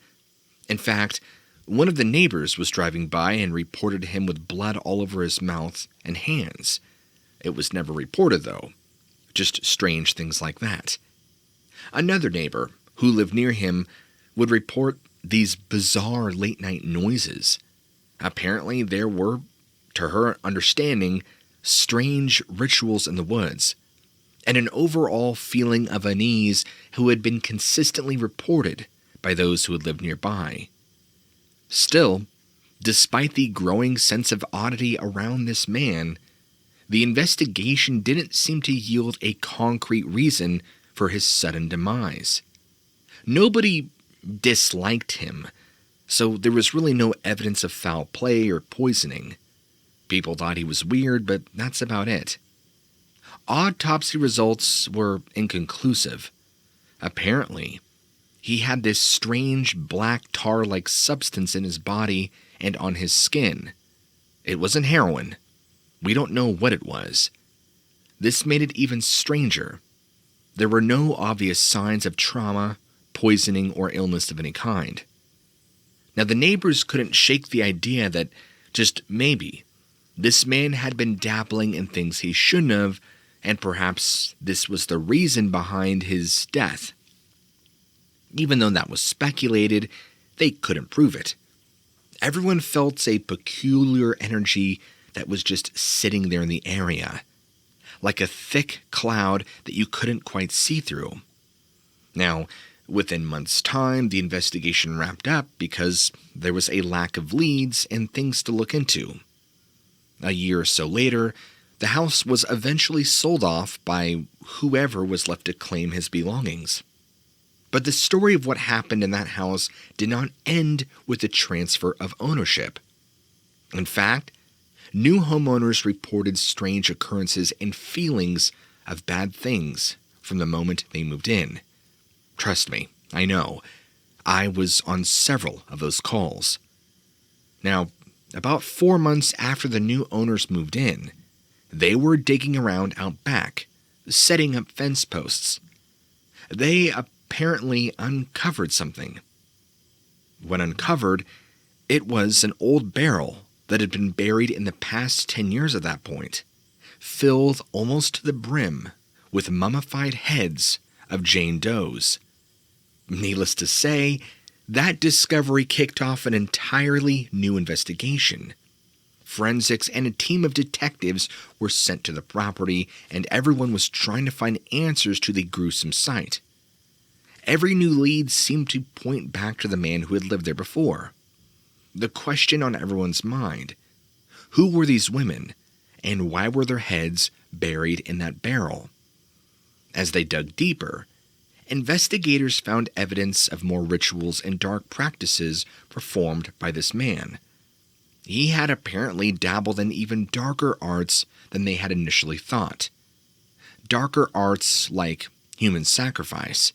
In fact, one of the neighbors was driving by and reported him with blood all over his mouth and hands. It was never reported, though. Just strange things like that. Another neighbor, who lived near him, would report these bizarre late-night noises. Apparently, there were, to her understanding, strange rituals in the woods, and an overall feeling of unease who had been consistently reported by those who had lived nearby. Still, despite the growing sense of oddity around this man, the investigation didn't seem to yield a concrete reason for his sudden demise. Nobody disliked him, so there was really no evidence of foul play or poisoning. People thought he was weird, but that's about it. Autopsy results were inconclusive. Apparently, he had this strange black tar-like substance in his body and on his skin. It wasn't heroin. We don't know what it was. This made it even stranger. There were no obvious signs of trauma, poisoning, or illness of any kind. Now, the neighbors couldn't shake the idea that, just maybe, this man had been dabbling in things he shouldn't have, and perhaps this was the reason behind his death. Even though that was speculated, they couldn't prove it. Everyone felt a peculiar energy that was just sitting there in the area, like a thick cloud that you couldn't quite see through. Now, within months' time, the investigation wrapped up because there was a lack of leads and things to look into. A year or so later, the house was eventually sold off by whoever was left to claim his belongings. But the story of what happened in that house did not end with the transfer of ownership. In fact, new homeowners reported strange occurrences and feelings of bad things from the moment they moved in. Trust me, I know. I was on several of those calls. Now, about 4 months after the new owners moved in, they were digging around out back, setting up fence posts. They apparently uncovered something. When uncovered, it was an old barrel that had been buried in the past 10 years at that point, filled almost to the brim with mummified heads of Jane Does. Needless to say, that discovery kicked off an entirely new investigation. Forensics and a team of detectives were sent to the property, and everyone was trying to find answers to the gruesome sight. Every new lead seemed to point back to the man who had lived there before. The question on everyone's mind: who were these women, and why were their heads buried in that barrel? As they dug deeper, investigators found evidence of more rituals and dark practices performed by this man. He had apparently dabbled in even darker arts than they had initially thought. Darker arts like human sacrifice.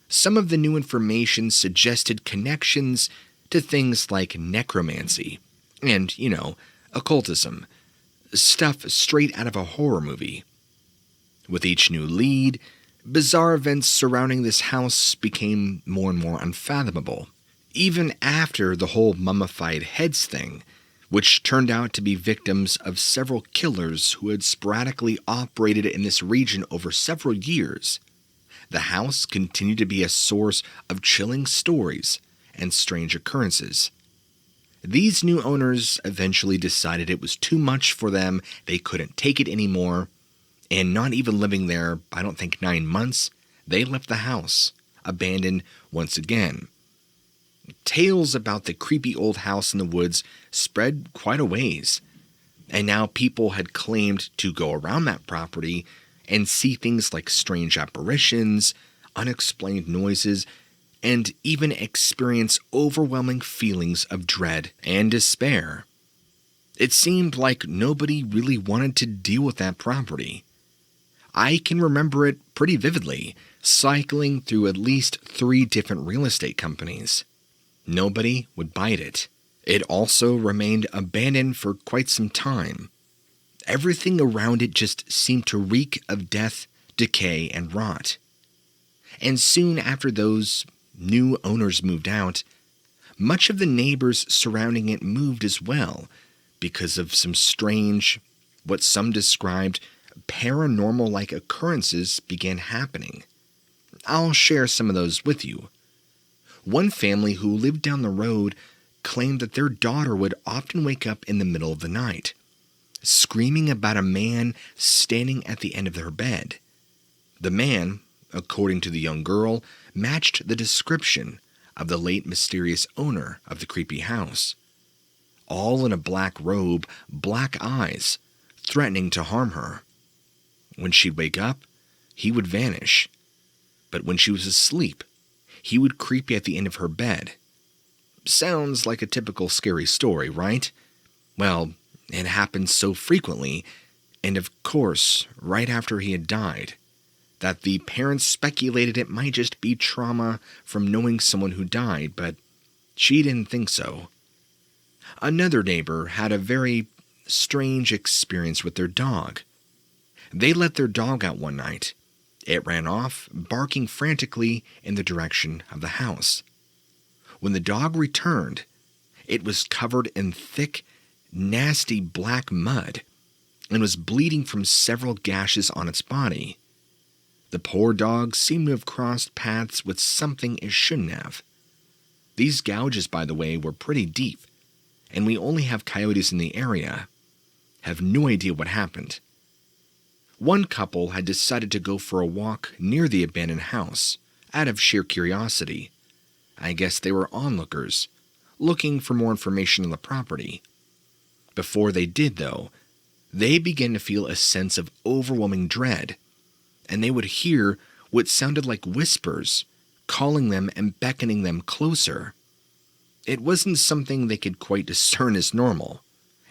Some of the new information suggested connections to things like necromancy and, occultism. Stuff straight out of a horror movie. With each new lead, bizarre events surrounding this house became more and more unfathomable, even after the whole mummified heads thing, which turned out to be victims of several killers who had sporadically operated in this region over several years. The house continued to be a source of chilling stories and strange occurrences. These new owners eventually decided it was too much for them, they couldn't take it anymore, and not even living there, I don't think 9 months, they left the house, abandoned once again. Tales about the creepy old house in the woods spread quite a ways, and now people had claimed to go around that property and see things like strange apparitions, unexplained noises, and even experience overwhelming feelings of dread and despair. It seemed like nobody really wanted to deal with that property. I can remember it pretty vividly, cycling through at least 3 different real estate companies. Nobody would bite it. It also remained abandoned for quite some time. Everything around it just seemed to reek of death, decay, and rot. And soon after those new owners moved out, much of the neighbors surrounding it moved as well because of some strange, what some described, paranormal-like occurrences began happening. I'll share some of those with you. One family who lived down the road claimed that their daughter would often wake up in the middle of the night, screaming about a man standing at the end of their bed. The man, according to the young girl, matched the description of the late mysterious owner of the creepy house. All in a black robe, black eyes, threatening to harm her. When she'd wake up, he would vanish. But when she was asleep, he would creep at the end of her bed. Sounds like a typical scary story, right? Well, it happened so frequently, and of course, right after he had died, that the parents speculated it might just be trauma from knowing someone who died, but she didn't think so. Another neighbor had a very strange experience with their dog. They let their dog out one night. It ran off, barking frantically in the direction of the house. When the dog returned, it was covered in thick, nasty black mud and was bleeding from several gashes on its body. The poor dog seemed to have crossed paths with something it shouldn't have. These gouges, by the way, were pretty deep, and we only have coyotes in the area. Have no idea what happened. One couple had decided to go for a walk near the abandoned house, out of sheer curiosity. I guess they were onlookers, looking for more information on the property. Before they did, though, they began to feel a sense of overwhelming dread, and they would hear what sounded like whispers calling them and beckoning them closer. It wasn't something they could quite discern as normal,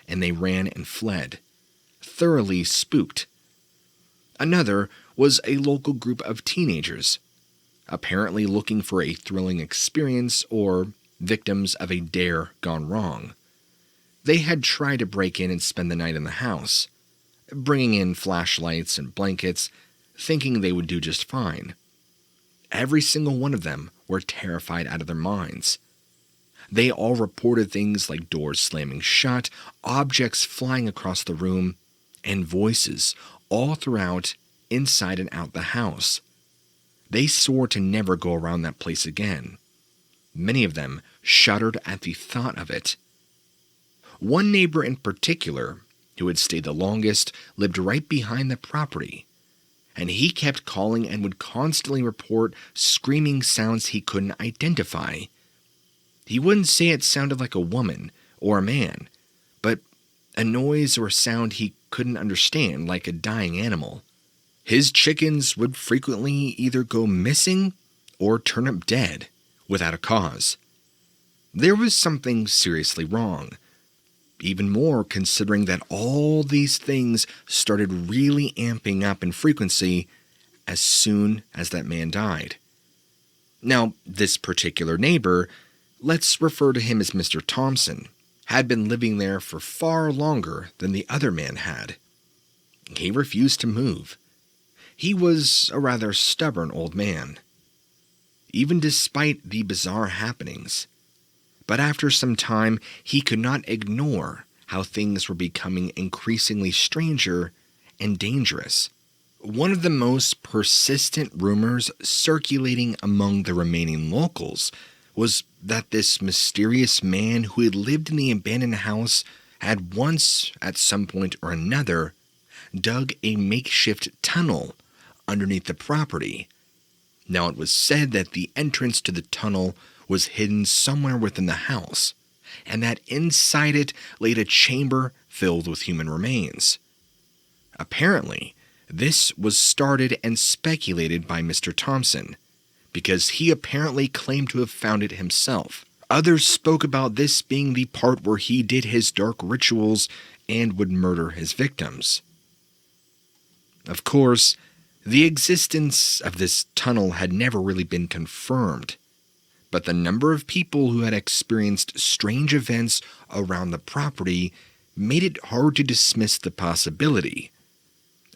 and they ran and fled, thoroughly spooked. Another was a local group of teenagers, apparently looking for a thrilling experience or victims of a dare gone wrong. They had tried to break in and spend the night in the house, bringing in flashlights and blankets, thinking they would do just fine. Every single one of them were terrified out of their minds. They all reported things like doors slamming shut, objects flying across the room, and voices all throughout, inside and out the house. They swore to never go around that place again. Many of them shuddered at the thought of it. One neighbor in particular, who had stayed the longest, lived right behind the property, and he kept calling and would constantly report screaming sounds he couldn't identify. He wouldn't say it sounded like a woman or a man, but a noise or sound he couldn't understand, like a dying animal. His chickens would frequently either go missing or turn up dead without a cause. There was something seriously wrong, even more considering that all these things started really amping up in frequency as soon as that man died. Now, this particular neighbor, let's refer to him as Mr. Thompson, had been living there for far longer than the other man had. He refused to move. He was a rather stubborn old man, even despite the bizarre happenings. But after some time, he could not ignore how things were becoming increasingly stranger and dangerous. One of the most persistent rumors circulating among the remaining locals was that this mysterious man who had lived in the abandoned house had once, at some point or another, dug a makeshift tunnel underneath the property. Now it was said that the entrance to the tunnel was hidden somewhere within the house, and that inside it lay a chamber filled with human remains. Apparently, this was started and speculated by Mr. Thompson, because he apparently claimed to have found it himself. Others spoke about this being the part where he did his dark rituals and would murder his victims. Of course, the existence of this tunnel had never really been confirmed, but the number of people who had experienced strange events around the property made it hard to dismiss the possibility.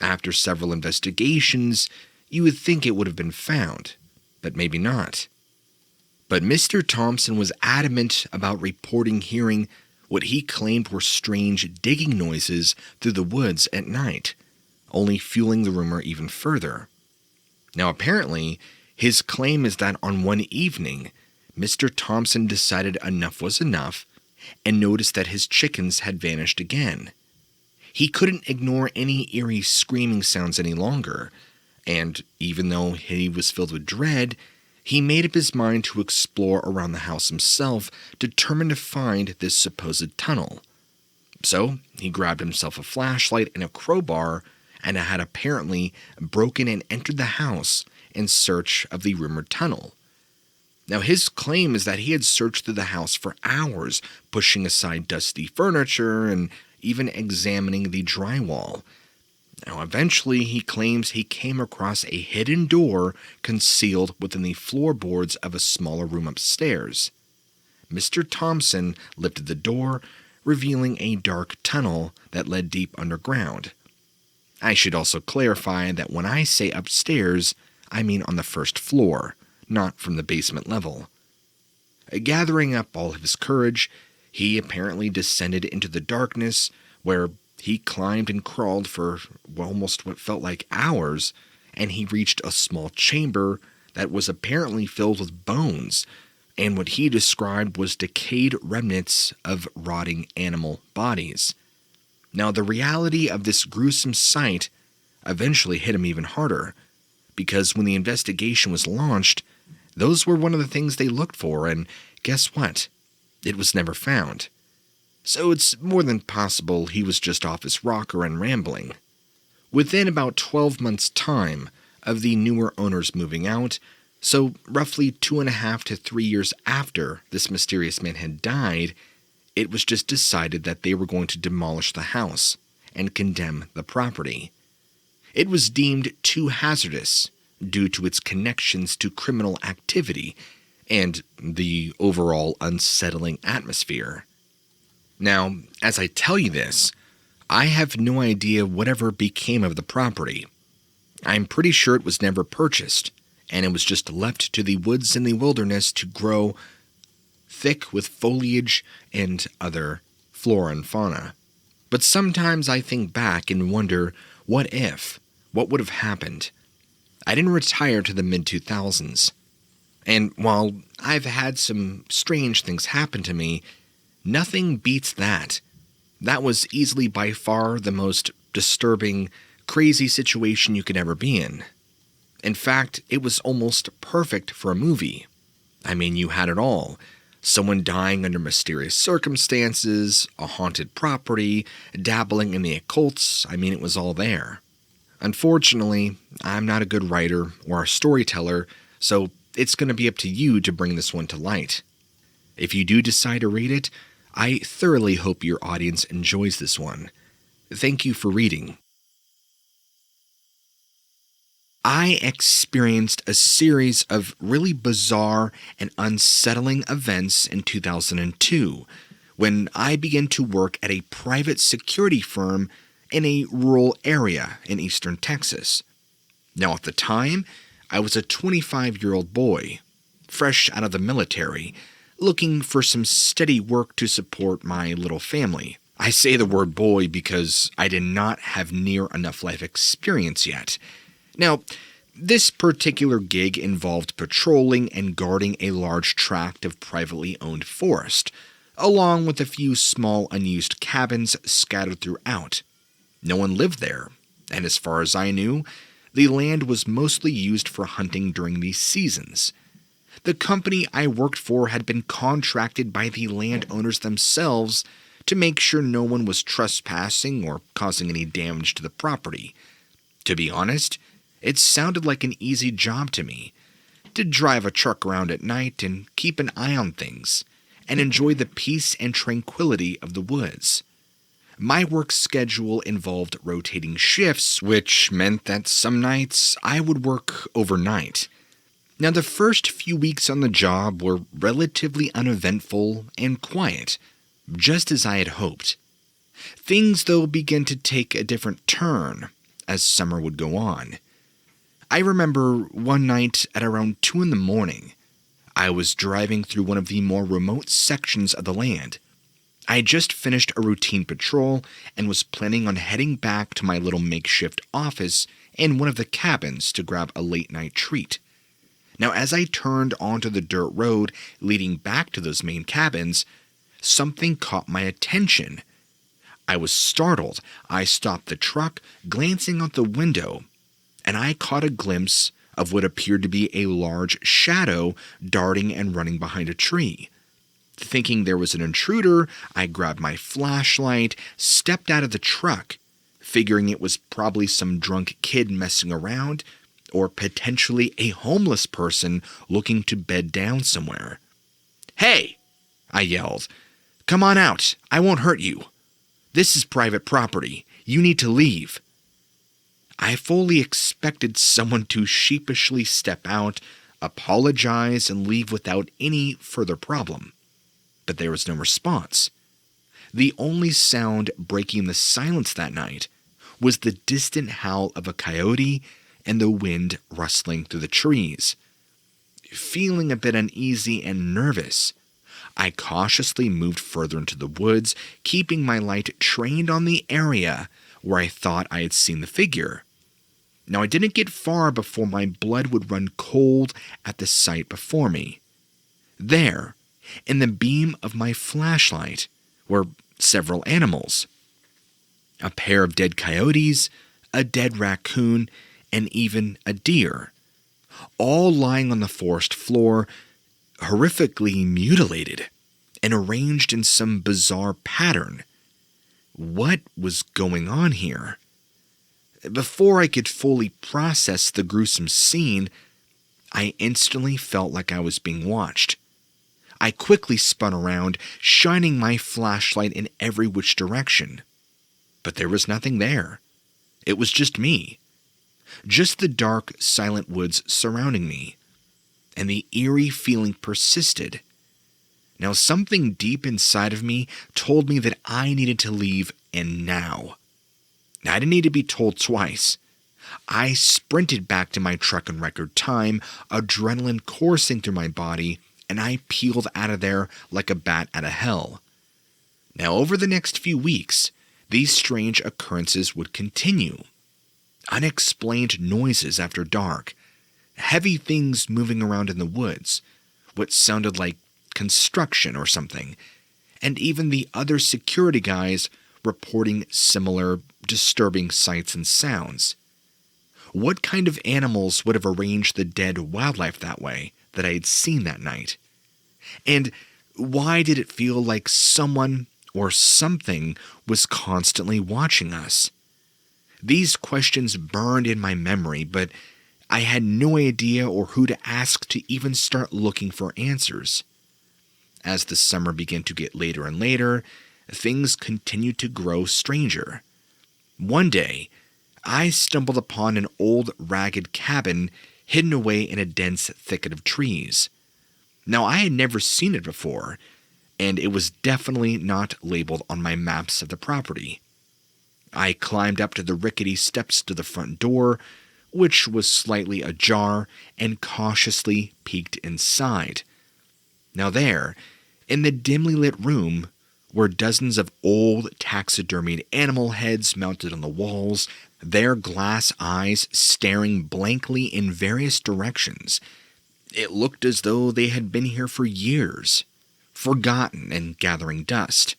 After several investigations, you would think it would have been found, but maybe not. But Mr. Thompson was adamant about reporting hearing what he claimed were strange digging noises through the woods at night, only fueling the rumor even further. Now apparently, his claim is that on one evening, Mr. Thompson decided enough was enough and noticed that his chickens had vanished again. He couldn't ignore any eerie screaming sounds any longer, and even though he was filled with dread, he made up his mind to explore around the house himself, determined to find this supposed tunnel. So he grabbed himself a flashlight and a crowbar and had apparently broken and entered the house in search of the rumored tunnel. Now his claim is that he had searched through the house for hours, pushing aside dusty furniture and even examining the drywall. Now eventually he claims he came across a hidden door concealed within the floorboards of a smaller room upstairs. Mr. Thompson lifted the door, revealing a dark tunnel that led deep underground. I should also clarify that when I say upstairs, I mean on the first floor, not from the basement level. Gathering up all of his courage, he apparently descended into the darkness, where he climbed and crawled for almost what felt like hours, and he reached a small chamber that was apparently filled with bones, and what he described was decayed remnants of rotting animal bodies. Now, the reality of this gruesome sight eventually hit him even harder, because when the investigation was launched, those were one of the things they looked for, and guess what? It was never found. So it's more than possible he was just off his rocker and rambling. Within about 12 months' time of the newer owners moving out, So, roughly 2.5 to 3 years after this mysterious man had died, it was just decided that they were going to demolish the house and condemn the property. It was deemed too hazardous due to its connections to criminal activity and the overall unsettling atmosphere. Now, as I tell you this, I have no idea whatever became of the property. I'm pretty sure it was never purchased, and it was just left to the woods and the wilderness to grow thick with foliage and other flora and fauna. But sometimes I think back and wonder, what would have happened? I didn't retire to the mid-2000s. And while I've had some strange things happen to me, nothing beats that. That was easily by far the most disturbing, crazy situation you could ever be in. In fact, it was almost perfect for a movie. I mean, you had it all. Someone dying under mysterious circumstances, a haunted property, dabbling in the occults. I mean, it was all there. Unfortunately, I'm not a good writer or a storyteller, so it's going to be up to you to bring this one to light. If you do decide to read it, I thoroughly hope your audience enjoys this one. Thank you for reading. I experienced a series of really bizarre and unsettling events in 2002 when I began to work at a private security firm in a rural area in eastern Texas. Now, at the time, I was a 25-year-old boy, fresh out of the military, looking for some steady work to support my little family. I say the word boy because I did not have near enough life experience yet. Now, this particular gig involved patrolling and guarding a large tract of privately owned forest, along with a few small unused cabins scattered throughout. No one lived there, and as far as I knew, the land was mostly used for hunting during these seasons. The company I worked for had been contracted by the landowners themselves to make sure no one was trespassing or causing any damage to the property. To be honest, it sounded like an easy job to me, to drive a truck around at night and keep an eye on things, and enjoy the peace and tranquility of the woods. My work schedule involved rotating shifts, which meant that some nights I would work overnight. Now, the first few weeks on the job were relatively uneventful and quiet, just as I had hoped. Things, though, began to take a different turn as summer would go on. I remember one night at around 2 a.m, I was driving through one of the more remote sections of the land. I had just finished a routine patrol and was planning on heading back to my little makeshift office in one of the cabins to grab a late-night treat. Now, as I turned onto the dirt road leading back to those main cabins, something caught my attention. I was startled. I stopped the truck, glancing out the window, and I caught a glimpse of what appeared to be a large shadow darting and running behind a tree. Thinking there was an intruder, I grabbed my flashlight, stepped out of the truck, figuring it was probably some drunk kid messing around, or potentially a homeless person looking to bed down somewhere. "Hey!" I yelled. "Come on out. I won't hurt you. This is private property. You need to leave." I fully expected someone to sheepishly step out, apologize, and leave without any further problem. But there was no response. The only sound breaking the silence that night was the distant howl of a coyote and the wind rustling through the trees. Feeling a bit uneasy and nervous, I cautiously moved further into the woods, keeping my light trained on the area where I thought I had seen the figure. Now, I didn't get far before my blood would run cold at the sight before me. There, in the beam of my flashlight, were several animals. A pair of dead coyotes, a dead raccoon, and even a deer, all lying on the forest floor, horrifically mutilated and arranged in some bizarre pattern. What was going on here? Before I could fully process the gruesome scene, I instantly felt like I was being watched. I quickly spun around, shining my flashlight in every which direction. But there was nothing there. It was just me. Just the dark, silent woods surrounding me. And the eerie feeling persisted. Now something deep inside of me told me that I needed to leave, and now. I didn't need to be told twice. I sprinted back to my truck in record time, adrenaline coursing through my body, and I peeled out of there like a bat out of hell. Now, over the next few weeks, these strange occurrences would continue. Unexplained noises after dark, heavy things moving around in the woods, what sounded like construction or something, and even the other security guys reporting similar disturbing sights and sounds. What kind of animals would have arranged the dead wildlife that way that I had seen that night? And why did it feel like someone or something was constantly watching us? These questions burned in my memory, but I had no idea or who to ask to even start looking for answers. As the summer began to get later and later, things continued to grow stranger. One day, I stumbled upon an old, ragged cabin hidden away in a dense thicket of trees. Now, I had never seen it before, and it was definitely not labeled on my maps of the property. I climbed up to the rickety steps to the front door, which was slightly ajar, and cautiously peeked inside. Now there, in the dimly lit room, were dozens of old taxidermied animal heads mounted on the walls, their glass eyes staring blankly in various directions. It looked as though they had been here for years, forgotten and gathering dust.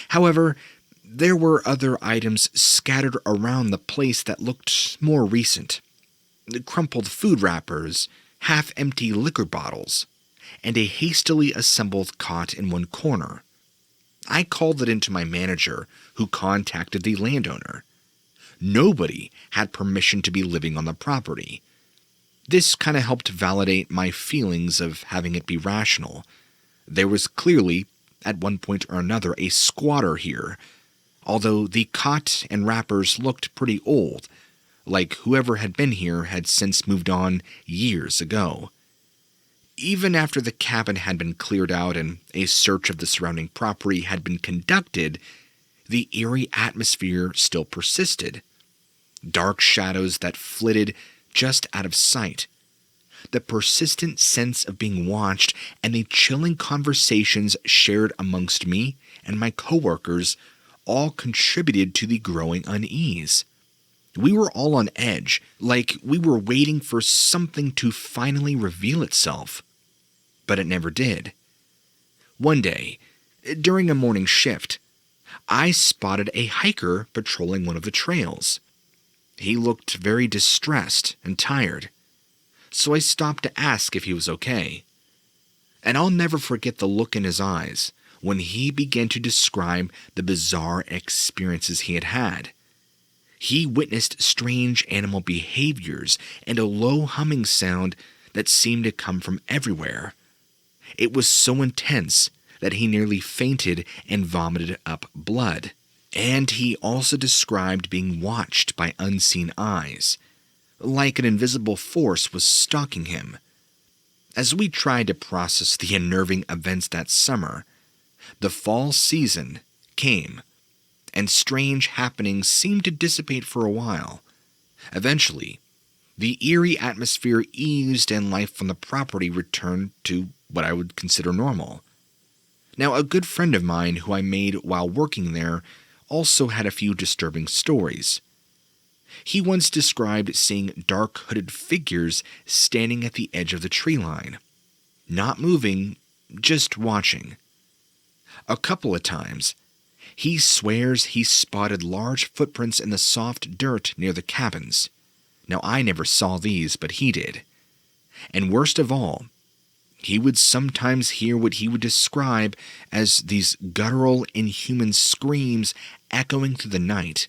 However, there were other items scattered around the place that looked more recent. Crumpled food wrappers, half-empty liquor bottles, and a hastily assembled cot in one corner. I called it into my manager, who contacted the landowner. Nobody had permission to be living on the property. This kind of helped validate my feelings of having it be rational. There was clearly, at one point or another, a squatter here, although the cot and wrappers looked pretty old, like whoever had been here had since moved on years ago. Even after the cabin had been cleared out and a search of the surrounding property had been conducted, the eerie atmosphere still persisted. Dark shadows that flitted just out of sight. The persistent sense of being watched and the chilling conversations shared amongst me and my coworkers all contributed to the growing unease. We were all on edge, like we were waiting for something to finally reveal itself. But it never did. One day, during a morning shift, I spotted a hiker patrolling one of the trails. He looked very distressed and tired, so I stopped to ask if he was okay. And I'll never forget the look in his eyes when he began to describe the bizarre experiences he had had. He witnessed strange animal behaviors and a low humming sound that seemed to come from everywhere. It was so intense that he nearly fainted and vomited up blood. And he also described being watched by unseen eyes, like an invisible force was stalking him. As we tried to process the unnerving events that summer, the fall season came, and strange happenings seemed to dissipate for a while. Eventually, the eerie atmosphere eased and life on the property returned to what I would consider normal. Now, a good friend of mine who I made while working there also had a few disturbing stories. He once described seeing dark hooded figures standing at the edge of the tree line, not moving, just watching. A couple of times, he swears he spotted large footprints in the soft dirt near the cabins. Now, I never saw these, but he did. And worst of all, he would sometimes hear what he would describe as these guttural, inhuman screams echoing through the night,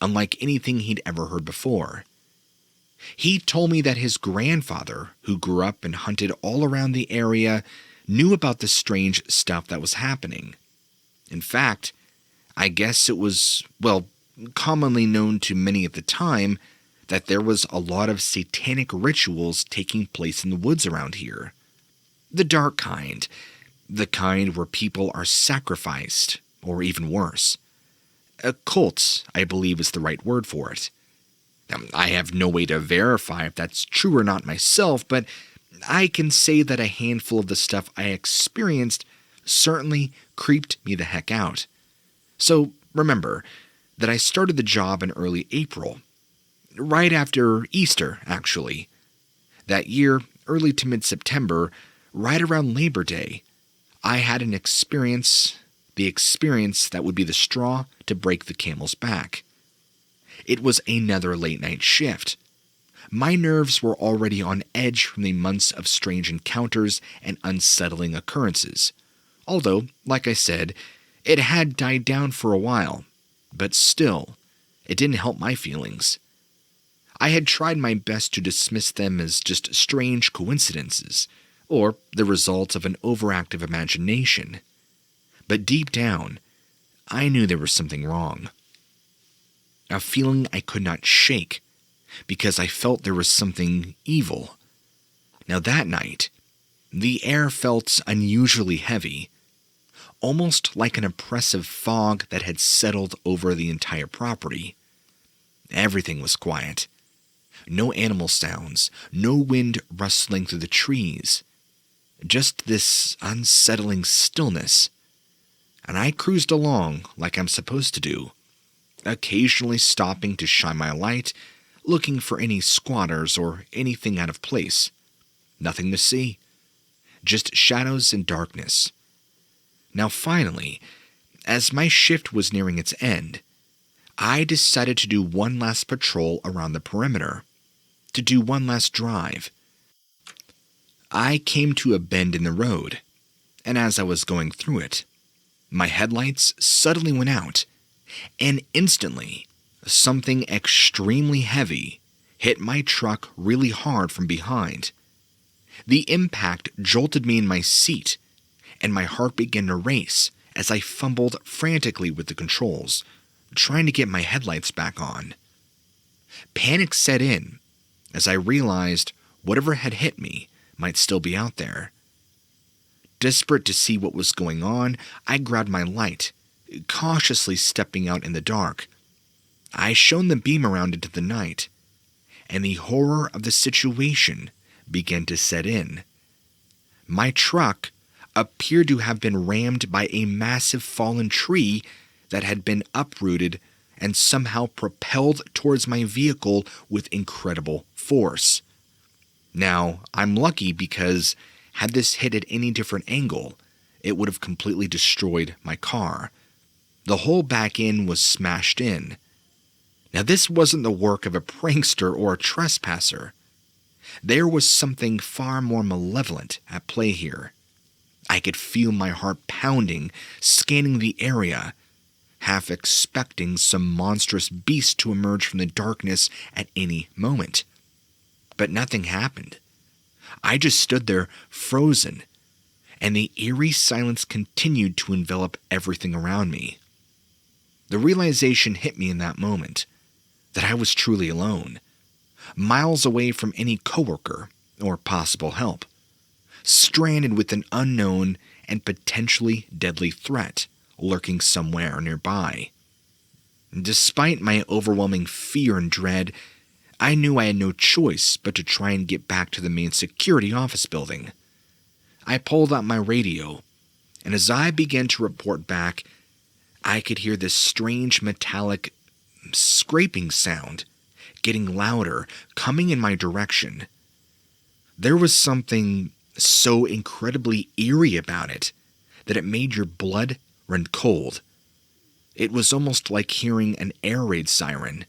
unlike anything he'd ever heard before. He told me that his grandfather, who grew up and hunted all around the area, knew about the strange stuff that was happening. In fact, I guess it was, commonly known to many at the time that there was a lot of satanic rituals taking place in the woods around here. The dark kind, the kind where people are sacrificed, or even worse. A cult, I believe, is the right word for it. I have no way to verify if that's true or not myself, but I can say that a handful of the stuff I experienced certainly creeped me the heck out. So remember that I started the job in early April, right after Easter, actually. That year, early to mid-September, right around Labor Day, I had an experience, the experience that would be the straw to break the camel's back. It was another late-night shift. My nerves were already on edge from the months of strange encounters and unsettling occurrences. Although, like I said, it had died down for a while, but still, it didn't help my feelings. I had tried my best to dismiss them as just strange coincidences, or the result of an overactive imagination. But deep down, I knew there was something wrong. A feeling I could not shake, because I felt there was something evil. Now that night, the air felt unusually heavy, almost like an oppressive fog that had settled over the entire property. Everything was quiet. No animal sounds, no wind rustling through the trees. Just this unsettling stillness. And I cruised along like I'm supposed to do, occasionally stopping to shine my light, looking for any squatters or anything out of place. Nothing to see. Just shadows and darkness. Now finally, as my shift was nearing its end, I decided to do one last patrol around the perimeter, to do one last drive. I came to a bend in the road, and as I was going through it, my headlights suddenly went out, and instantly, something extremely heavy hit my truck really hard from behind. The impact jolted me in my seat, and my heart began to race as I fumbled frantically with the controls, trying to get my headlights back on. Panic set in as I realized whatever had hit me might still be out there. Desperate to see what was going on, I grabbed my light, cautiously stepping out in the dark. I shone the beam around into the night, and the horror of the situation began to set in. My truck appeared to have been rammed by a massive fallen tree that had been uprooted and somehow propelled towards my vehicle with incredible force. Now, I'm lucky because had this hit at any different angle, it would have completely destroyed my car. The whole back end was smashed in. Now, this wasn't the work of a prankster or a trespasser. There was something far more malevolent at play here. I could feel my heart pounding, scanning the area, half expecting some monstrous beast to emerge from the darkness at any moment. But nothing happened. I just stood there, frozen, and the eerie silence continued to envelop everything around me. The realization hit me in that moment that I was truly alone, miles away from any coworker or possible help, stranded with an unknown and potentially deadly threat lurking somewhere nearby. Despite my overwhelming fear and dread, I knew I had no choice but to try and get back to the main security office building. I pulled out my radio, and as I began to report back, I could hear this strange metallic scraping sound, getting louder, coming in my direction. There was something so incredibly eerie about it that it made your blood run cold. It was almost like hearing an air raid siren.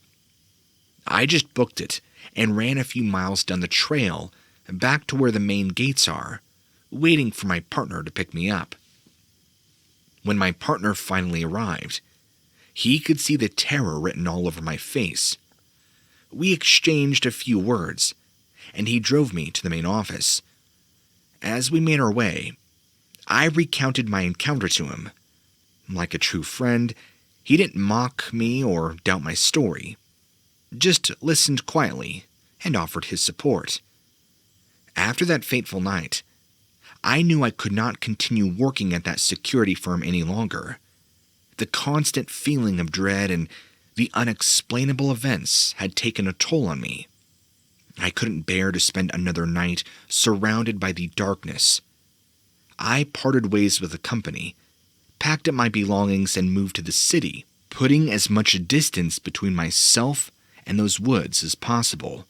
I just booked it and ran a few miles down the trail back to where the main gates are, waiting for my partner to pick me up. When my partner finally arrived, he could see the terror written all over my face. We exchanged a few words, and he drove me to the main office. As we made our way, I recounted my encounter to him. Like a true friend, he didn't mock me or doubt my story, just listened quietly and offered his support. After that fateful night, I knew I could not continue working at that security firm any longer. The constant feeling of dread and the unexplainable events had taken a toll on me. I couldn't bear to spend another night surrounded by the darkness. I parted ways with the company, packed up my belongings, and moved to the city, putting as much distance between myself and those woods as possible.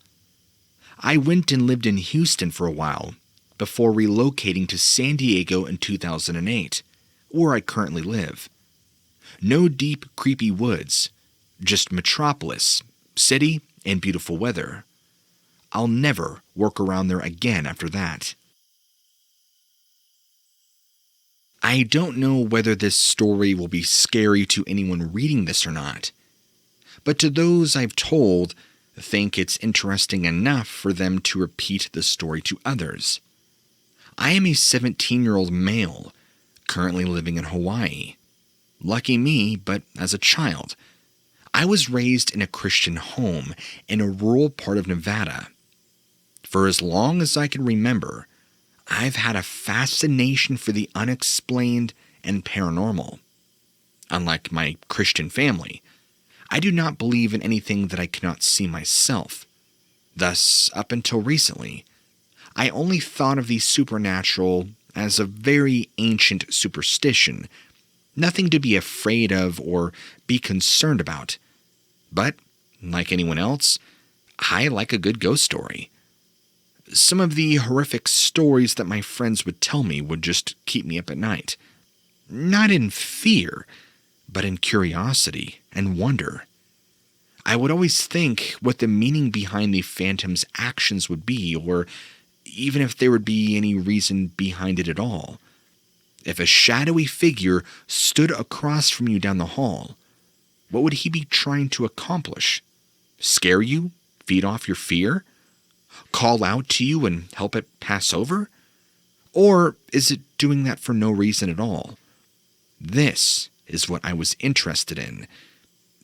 I went and lived in Houston for a while, before relocating to San Diego in 2008, where I currently live. No deep, creepy woods, just metropolis, city, and beautiful weather. I'll never work around there again after that. I don't know whether this story will be scary to anyone reading this or not, but to those I've told, think it's interesting enough for them to repeat the story to others. I am a 17-year-old male, currently living in Hawaii. Lucky me, but as a child, I was raised in a Christian home in a rural part of Nevada. For as long as I can remember, I've had a fascination for the unexplained and paranormal. Unlike my Christian family, I do not believe in anything that I cannot see myself. Thus, up until recently, I only thought of the supernatural as a very ancient superstition, nothing to be afraid of or be concerned about. But, like anyone else, I like a good ghost story. Some of the horrific stories that my friends would tell me would just keep me up at night. Not in fear, but in curiosity and wonder. I would always think what the meaning behind the phantom's actions would be, or even if there would be any reason behind it at all. If a shadowy figure stood across from you down the hall, what would he be trying to accomplish? Scare you? Feed off your fear? Call out to you and help it pass over? Or is it doing that for no reason at all? This is what I was interested in,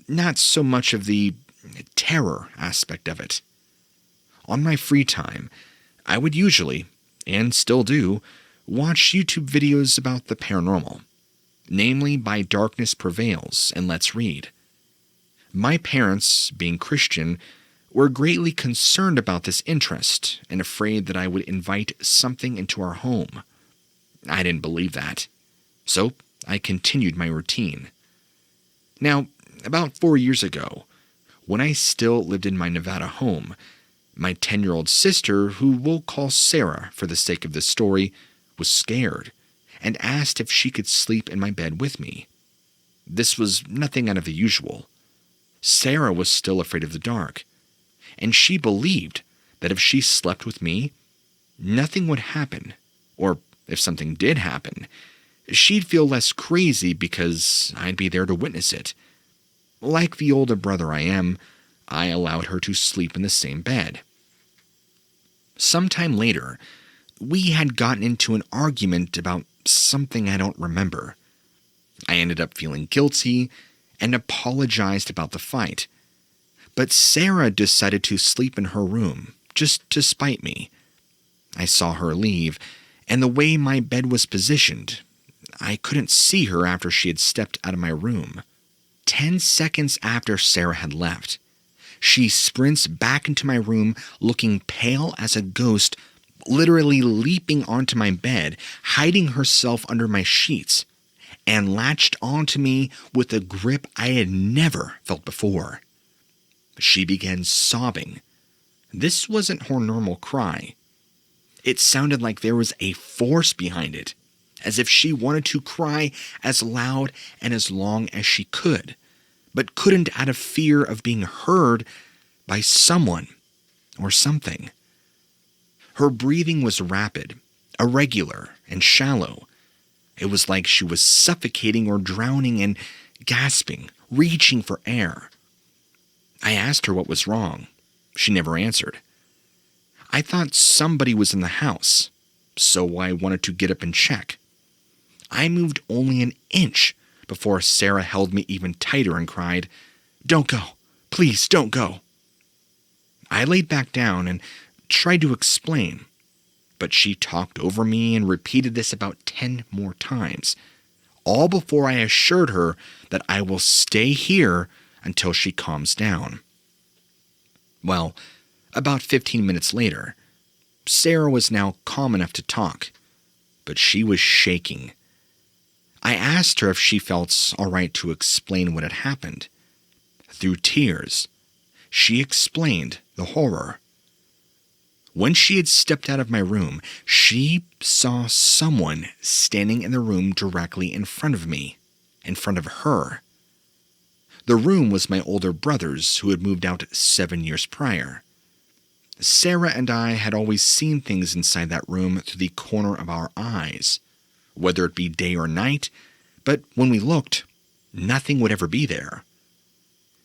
not so much of the terror aspect of it. On my free time, I would usually, and still do, watch YouTube videos about the paranormal, namely By Darkness Prevails and Let's Read. My parents, being Christian, were greatly concerned about this interest and afraid that I would invite something into our home. I didn't believe that, so I continued my routine. Now, about 4 years ago, when I still lived in my Nevada home, my 10-year-old sister, who we'll call Sarah for the sake of this story, was scared and asked if she could sleep in my bed with me. This was nothing out of the usual. Sarah was still afraid of the dark, and she believed that if she slept with me, nothing would happen, or if something did happen, she'd feel less crazy because I'd be there to witness it. Like the older brother I am, I allowed her to sleep in the same bed. Sometime later, we had gotten into an argument about something I don't remember. I ended up feeling guilty and apologized about the fight. But Sarah decided to sleep in her room, just to spite me. I saw her leave, and the way my bed was positioned, I couldn't see her after she had stepped out of my room. 10 seconds after Sarah had left, she sprints back into my room looking pale as a ghost, literally leaping onto my bed, hiding herself under my sheets, and latched onto me with a grip I had never felt before. She began sobbing. This wasn't her normal cry. It sounded like there was a force behind it, as if she wanted to cry as loud and as long as she could, but couldn't out of fear of being heard by someone or something. Her breathing was rapid, irregular, and shallow. It was like she was suffocating or drowning and gasping, reaching for air. I asked her what was wrong, She never answered. I thought somebody was in the house, so I wanted to get up and check. I moved only an inch before Sarah held me even tighter and cried, "Don't go. Please don't go." I laid back down and tried to explain, but she talked over me and repeated this about 10 more times, all before I assured her that I will stay here until she calms down. Well, about 15 minutes later, Sarah was now calm enough to talk, but she was shaking. I asked her if she felt all right to explain what had happened. Through tears, she explained the horror. When she had stepped out of my room, she saw someone standing in the room directly in front of me, in front of her. The room was my older brother's, who had moved out 7 years prior. Sarah and I had always seen things inside that room through the corner of our eyes, whether it be day or night, but when we looked, nothing would ever be there.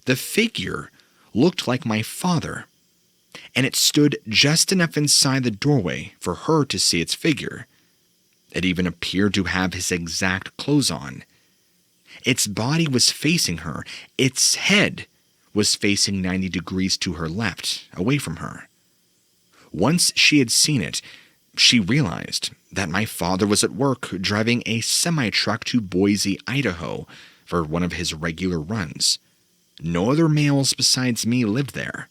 The figure looked like my father, and it stood just enough inside the doorway for her to see its figure. It even appeared to have his exact clothes on. Its body was facing her. Its head was facing 90 degrees to her left, away from her. Once she had seen it, she realized that my father was at work driving a semi-truck to Boise, Idaho, for one of his regular runs. No other males besides me lived there.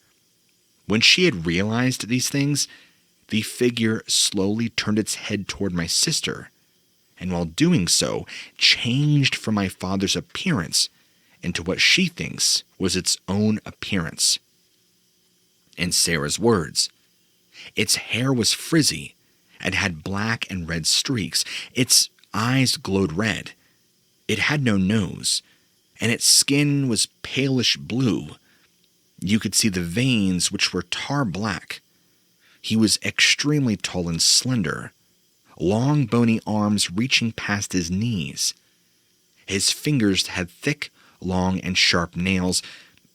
When she had realized these things, the figure slowly turned its head toward my sister, and while doing so, changed from my father's appearance into what she thinks was its own appearance. In Sarah's words, its hair was frizzy and had black and red streaks. Its eyes glowed red. It had no nose, and its skin was palish blue. You could see the veins, which were tar black. He was extremely tall and slender, long bony arms reaching past his knees. His fingers had thick, long, and sharp nails,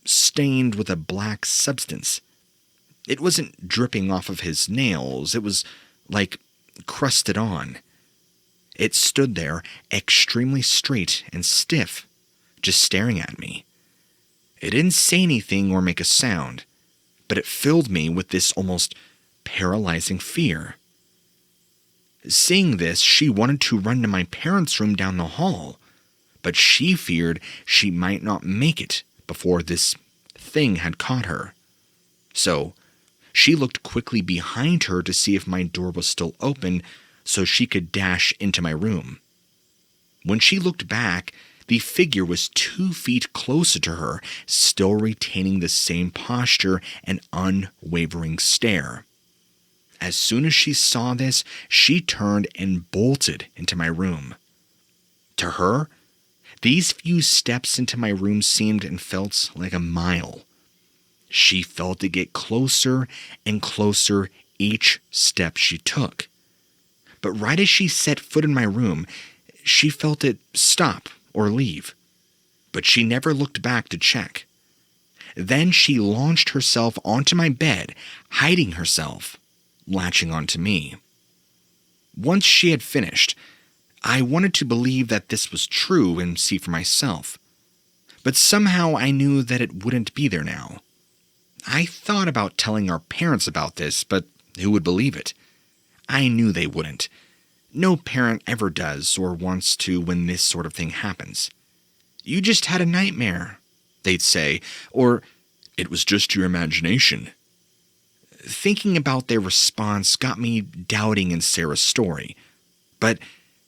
stained with a black substance. It wasn't dripping off of his nails, it was like crusted on. It stood there, extremely straight and stiff, just staring at me. It didn't say anything or make a sound, but it filled me with this almost paralyzing fear. Seeing this, she wanted to run to my parents' room down the hall, but she feared she might not make it before this thing had caught her. So, she looked quickly behind her to see if my door was still open so she could dash into my room. When she looked back, the figure was 2 feet closer to her, still retaining the same posture and unwavering stare. As soon as she saw this, she turned and bolted into my room. To her, these few steps into my room seemed and felt like a mile. She felt it get closer and closer each step she took. But right as she set foot in my room, she felt it stop or leave. But she never looked back to check. Then she launched herself onto my bed, hiding herself, latching onto me. Once she had finished, I wanted to believe that this was true and see for myself. But somehow I knew that it wouldn't be there now. I thought about telling our parents about this, but who would believe it? I knew they wouldn't. No parent ever does or wants to when this sort of thing happens. "You just had a nightmare," they'd say, or "It was just your imagination." Thinking about their response got me doubting in Sarah's story, but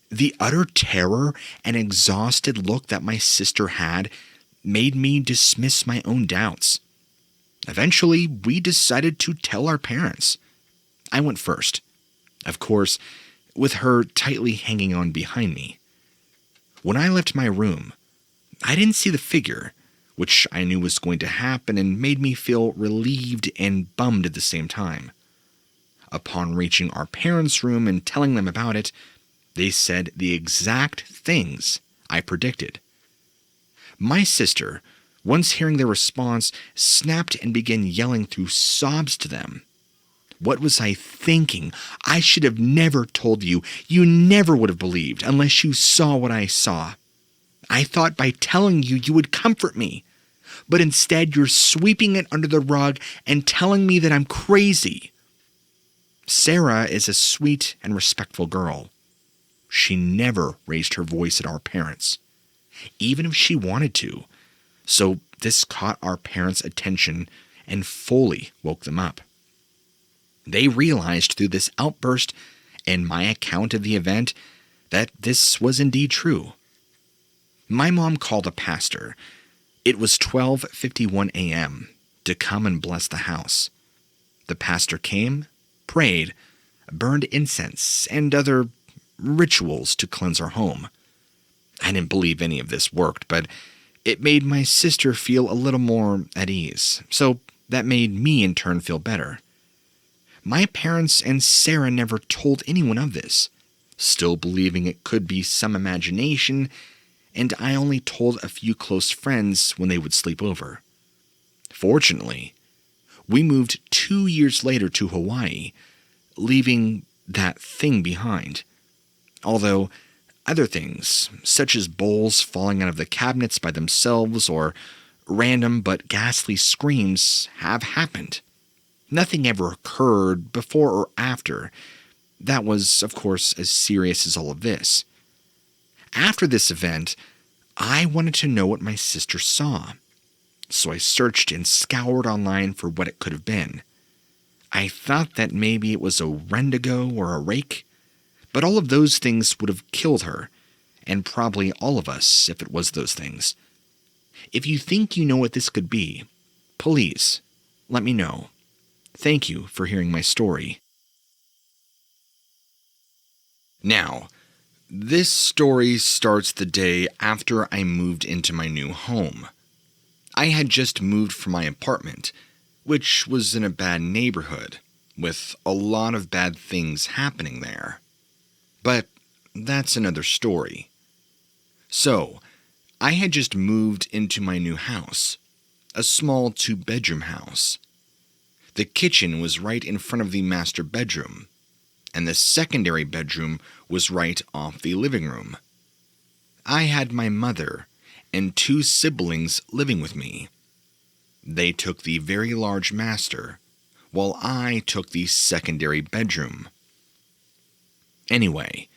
the utter terror and exhausted look that my sister had made me dismiss my own doubts. Eventually, we decided to tell our parents. I went first, of course, with her tightly hanging on behind me. When I left my room, I didn't see the figure, which I knew was going to happen and made me feel relieved and bummed at the same time. Upon reaching our parents' room and telling them about it, they said the exact things I predicted. My sister Once hearing their response, snapped and began yelling through sobs to them. What was I thinking? I should have never told you. You never would have believed unless you saw what I saw. I thought by telling you, you would comfort me. But instead, you're sweeping it under the rug and telling me that I'm crazy. Sarah is a sweet and respectful girl. She never raised her voice at our parents, even if she wanted to. So this caught our parents' attention and fully woke them up. They realized through this outburst and my account of the event that this was indeed true. My mom called a pastor. It was 12:51 a.m. to come and bless the house. The pastor came, prayed, burned incense, and other rituals to cleanse our home. I didn't believe any of this worked, but it made my sister feel a little more at ease, so that made me in turn feel better. My parents and Sarah never told anyone of this, still believing it could be some imagination, and I only told a few close friends when they would sleep over. Fortunately, we moved 2 years later to Hawaii, leaving that thing behind. Although other things, such as bowls falling out of the cabinets by themselves or random but ghastly screams, have happened. Nothing ever occurred before or after. That was, of course, as serious as all of this. After this event, I wanted to know what my sister saw, so I searched and scoured online for what it could have been. I thought that maybe it was a wendigo or a rake, but all of those things would have killed her, and probably all of us if it was those things. If you think you know what this could be, please let me know. Thank you for hearing my story. Now, this story starts the day after I moved into my new home. I had just moved from my apartment, which was in a bad neighborhood, with a lot of bad things happening there. But that's another story. So, I had just moved into my new house, a small 2-bedroom house. The kitchen was right in front of the master bedroom, and the secondary bedroom was right off the living room. I had my mother and 2 siblings living with me. They took the very large master, while I took the secondary bedroom. Anyway,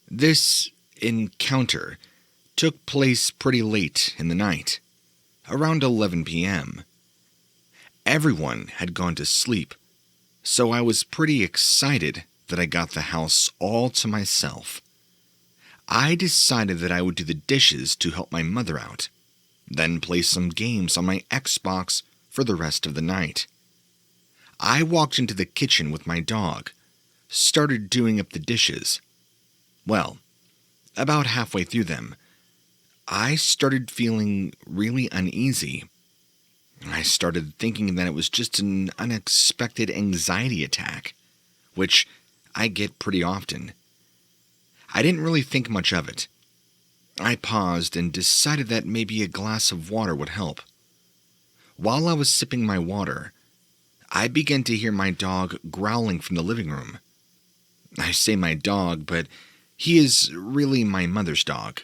this encounter took place pretty late in the night, around 11 p.m. Everyone had gone to sleep, so I was pretty excited that I got the house all to myself. I decided that I would do the dishes to help my mother out, then play some games on my Xbox for the rest of the night. I walked into the kitchen with my dog, started doing up the dishes. Well, about halfway through them, I started feeling really uneasy. I started thinking that it was just an unexpected anxiety attack, which I get pretty often. I didn't really think much of it. I paused and decided that maybe a glass of water would help. While I was sipping my water, I began to hear my dog growling from the living room. I say my dog, but he is really my mother's dog.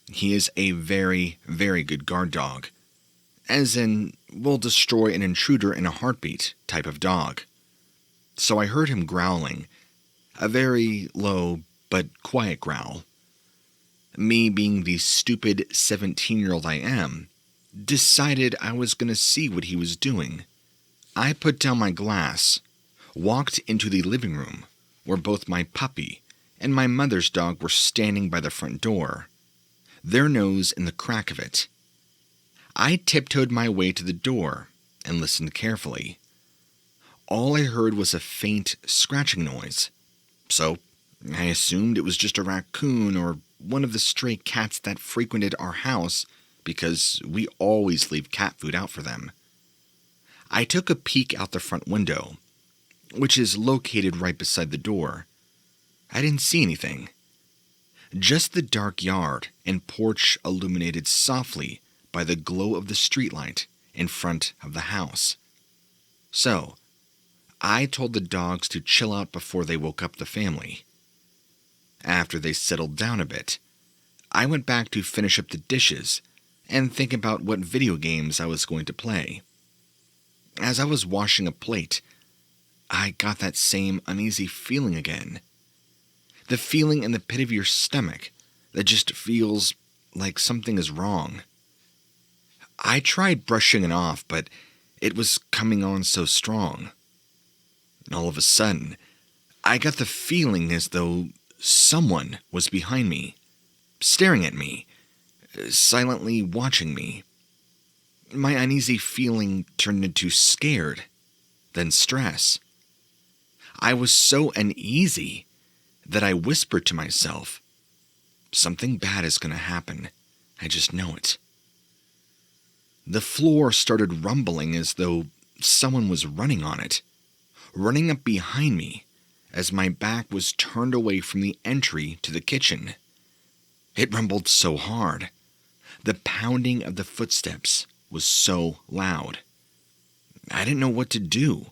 He is a very, very good guard dog, as in, will destroy an intruder in a heartbeat type of dog. So I heard him growling, a very low but quiet growl. Me, being the stupid 17-year-old I am, decided I was going to see what he was doing. I put down my glass, walked into the living room, where both my puppy and my mother's dog were standing by the front door, their nose in the crack of it. I tiptoed my way to the door and listened carefully. All I heard was a faint scratching noise, so I assumed it was just a raccoon or one of the stray cats that frequented our house because we always leave cat food out for them. I took a peek out the front window, which is located right beside the door. I didn't see anything. Just the dark yard and porch illuminated softly by the glow of the streetlight in front of the house. So, I told the dogs to chill out before they woke up the family. After they settled down a bit, I went back to finish up the dishes and think about what video games I was going to play. As I was washing a plate, I got that same uneasy feeling again. The feeling in the pit of your stomach that just feels like something is wrong. I tried brushing it off, but it was coming on so strong. All of a sudden, I got the feeling as though someone was behind me, staring at me, silently watching me. My uneasy feeling turned into scared, then stress. I was so uneasy that I whispered to myself, "Something bad is going to happen. I just know it." The floor started rumbling as though someone was running on it, running up behind me as my back was turned away from the entry to the kitchen. It rumbled so hard. The pounding of the footsteps was so loud. I didn't know what to do,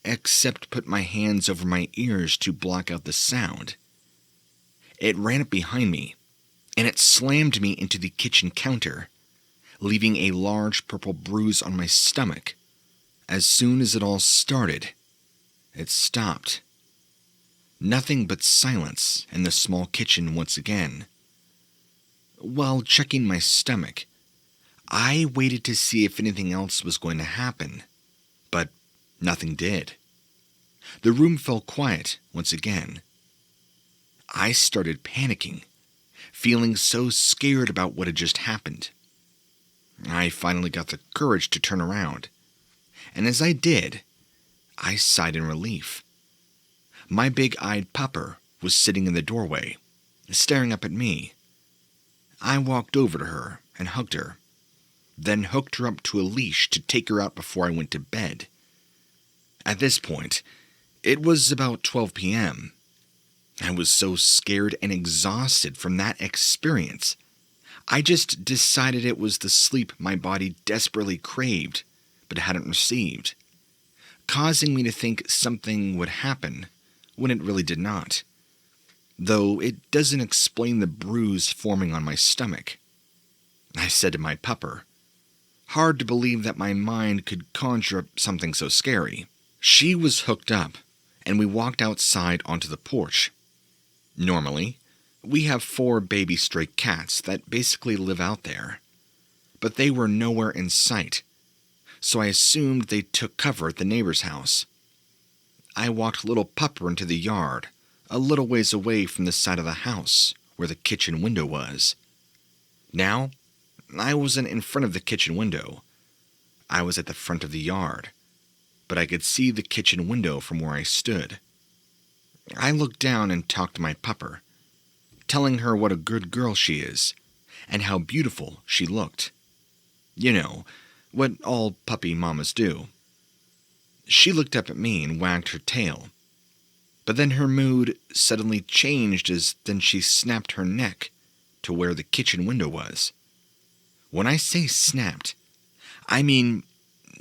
except put my hands over my ears to block out the sound. It ran up behind me, and it slammed me into the kitchen counter, leaving a large purple bruise on my stomach. As soon as it all started, it stopped. Nothing but silence in the small kitchen once again. While checking my stomach, I waited to see if anything else was going to happen, but nothing did. The room fell quiet once again. I started panicking, feeling so scared about what had just happened. I finally got the courage to turn around, and as I did, I sighed in relief. My big-eyed pupper was sitting in the doorway, staring up at me. I walked over to her and hugged her, then hooked her up to a leash to take her out before I went to bed. At this point, it was about 12 p.m. I was so scared and exhausted from that experience, I just decided it was the sleep my body desperately craved but hadn't received, causing me to think something would happen when it really did not, though it doesn't explain the bruise forming on my stomach. I said to my pupper, hard to believe that my mind could conjure up something so scary. She was hooked up, and we walked outside onto the porch. Normally, we have 4 baby stray cats that basically live out there, but they were nowhere in sight, so I assumed they took cover at the neighbor's house. I walked little Pupper into the yard, a little ways away from the side of the house where the kitchen window was. Now, I wasn't in front of the kitchen window. I was at the front of the yard, but I could see the kitchen window from where I stood. I looked down and talked to my Pupper, telling her what a good girl she is, and how beautiful she looked. You know, what all puppy mamas do. She looked up at me and wagged her tail, but then her mood suddenly changed as then she snapped her neck to where the kitchen window was. When I say snapped, I mean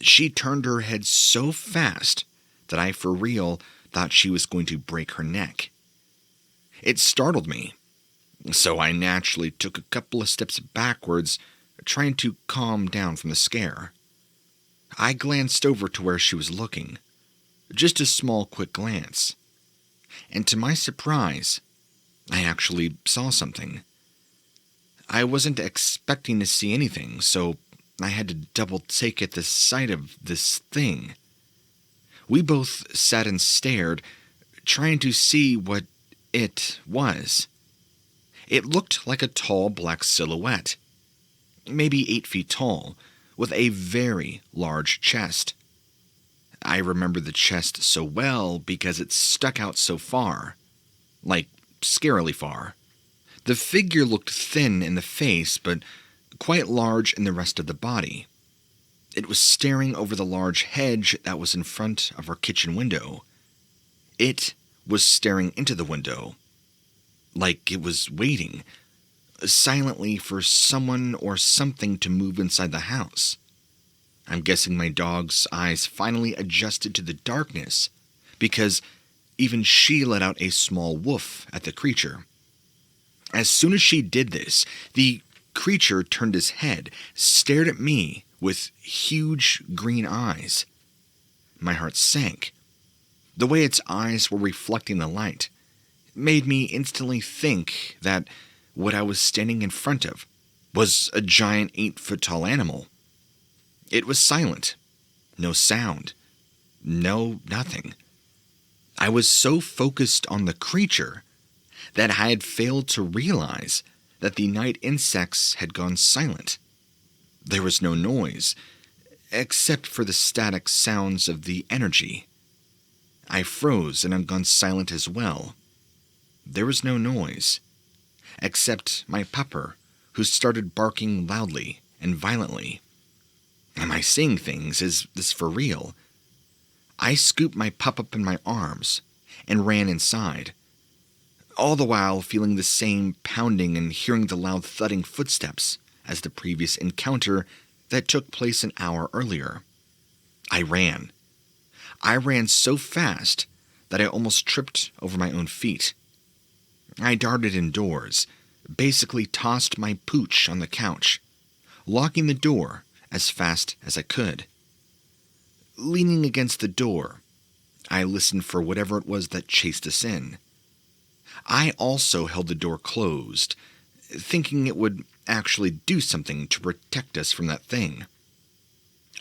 she turned her head so fast that I for real thought she was going to break her neck. It startled me, so I naturally took a couple of steps backwards, trying to calm down from the scare. I glanced over to where she was looking, just a small quick glance, and to my surprise, I actually saw something. I wasn't expecting to see anything, so I had to double take at the sight of this thing. We both sat and stared, trying to see what it was. It looked like a tall black silhouette, maybe 8 feet tall, with a very large chest. I remember the chest so well because it stuck out so far, like scarily far. The figure looked thin in the face, but quite large in the rest of the body. It was staring over the large hedge that was in front of our kitchen window. It was staring into the window, like it was waiting, silently for someone or something to move inside the house. I'm guessing my dog's eyes finally adjusted to the darkness, because even she let out a small woof at the creature. As soon as she did this, the creature turned his head, stared at me with huge green eyes. My heart sank. The way its eyes were reflecting the light made me instantly think that what I was standing in front of was a giant 8-foot-tall animal. It was silent. No sound. No nothing. I was so focused on the creature that I had failed to realize that the night insects had gone silent. There was no noise, except for the static sounds of the energy. I froze and had gone silent as well. There was no noise, except my pupper, who started barking loudly and violently. Am I seeing things? Is this for real? I scooped my pup up in my arms and ran inside, all the while feeling the same pounding and hearing the loud thudding footsteps as the previous encounter that took place an hour earlier. I ran. I ran so fast that I almost tripped over my own feet. I darted indoors, basically tossed my pooch on the couch, locking the door as fast as I could. Leaning against the door, I listened for whatever it was that chased us in. I also held the door closed, thinking it would actually do something to protect us from that thing.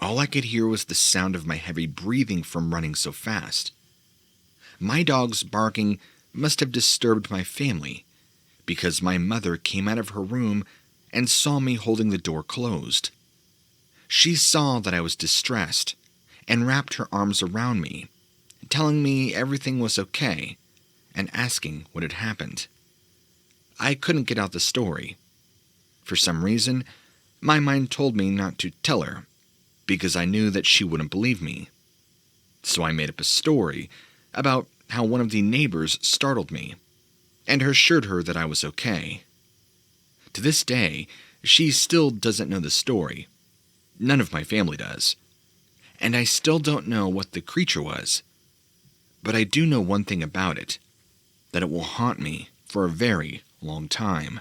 All I could hear was the sound of my heavy breathing from running so fast. My dog's barking must have disturbed my family, because my mother came out of her room and saw me holding the door closed. She saw that I was distressed and wrapped her arms around me, telling me everything was okay and asking what had happened. I couldn't get out the story. For some reason, my mind told me not to tell her, because I knew that she wouldn't believe me. So I made up a story about how one of the neighbors startled me and assured her that I was okay. To this day, she still doesn't know the story. None of my family does. And I still don't know what the creature was. But I do know one thing about it, that it will haunt me for a very long time.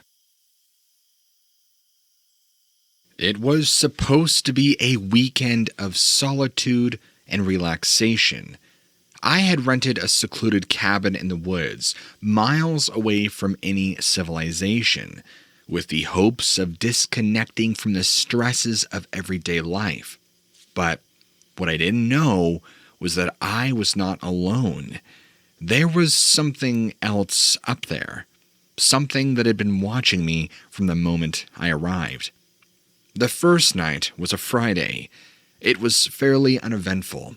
It was supposed to be a weekend of solitude and relaxation. I had rented a secluded cabin in the woods, miles away from any civilization, with the hopes of disconnecting from the stresses of everyday life. But what I didn't know was that I was not alone. There was something else up there, something that had been watching me from the moment I arrived. The first night was a Friday. It was fairly uneventful.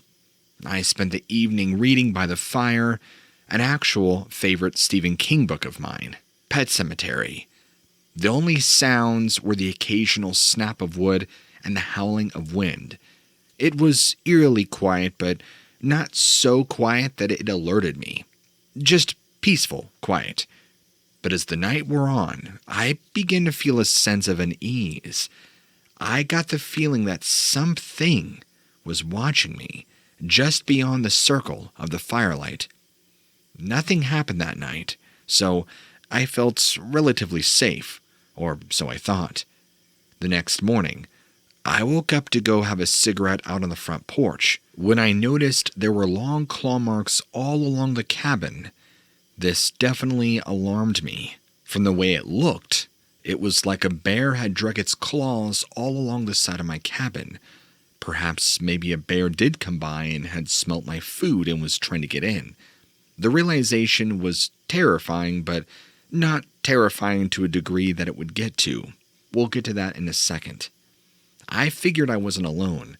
I spent the evening reading by the fire, an actual favorite Stephen King book of mine, Pet Sematary. The only sounds were the occasional snap of wood and the howling of wind. It was eerily quiet, but not so quiet that it alerted me. Just peaceful quiet. But as the night wore on, I began to feel a sense of unease. I got the feeling that something was watching me just beyond the circle of the firelight. Nothing happened that night, so I felt relatively safe, or so I thought. The next morning, I woke up to go have a cigarette out on the front porch when I noticed there were long claw marks all along the cabin. This definitely alarmed me. From the way it looked, it was like a bear had drug its claws all along the side of my cabin. Perhaps maybe a bear did come by and had smelt my food and was trying to get in. The realization was terrifying, but not terrifying to a degree that it would get to. We'll get to that in a second. I figured I wasn't alone.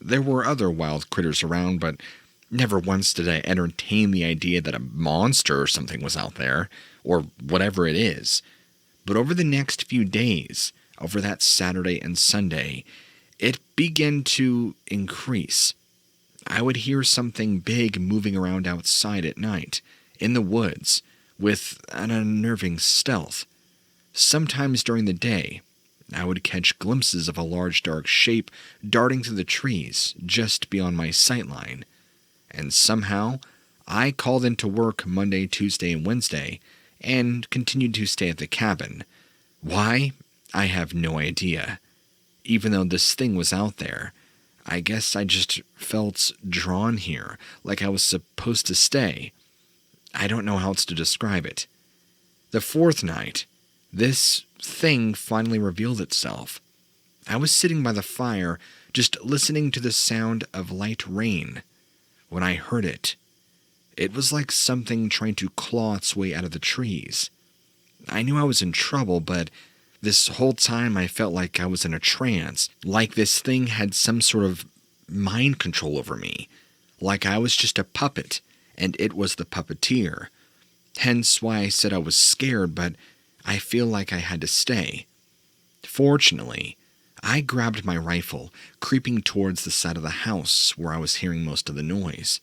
There were other wild critters around, but never once did I entertain the idea that a monster or something was out there, or whatever it is. But over the next few days, over that Saturday and Sunday, it began to increase. I would hear something big moving around outside at night, in the woods, with an unnerving stealth. Sometimes during the day, I would catch glimpses of a large dark shape darting through the trees just beyond my sightline, and somehow I called into work Monday, Tuesday, and Wednesday, and continued to stay at the cabin. Why? I have no idea. Even though this thing was out there, I guess I just felt drawn here, like I was supposed to stay. I don't know how else to describe it. The fourth night, this thing finally revealed itself. I was sitting by the fire, just listening to the sound of light rain, when I heard it. It was like something trying to claw its way out of the trees. I knew I was in trouble, but this whole time I felt like I was in a trance, like this thing had some sort of mind control over me, like I was just a puppet, and it was the puppeteer. Hence why I said I was scared, but I feel like I had to stay. Fortunately, I grabbed my rifle, creeping towards the side of the house where I was hearing most of the noise.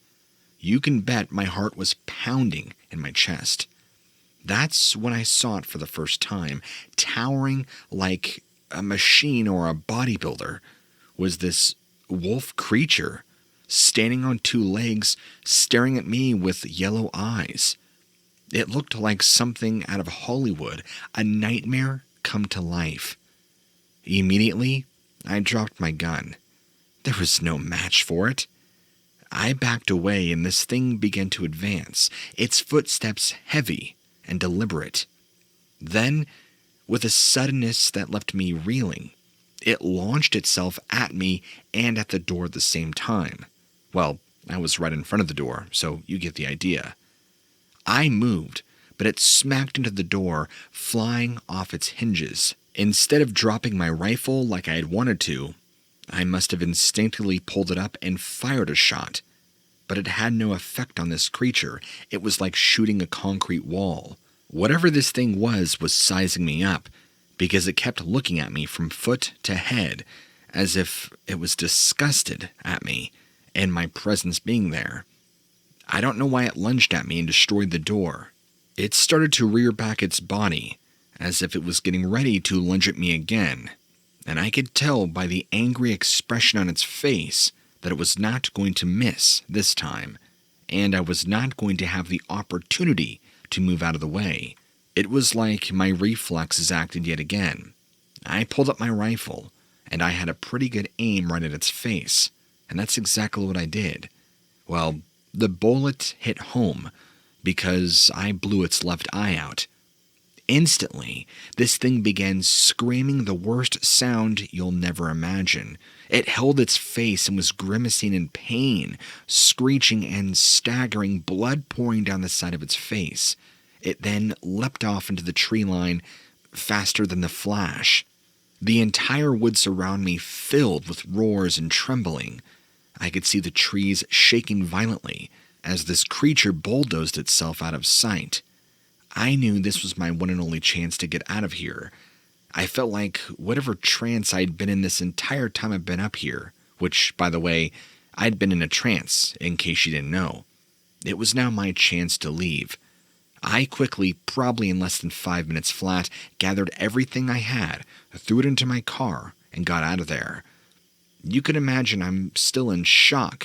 You can bet my heart was pounding in my chest. That's when I saw it for the first time. Towering like a machine or a bodybuilder was this wolf creature, standing on two legs, staring at me with yellow eyes. It looked like something out of Hollywood, a nightmare come to life. Immediately, I dropped my gun. There was no match for it. I backed away and this thing began to advance, its footsteps heavy and deliberate. Then, with a suddenness that left me reeling, it launched itself at me and at the door at the same time. Well, I was right in front of the door, so you get the idea. I moved, but it smacked into the door, flying off its hinges. Instead of dropping my rifle like I had wanted to, I must have instinctively pulled it up and fired a shot. But it had no effect on this creature. It was like shooting a concrete wall. Whatever this thing was sizing me up, because it kept looking at me from foot to head, as if it was disgusted at me and my presence being there. I don't know why it lunged at me and destroyed the door. It started to rear back its body, as if it was getting ready to lunge at me again, and I could tell by the angry expression on its face that it was not going to miss this time, and I was not going to have the opportunity to move out of the way. It was like my reflexes acted yet again. I pulled up my rifle, and I had a pretty good aim right at its face, and that's exactly what I did. Well, the bullet hit home, because I blew its left eye out. Instantly, this thing began screaming the worst sound you'll never imagine. It held its face and was grimacing in pain, screeching and staggering, blood pouring down the side of its face. It then leapt off into the tree line faster than the flash. The entire woods around me filled with roars and trembling. I could see the trees shaking violently as this creature bulldozed itself out of sight. I knew this was my one and only chance to get out of here. I felt like whatever trance I'd been in this entire time I've been up here, which, by the way, I'd been in a trance, in case you didn't know. It was now my chance to leave. I quickly, probably in less than 5 minutes flat, gathered everything I had, threw it into my car, and got out of there. You can imagine I'm still in shock